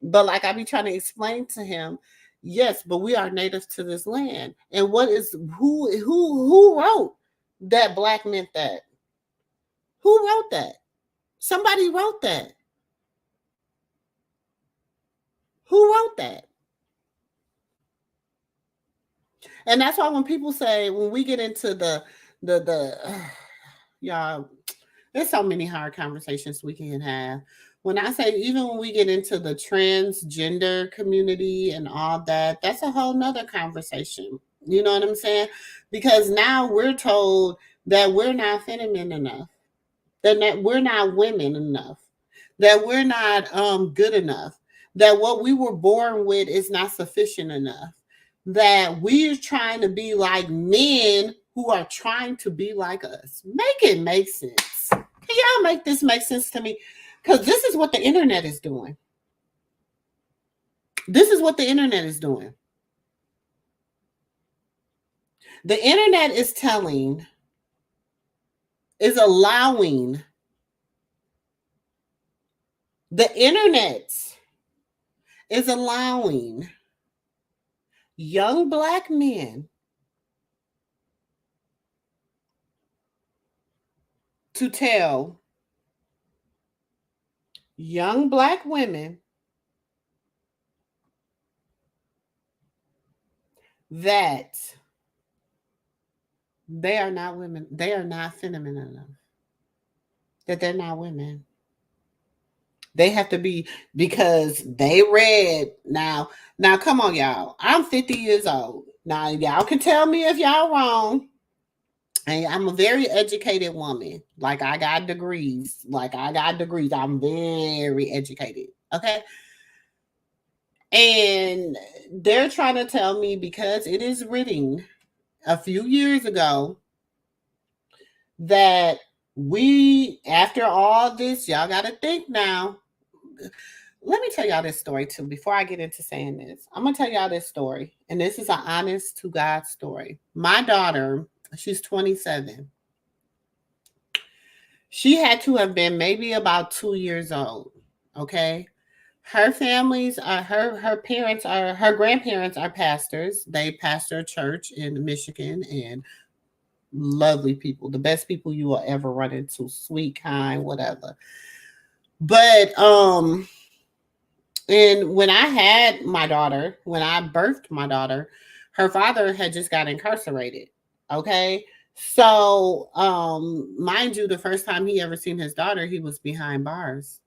But like I be trying to explain to him, yes, but we are natives to this land. And who wrote that Black meant that? Who wrote that? Somebody wrote that. Who wrote that? And that's why when people say, when we get into y'all, there's so many hard conversations we can have. When I say, even when we get into the transgender community and all that, that's a whole nother conversation. You know what I'm saying? Because now we're told that we're not feminine enough, that we're not women enough, that we're not good enough, that what we were born with is not sufficient enough, that we're trying to be like men who are trying to be like us. Make it make sense. Can y'all make this make sense to me? Because this is what the internet is doing. This is what the internet is doing. The internet is allowing young Black men to tell young Black women that they are not women, they are not feminine enough, that they're not women, They have to be, because they read. Now, come on, y'all. I'm 50 years old. Now, y'all can tell me if y'all wrong. And I'm a very educated woman. Like, I got degrees. I'm very educated. Okay. And they're trying to tell me, because it is written a few years ago, that we, after all this, y'all got to think now. Let me tell y'all this story too. Before I get into saying this, I'm going to tell y'all this story. And this is an honest to God story. My daughter, she's 27. She had to have been maybe about 2 years old. Okay. Her families are her parents are her grandparents are pastors. They pastor a church in Michigan, and lovely people, the best people you will ever run into, sweet, kind, whatever. But and when I had my daughter, when I birthed my daughter, her father had just got incarcerated. Okay. So mind you, the first time he ever seen his daughter, he was behind bars,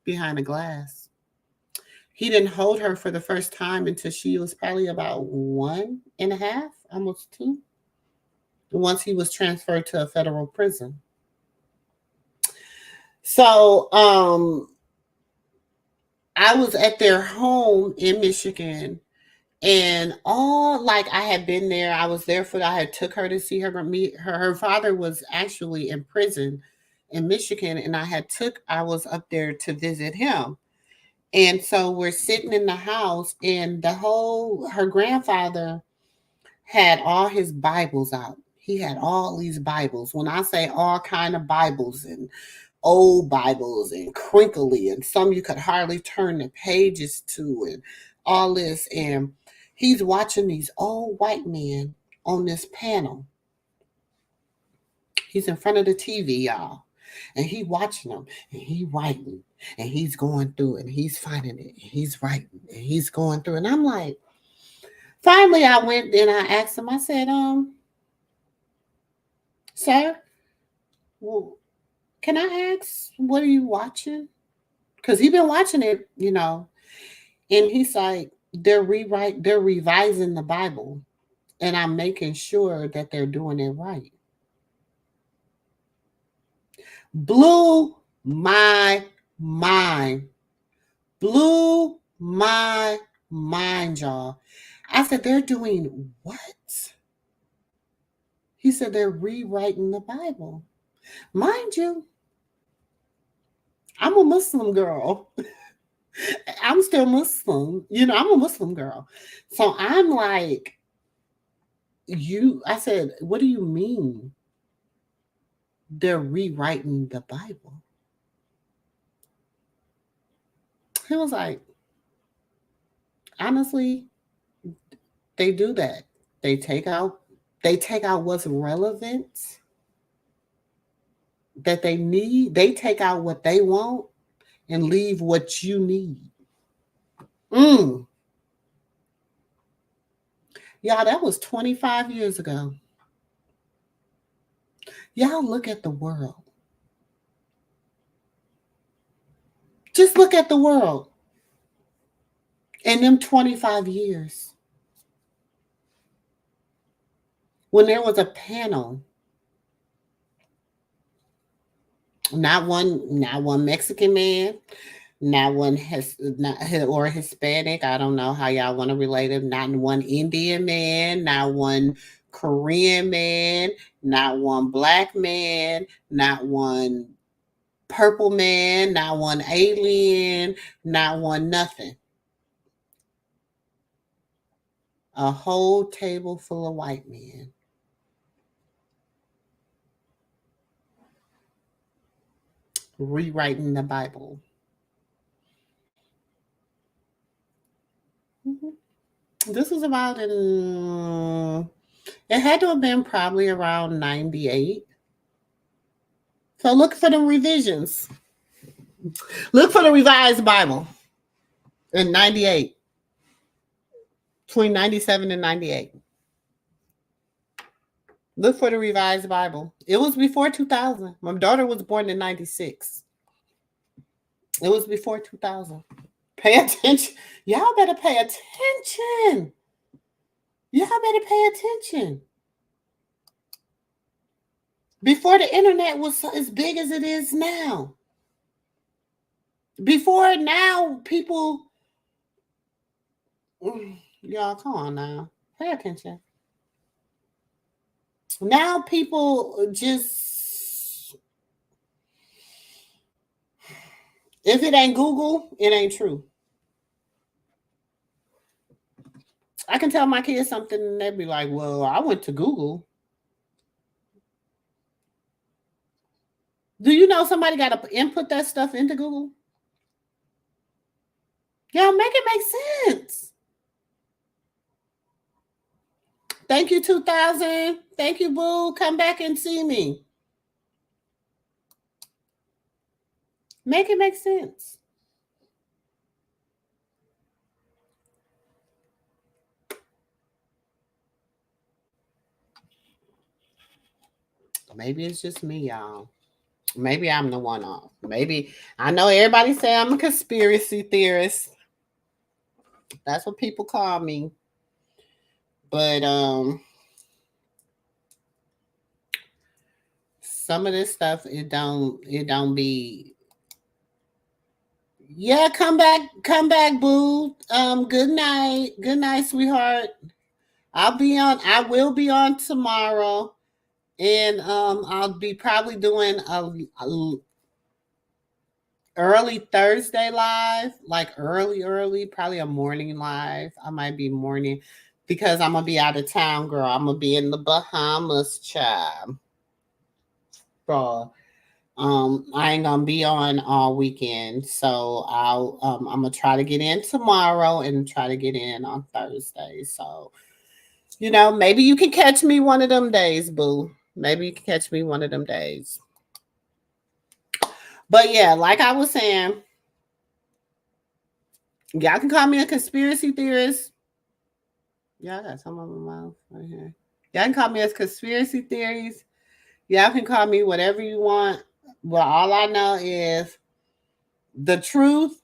behind a glass. He didn't hold her for the first time until she was probably about 1.5, almost 2. Once he was transferred to a federal prison. So I was at their home in Michigan, and I had been there. I was there I had took her to see her meet her. Her father was actually in prison in Michigan, and I was up there to visit him. And so we're sitting in the house, and her grandfather had all his Bibles out. He had all these Bibles. When I say all kind of Bibles, and old Bibles and crinkly, and some you could hardly turn the pages to, and all this. And he's watching these old white men on this panel. He's in front of the TV, y'all. And he watching them, and he writing, and he's going through it, and he's finding it, and he's writing, and he's going through it. And I'm like, finally I went and I asked him, I said, sir, well, can I ask, what are you watching? Because he's been watching it, And he's like, they're revising the Bible, and I'm making sure that they're doing it right. Blew my mind. Blew my mind, y'all. I said, they're doing what? He said, they're rewriting the Bible. Mind you, I'm a Muslim girl. I'm still Muslim. I'm a Muslim girl. So I'm like, I said, what do you mean they're rewriting the Bible? He was like, honestly, they do that. They take out what's relevant that they need. They take out what they want and leave what you need. Y'all, that was 25 years ago. Y'all look at the world. Just look at the world in them 25 years. When there was a panel, not one Mexican man, not one or Hispanic. I don't know how y'all want to relate it. Not one Indian man, not one Korean man, not one black man, not one purple man, not one alien, not one nothing. A whole table full of white men. Rewriting the Bible. This was about it had to have been probably around 98. So look for the revisions. Look for the Revised Bible in 98. Between 97 and 98. Look for the Revised Bible. It was before 2000. My daughter was born in 96. It was before 2000. Pay attention. Y'all better pay attention. Y'all better pay attention. Before the internet was as big as it is now. Before now, people, y'all, come on now. Pay attention. Now people just, if it ain't Google, it ain't true. I can tell my kids something and they'd be like, well, I went to Google. Do you know somebody got to input that stuff into Google? Y'all make it make sense. Thank you, 2000. Thank you, boo. Come back and see me. Make it make sense. Maybe it's just me, y'all. Maybe I'm the one off. Maybe I know everybody say I'm a conspiracy theorist. That's what people call me. But some of this stuff it don't be. Yeah, come back, boo. Good night, sweetheart. I will be on tomorrow. And I'll be probably doing a early Thursday live, like early, probably a morning live. I might be morning because I'm gonna be out of town, girl. I'm gonna be in the Bahamas, child. Bro, I ain't gonna be on all weekend, so I'm gonna try to get in tomorrow and try to get in on Thursday. So, maybe you can catch me one of them days, boo. Maybe you can catch me one of them days. But yeah, like I was saying, y'all can call me a conspiracy theorist. Y'all got some of my mouth right here. Y'all can call me a conspiracy theories. Y'all can call me whatever you want. But all I know is the truth.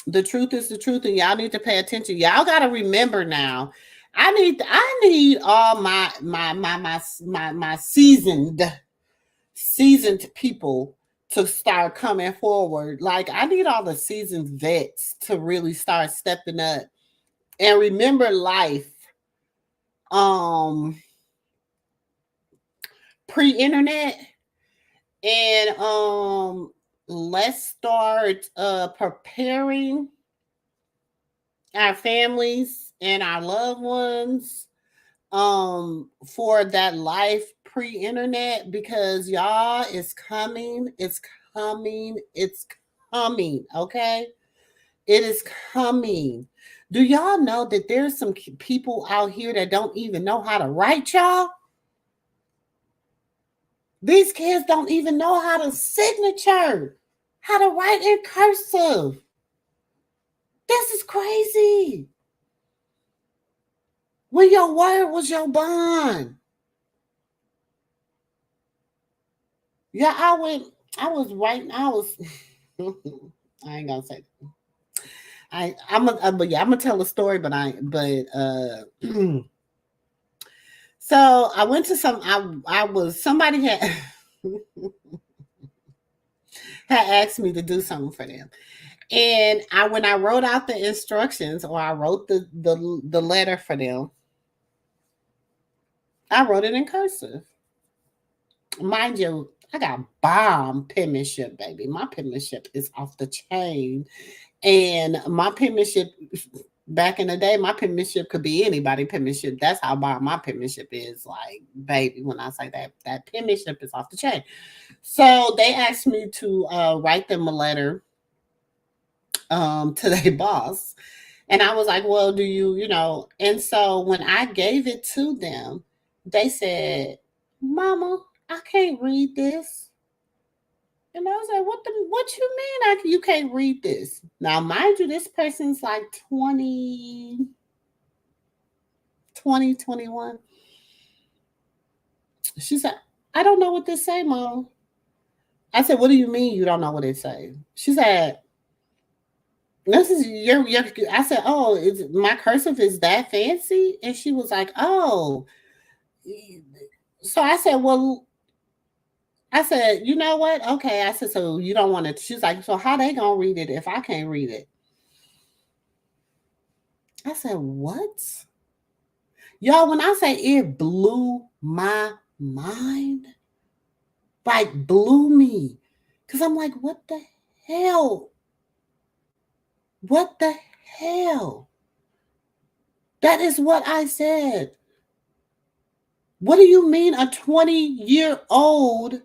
The truth is the truth, and y'all need to pay attention. Y'all got to remember now. I need all my seasoned people to start coming forward. Like I need all the seasoned vets to really start stepping up and remember life. Pre-internet, and let's start preparing our families and our loved ones for that life pre-internet, because y'all, it's coming, okay? It is coming. Do y'all know that there's some people out here that don't even know how to write, y'all? These kids don't even know how to signature, how to write in cursive. This is crazy. When your word was your bond. Yeah, I was writing. I ain't gonna say that. I'm gonna tell a story, but so I went to somebody had asked me to do something for them. And when I wrote out the instructions, or I wrote the letter for them, I wrote it in cursive. Mind you, I got bomb penmanship, baby. My penmanship is off the chain. And my penmanship, back in the day, my penmanship could be anybody penmanship. That's how bomb my penmanship is. Like, baby, when I say that penmanship is off the chain. So they asked me to write them a letter to their boss. And I was like, well, do you know? And so when I gave it to them, they said, Mama, I can't read this. And I was like, what you mean you can't read this? Now, mind you, this person's like 21. She said, I don't know what this say, Mom. I said, what do you mean you don't know what it say? She said, this is your I said, oh, is my cursive is that fancy? And she was like, oh. So I said, well, I said, you know what? Okay. I said, so you don't want to. She's like, so how they gonna read it if I can't read it? I said, what? Y'all, when I say it blew my mind, like blew me. Because I'm like, what the hell? What the hell? That is what I said. What do you mean a 20-year-old?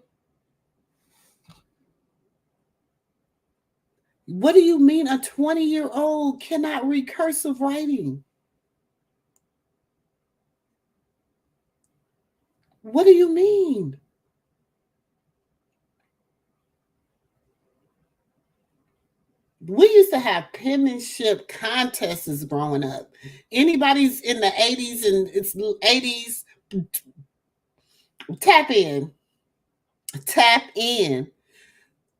What do you mean a 20-year-old cannot read cursive writing? What do you mean? We used to have penmanship contests growing up. Anybody's in the 80s and it's 80s, tap in. Tap in.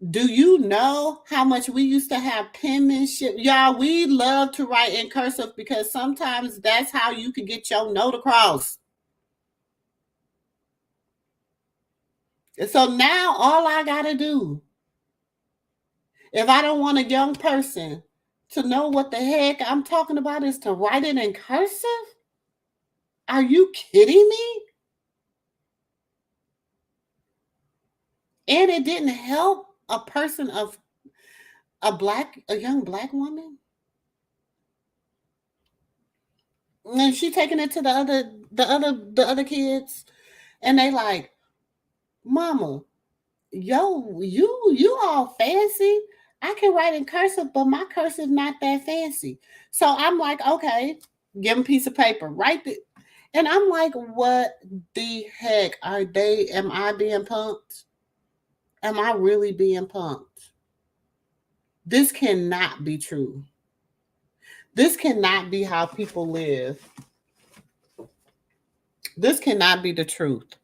Do you know how much we used to have penmanship? Y'all, we love to write in cursive because sometimes that's how you can get your note across. And so now all I got to do, if I don't want a young person to know what the heck I'm talking about, is to write it in cursive? Are you kidding me? And it didn't help a person of a young black woman. And she taking it to the other kids, and they like, Mama, yo, you all fancy. I can write in cursive, but my cursive not that fancy. So I'm like, okay, give them a piece of paper, write it. And I'm like, what the heck am I being punked? Am I really being punked? This cannot be true. This cannot be how people live. This cannot be the truth.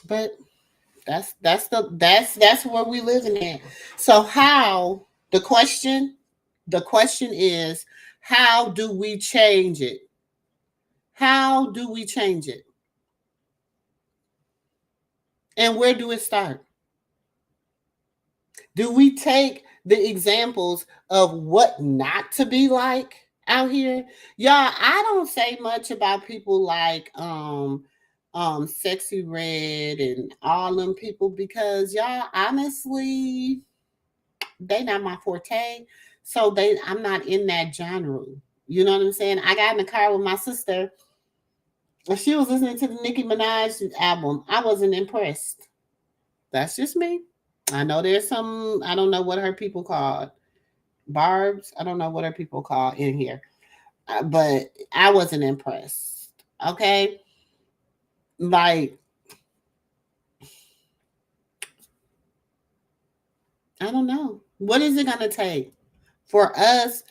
But that's where we living at. So how the question is, how do we change it? How do we change it? And where do it start? Do we take the examples of what not to be like out here? Y'all, I don't say much about people like Sexy Red and all them people because y'all, honestly, they not my forte. So I'm not in that genre. You know what I'm saying? I got in the car with my sister and she was listening to the Nicki Minaj album. I wasn't impressed. That's just me. I know there's some, I don't know what her people called. Barbs. I don't know what her people call in here. But I wasn't impressed. Okay. Like, I don't know. What is it going to take for us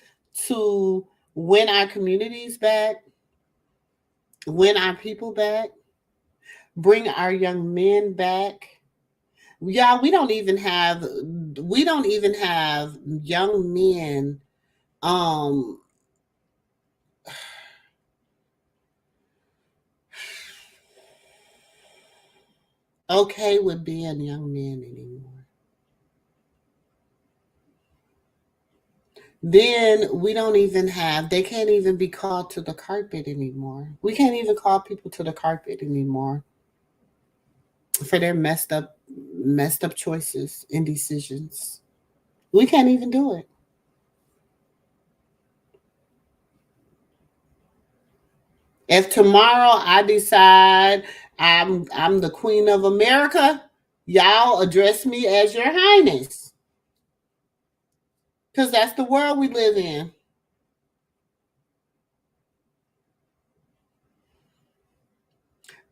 to win our communities back, win our people back, bring our young men back? Yeah, we don't even have young men okay with being young men anymore. Then they can't even be called to the carpet anymore. We can't even call people to the carpet anymore for their messed up choices and decisions. We can't even do it. If tomorrow I decide I'm the Queen of America, y'all address me as Your Highness. Because that's the world we live in.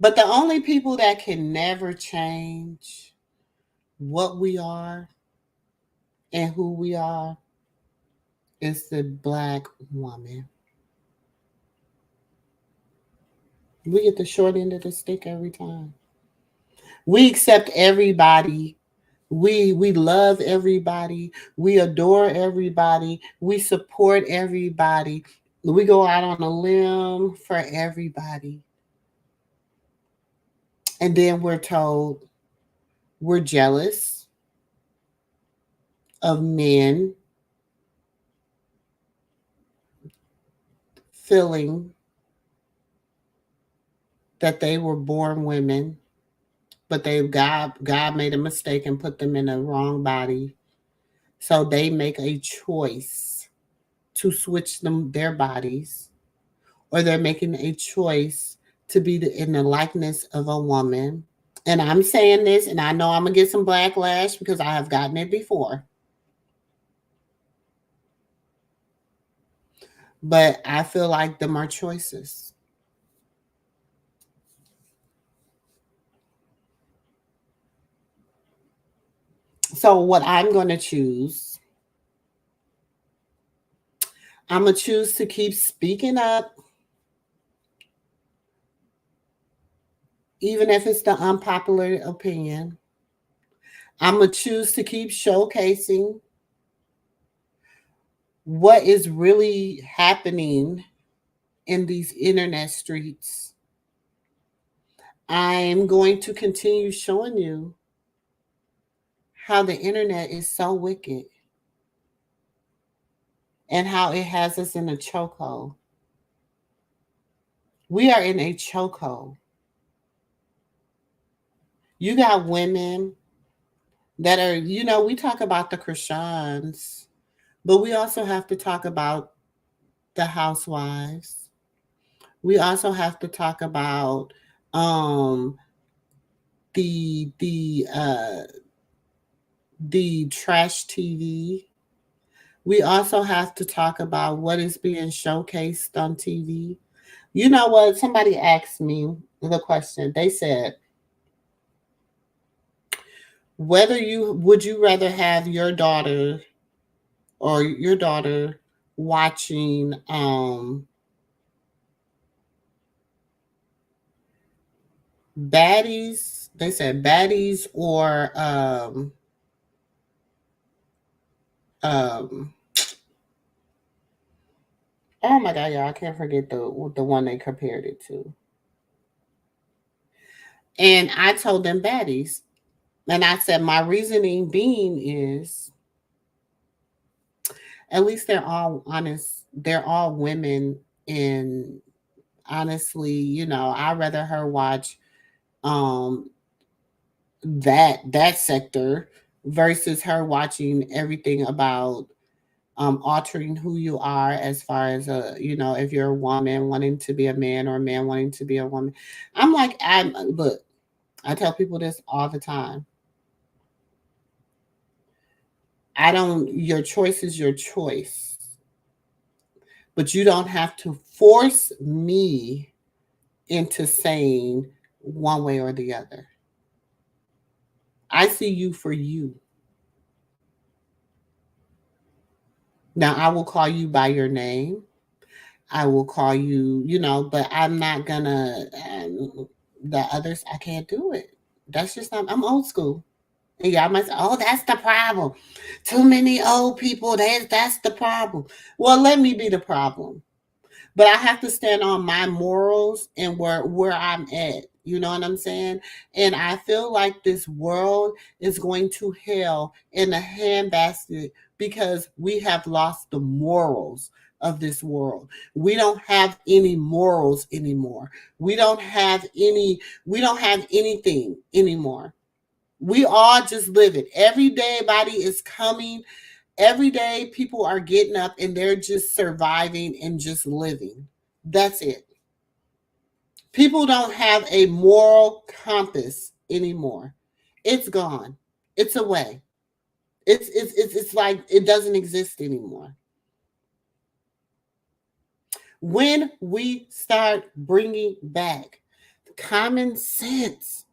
But the only people that can never change what we are and who we are is the Black woman. We get the short end of the stick every time. We accept everybody. We love everybody. We adore everybody. We support everybody. We go out on a limb for everybody. And then we're told we're jealous of men feeling that they were born women, but God made a mistake and put them in the wrong body. So they make a choice to switch their bodies, or they're making a choice to be in the likeness of a woman. And I'm saying this, and I know I'm going to get some backlash because I have gotten it before. But I feel like them are choices. So what I'm going to choose, I'm going to choose to keep speaking up, even if it's the unpopular opinion. I'm going to choose to keep showcasing what is really happening in these internet streets. I'm going to continue showing you how the internet is so wicked and how it has us in a chokehold. We are in a chokehold. You got women that are, we talk about the Krishans, but we also have to talk about the housewives. We also have to talk about the trash TV. We also have to talk about what is being showcased on TV. You know what? Somebody asked me the question. They said, would you rather have your daughter watching baddies? They said baddies or oh my God, y'all, I can't forget the one they compared it to. And I told them baddies. And I said, my reasoning being is, at least they're all honest. They're all women. And honestly, I'd rather her watch that sector versus her watching everything about altering who you are, as far as if you're a woman wanting to be a man or a man wanting to be a woman. I'm like, look, I tell people this all the time. Your choice is your choice, but you don't have to force me into saying one way or the other. I see you for you. Now, I will call you by your name. I will call you, but I'm not gonna, the others, I can't do it. That's just not, I'm old school. And y'all might say, oh, that's the problem. Too many old people, that's the problem. Well, let me be the problem. But I have to stand on my morals and where I'm at. You know what I'm saying? And I feel like this world is going to hell in a handbasket because we have lost the morals of this world. We don't have any morals anymore. We don't have anything anymore. We all just live it. Every day, everybody is coming. Every day, people are getting up and they're just surviving and just living. That's it. People don't have a moral compass anymore. It's gone. It's away. It's like it doesn't exist anymore. When we start bringing back common sense,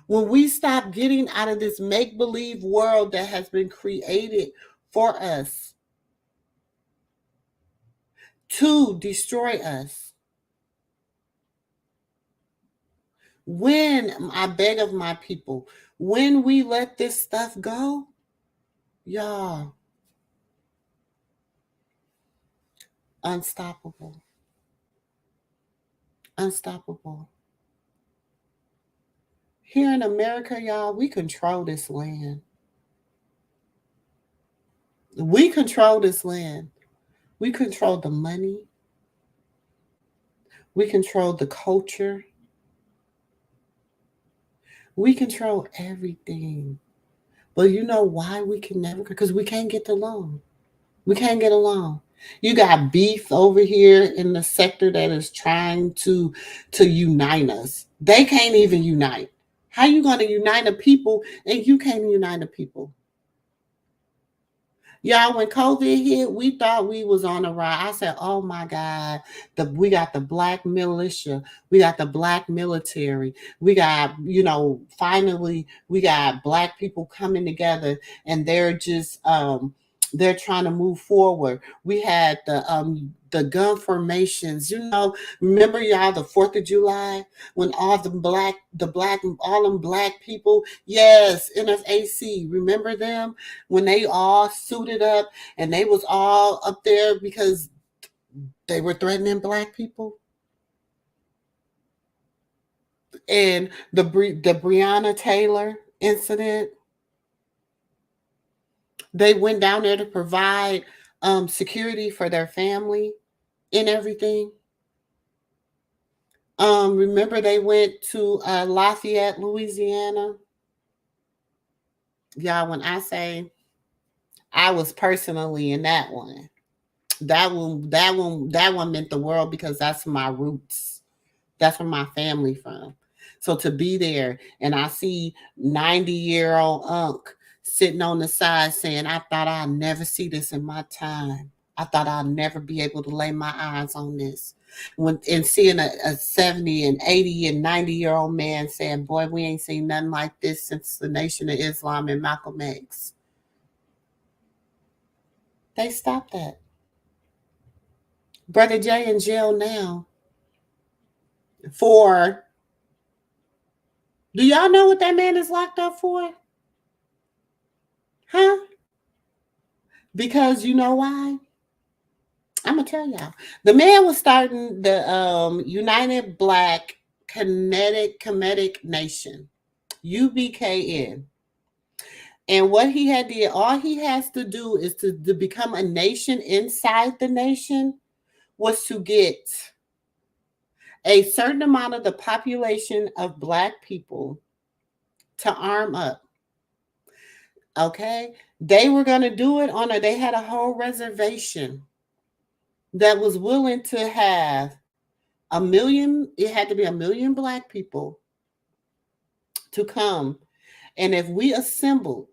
when we stop getting out of this make-believe world that has been created for us to destroy us, When, I beg of my people, when we let this stuff go, y'all, unstoppable. Unstoppable. Here in America, y'all, we control this land. We control this land. We control the money. We control the culture. We control everything. But you know why we can never? Because we can't get along. We can't get along. You got beef over here in the sector that is trying to unite us. They can't even unite. How you going to unite a people and you can't unite a people? Y'all, when COVID hit, we thought we was on a ride. I said, oh my God, we got the black militia. We got the black military. We got, finally, we got black people coming together and they're just, they're trying to move forward. We had the gun formations, remember y'all the 4th of July when all all them black people, yes, NFAC, remember them when they all suited up and they was all up there because they were threatening black people? And the Breonna Taylor incident, they went down there to provide security for their family and everything. Remember they went to Lafayette, Louisiana? Y'all, when I say I was personally in that one meant the world because that's my roots. That's where my family from. So to be there and I see 90-year-old Unc sitting on the side saying, I thought I'd never see this in my time. I thought I'd never be able to lay my eyes on this. And seeing a 70 and 80 and 90-year-old man saying, boy, we ain't seen nothing like this since the Nation of Islam and Malcolm X. They stopped that. Brother Jay in jail now for, do y'all know what that man is locked up for? Huh? Because you know why? I'm going to tell y'all. The man was starting the United Black Kemetic Nation, UBKN. And what he had did, all he has to do is to become a nation inside the nation was to get a certain amount of the population of black people to arm up. Okay? They were going to do it they had a whole reservation that was willing to have 1 million, it had to be 1 million black people to come. And if we assembled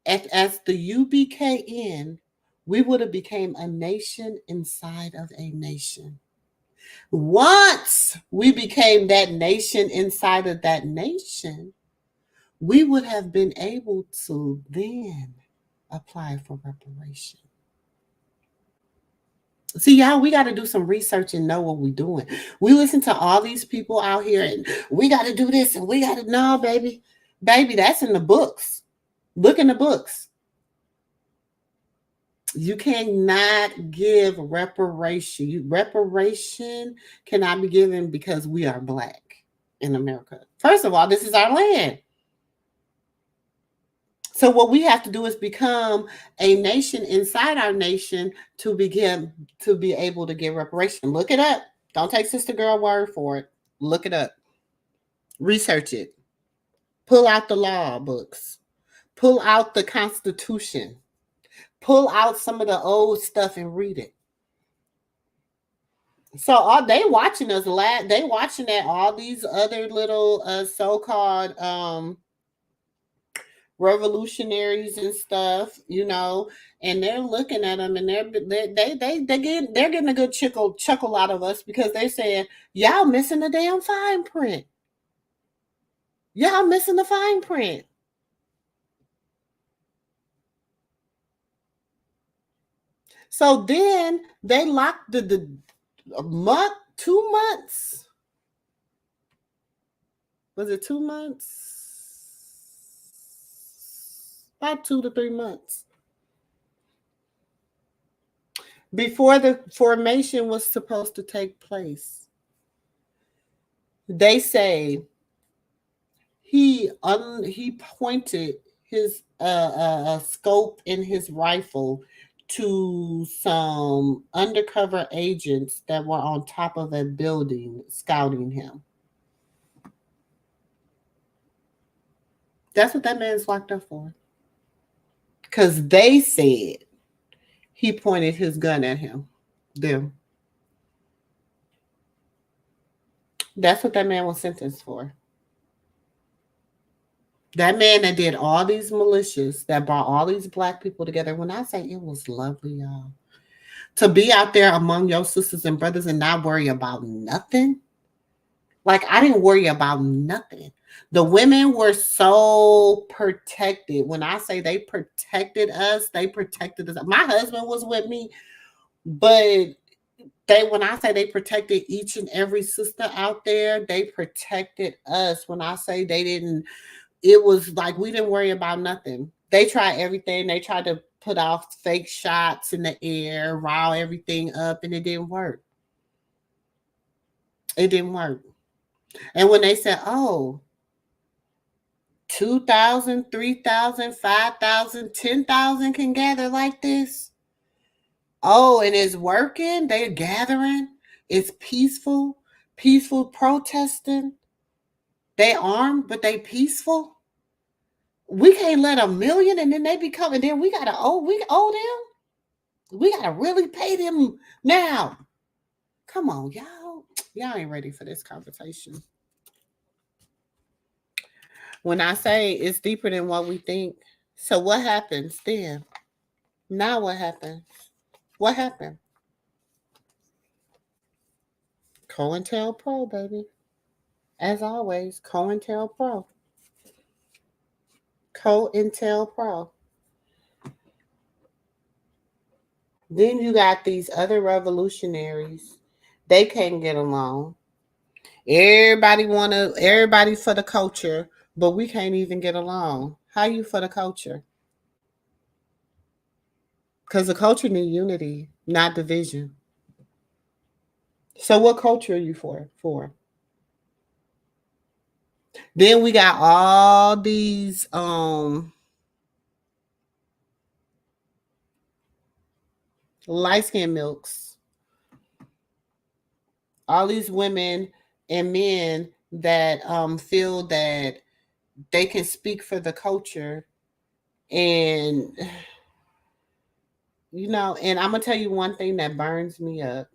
as the UBKN, we would have became a nation inside of a nation. Once we became that nation inside of that nation, we would have been able to then apply for reparation. See, y'all, we got to do some research and know what we're doing. We listen to all these people out here and we got to do this and we got to, no, baby. Baby, that's in the books. Look in the books. You cannot give reparation. Reparation cannot be given because we are black in America. First of all, this is our land. So what we have to do is become a nation inside our nation to be able to get reparation. Look it up. Don't take Sister Girl word for it. Look it up. Research it. Pull out the law books. Pull out the Constitution. Pull out some of the old stuff and read it. So are they watching us? They watching at all these other little so-called revolutionaries and stuff, and they're looking at them and they're getting a good chuckle out of us because they're saying, y'all missing the damn fine print. Y'all missing the fine print. So then they locked the month, 2 months Was it 2 months? About 2 to 3 months. Before the formation was supposed to take place. They say he pointed his scope in his rifle to some undercover agents that were on top of a building scouting him. That's what that man's locked up for. Because they said he pointed his gun at them. That's what that man was sentenced for. That man that did all these militias, that brought all these black people together. When I say it was lovely, y'all, to be out there among your sisters and brothers and not worry about nothing. Like, I didn't worry about nothing. The women were so protected. When I say they protected us, they protected us. My husband was with me, but when I say they protected each and every sister out there, they protected us. When I say they didn't, it was like we didn't worry about nothing. They tried everything. They tried to put off fake shots in the air, rile everything up, and it didn't work. It didn't work. And when they said, oh, 2,000, 3,000, 5,000, 10,000 can gather like this. Oh, and it's working. They're gathering. It's peaceful protesting. They armed, but they peaceful. We can't let 1 million and then they be coming. Then we owe them. We gotta really pay them now. Come on, y'all. Y'all ain't ready for this conversation. When I say it's deeper than what we think. So what happens then? Now what happens? What happened? COINTELPRO, baby. As always, COINTELPRO. COINTELPRO. Then you got these other revolutionaries. They can't get along. Everybody for the culture, but we can't even get along. How you for the culture? Because the culture needs unity, not division. So what culture are you for? Then we got all these light-skinned milks. All these women and men that feel that they can speak for the culture. And, and I'm going to tell you one thing that burns me up.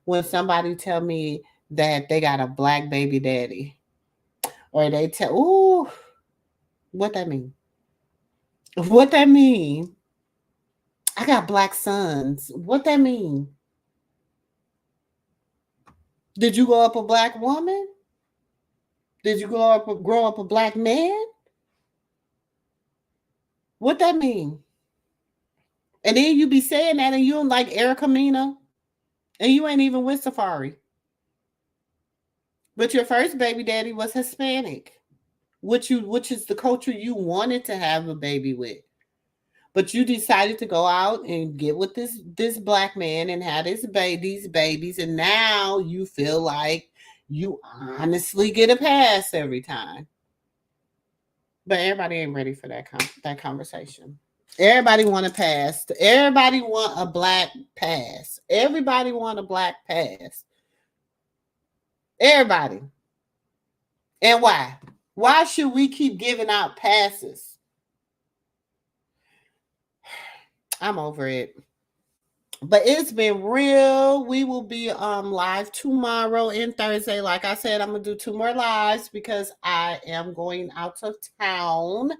When somebody tell me that they got a black baby daddy. Or they tell, what that mean? What that mean? I got black sons. What that mean? Did you grow up a black woman? Did you grow up a black man? What that mean? And then you be saying that and you don't like Erica Mena and you ain't even with Safari. But your first baby daddy was Hispanic, which is the culture you wanted to have a baby with. But you decided to go out and get with this black man and have these babies, and now you feel like you honestly get a pass every time. But everybody ain't ready for that conversation. Everybody want a pass. Everybody want a black pass. Everybody want a black pass. Everybody. And why? Why should we keep giving out passes? I'm over it. But it's been real. We will be live tomorrow and Thursday. Like I said, I'm going to do 2 more lives because I am going out of town.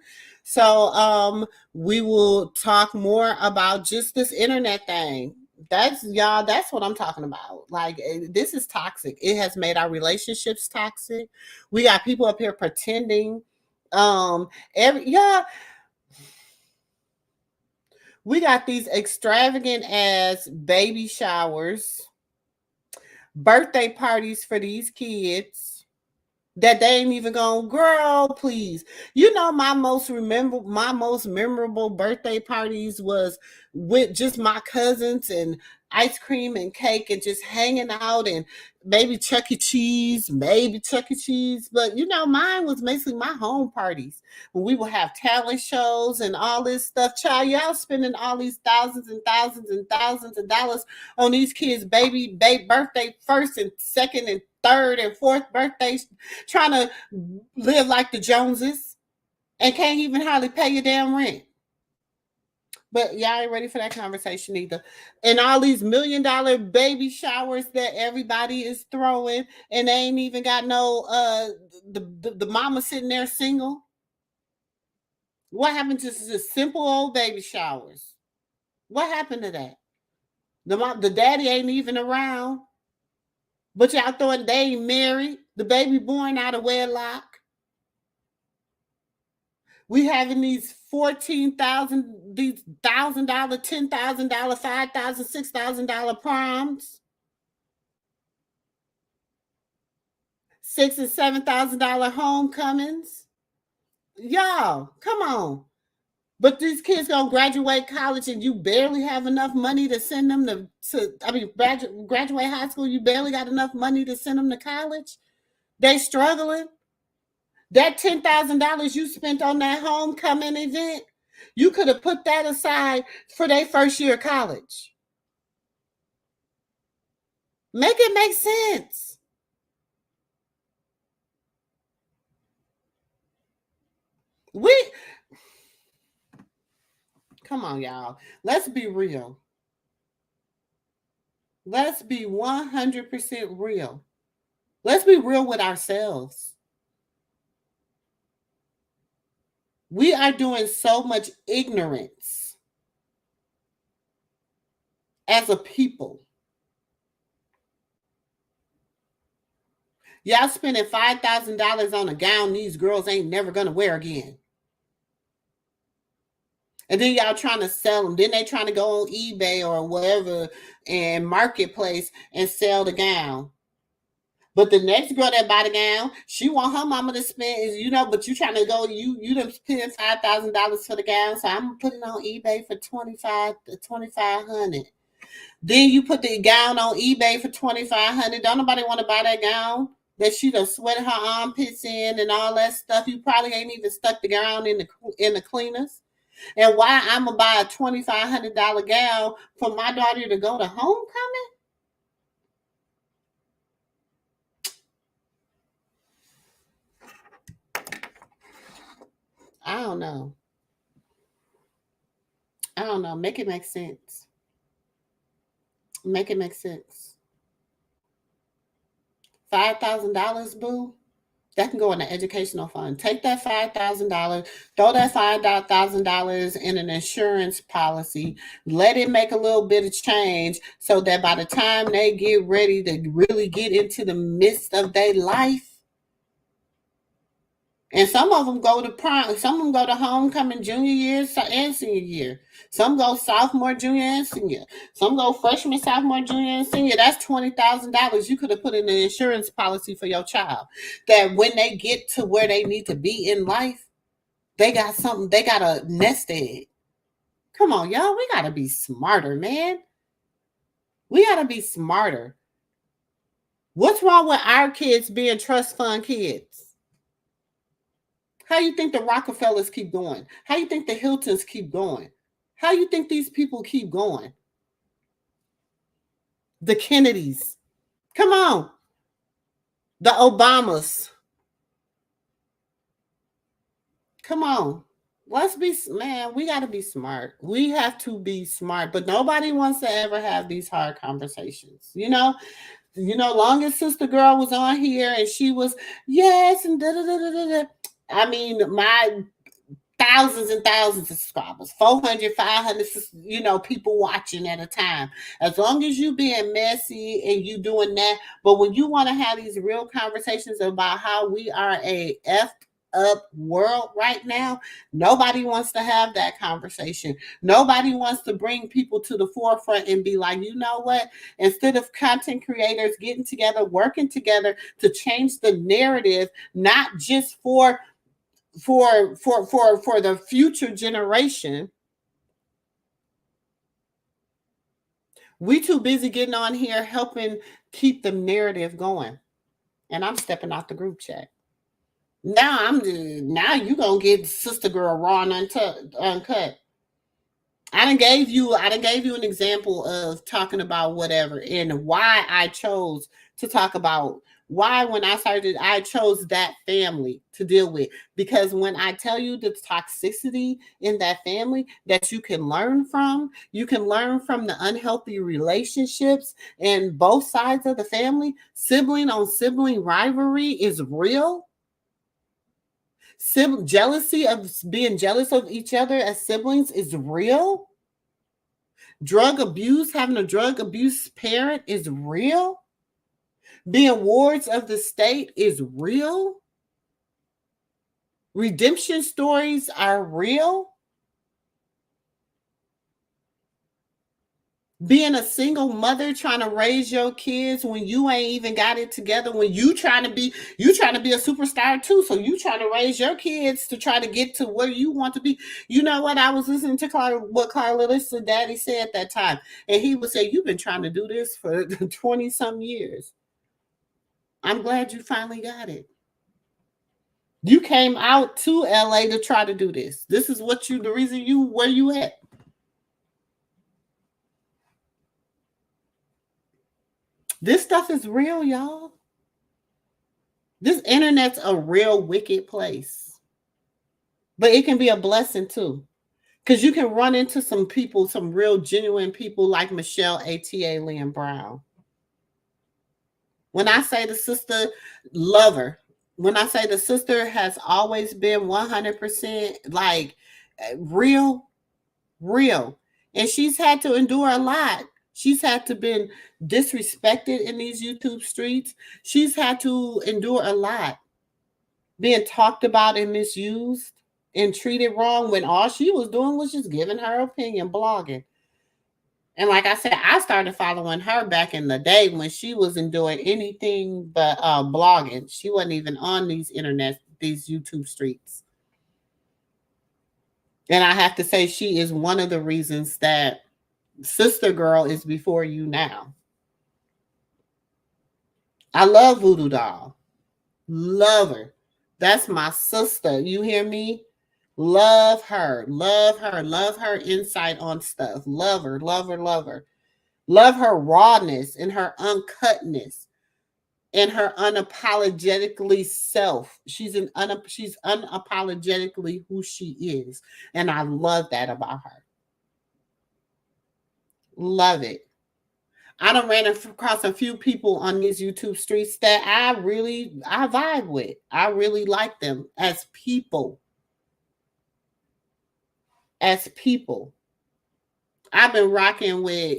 So we will talk more about just this internet thing. That's what I'm talking about. Like, this is toxic. It has made our relationships toxic. We got people up here pretending. We got these extravagant ass baby showers, birthday parties for these kids. that they ain't even gonna, girl, please. You know, my most memorable birthday parties was with just my cousins and ice cream and cake and just hanging out and maybe Chuck E. Cheese. But you know, mine was basically my home parties when we would have talent shows and all this stuff. Child, y'all spending all these thousands and thousands and thousands of dollars on these kids' baby birthday, first and second and third and fourth birthdays, trying to live like the Joneses and can't even hardly pay your damn rent. But y'all ain't ready for that conversation either. And all these $1 million baby showers that everybody is throwing, and they ain't even got no the mama sitting there single. What happened to just simple old baby showers? What happened to that? The daddy ain't even around. But y'all throwing, they ain't married. The baby born out of wedlock. We having these $14,000, these $1,000, $10,000, $5,000, $6,000 proms. $6,000 and $7,000 homecomings. Y'all, come on. But these kids gonna graduate college and you barely have enough money to send them graduate high school, you barely got enough money to send them to college. They struggling. That $10,000 you spent on that homecoming event, you could have put that aside for their first year of college. Make it make sense. Come on, y'all. Let's be real. Let's be 100% real. Let's be real with ourselves. We are doing so much ignorance as a people. Y'all spending $5,000 on a gown these girls ain't never going to wear again. And then y'all trying to sell them. Then they trying to go on eBay or whatever and marketplace and sell the gown. But the next girl that buy the gown, she want her mama to spend, but you trying to go, you done spend $5,000 for the gown, so I'm gonna put it on eBay for $2,500. Then you put the gown on eBay for $2,500. Don't nobody want to buy that gown that she done sweated her armpits in and all that stuff. You probably ain't even stuck the gown in the cleaners. And why I'm gonna buy a $2,500 gown for my daughter to go to homecoming? I don't know. Make it make sense. Make it make sense. $5,000, boo. That can go in an educational fund. Take that $5,000, throw that $5,000 in an insurance policy. Let it make a little bit of change so that by the time they get ready to really get into the midst of their life, and some of them go to prom, some of them go to homecoming junior year and senior year. Some go sophomore, junior, and senior. Some go freshman, sophomore, junior, and senior. That's $20,000 you could have put in an insurance policy for your child. That when they get to where they need to be in life, they got something, they got a nest egg. Come on, y'all, we got to be smarter, man. We got to be smarter. What's wrong with our kids being trust fund kids? How you think the Rockefellers keep going? How you think the Hiltons keep going? How you think these people keep going? The Kennedys. Come on. The Obamas. Come on. Let's be, man, we got to be smart. We have to be smart, but nobody wants to ever have these hard conversations. Long as Sister Girl was on here and she was, yes, and da-da-da-da-da. I mean, my thousands and thousands of subscribers, 400, 500, people watching at a time. As long as you being messy and you doing that, but when you want to have these real conversations about how we are a effed up world right now, nobody wants to have that conversation. Nobody wants to bring people to the forefront and be like, you know what? Instead of content creators getting together, working together to change the narrative, not just for the future generation, we too busy getting on here helping keep the narrative going. And I'm stepping out the group chat. Now you gonna get Sister Girl raw and uncut. I done gave you an example of talking about whatever and why I chose to talk about why when I started, I chose that family to deal with. Because when I tell you the toxicity in that family that you can learn from the unhealthy relationships and both sides of the family. Sibling on sibling rivalry is real. Jealousy of being jealous of each other as siblings is real. Drug abuse, having a drug abuse parent is real. Being wards of the state is real. Redemption stories are real. Being a single mother trying to raise your kids when you ain't even got it together, when you trying to be a superstar too. So you trying to raise your kids to try to get to where you want to be. You know what? I was listening to what Carlitta's daddy said at that time. And he would say, you've been trying to do this for 20 some years. I'm glad you finally got it. You came out to LA to try to do this. This is the reason where you at. This stuff is real, y'all. This internet's a real wicked place. But it can be a blessing too. Because you can run into some people, some real genuine people like Michelle A.T.A. Lynn Brown. When I say the sister, love her. When I say the sister has always been 100% like real. And she's had to endure a lot. She's had to been disrespected in these YouTube streets. She's had to endure a lot. Being talked about and misused and treated wrong when all she was doing was just giving her opinion, blogging. And like I said, I started following her back in the day when she wasn't doing anything but blogging. She wasn't even on these YouTube streets. And I have to say, she is one of the reasons that Sister Girl is before you now. I love Voodoo Doll. Love her. That's my sister. You hear me? Love her. Love her. Love her insight on stuff. Love her. Love her. Love her. Love her rawness and her uncutness and her unapologetically self. She's unapologetically who she is. And I love that about her. Love it. I done ran across a few people on these YouTube streets that I vibe with. I really like them as people. As people. I've been rocking with,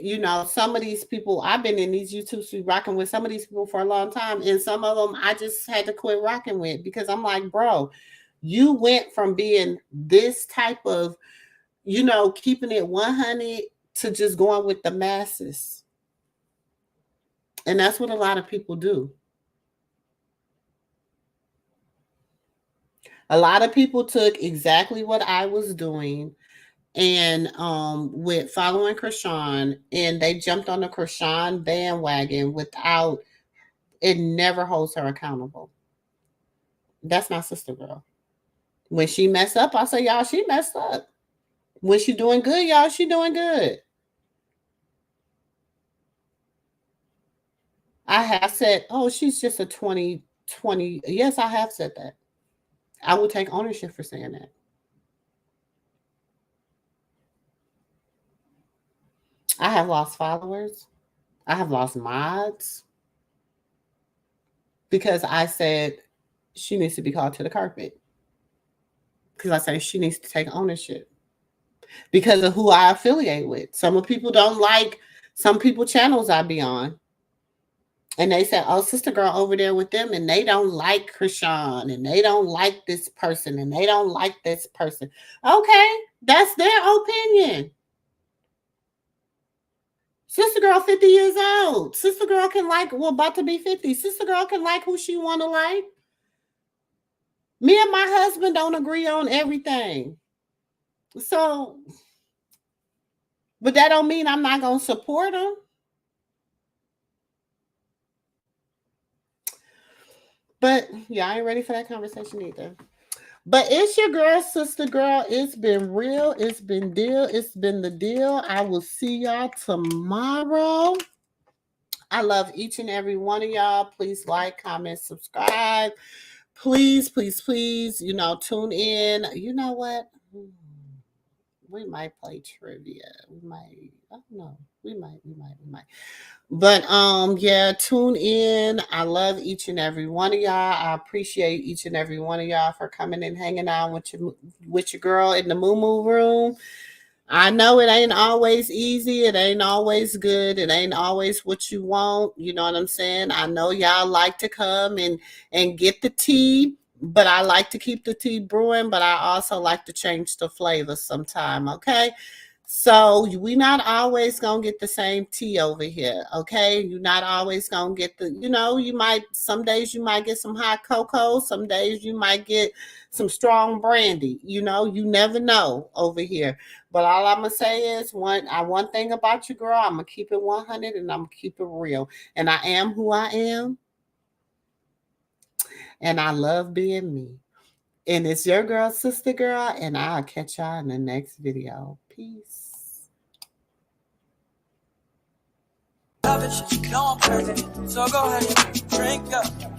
some of these people. I've been in these YouTube streets rocking with some of these people for a long time. And some of them I just had to quit rocking with because I'm like, bro, you went from being this type of, keeping it 100 to just going with the masses. And that's what a lot of people do. A lot of people took exactly what I was doing and with following Chrisean, and they jumped on the Chrisean bandwagon without, it never holds her accountable. That's my Sister Girl. When she messed up, I say, y'all, she messed up. When she doing good, y'all, she doing good. I have said, oh, she's just a 2020. Yes, I have said that. I will take ownership for saying that. I have lost followers. I have lost mods because I said she needs to be called to the carpet. Because I say she needs to take ownership because of who I affiliate with. Some people don't like some people channels I be on. And they said, oh, sister girl over there with them, and they don't like Krishan, and they don't like this person, and they don't like this person. Okay, that's their opinion. Sister girl 50 years old. Sister girl can like, well, about to be 50. Sister girl can like who she want to like. Me and my husband don't agree on everything. So, but that don't mean I'm not going to support him. But yeah, I ain't ready for that conversation either. But it's your girl, sister girl. It's been real. It's been deal. It's been the deal. I will see y'all tomorrow. I love each and every one of y'all. Please like, comment, subscribe. Please, please, please, tune in. You know what? We might play trivia. We might. I don't know. We might. But yeah, tune in. I love each and every one of y'all. I appreciate each and every one of y'all for coming and hanging out with your girl in the Moo Moo room. I know it ain't always easy. It ain't always good. It ain't always what you want. You know what I'm saying? I know y'all like to come and get the tea, but I like to keep the tea brewing, but I also like to change the flavor sometime, okay? So we're not always going to get the same tea over here, okay? You're not always going to get some days you might get some hot cocoa. Some days you might get some strong brandy. You never know over here. But all I'm going to say is one thing about you, girl, I'm going to keep it 100 and I'm going to keep it real. And I am who I am. And I love being me. And it's your girl, sister girl, and I'll catch y'all in the next video. Peace. Love it, you know I'm crazy. So go ahead, drink up.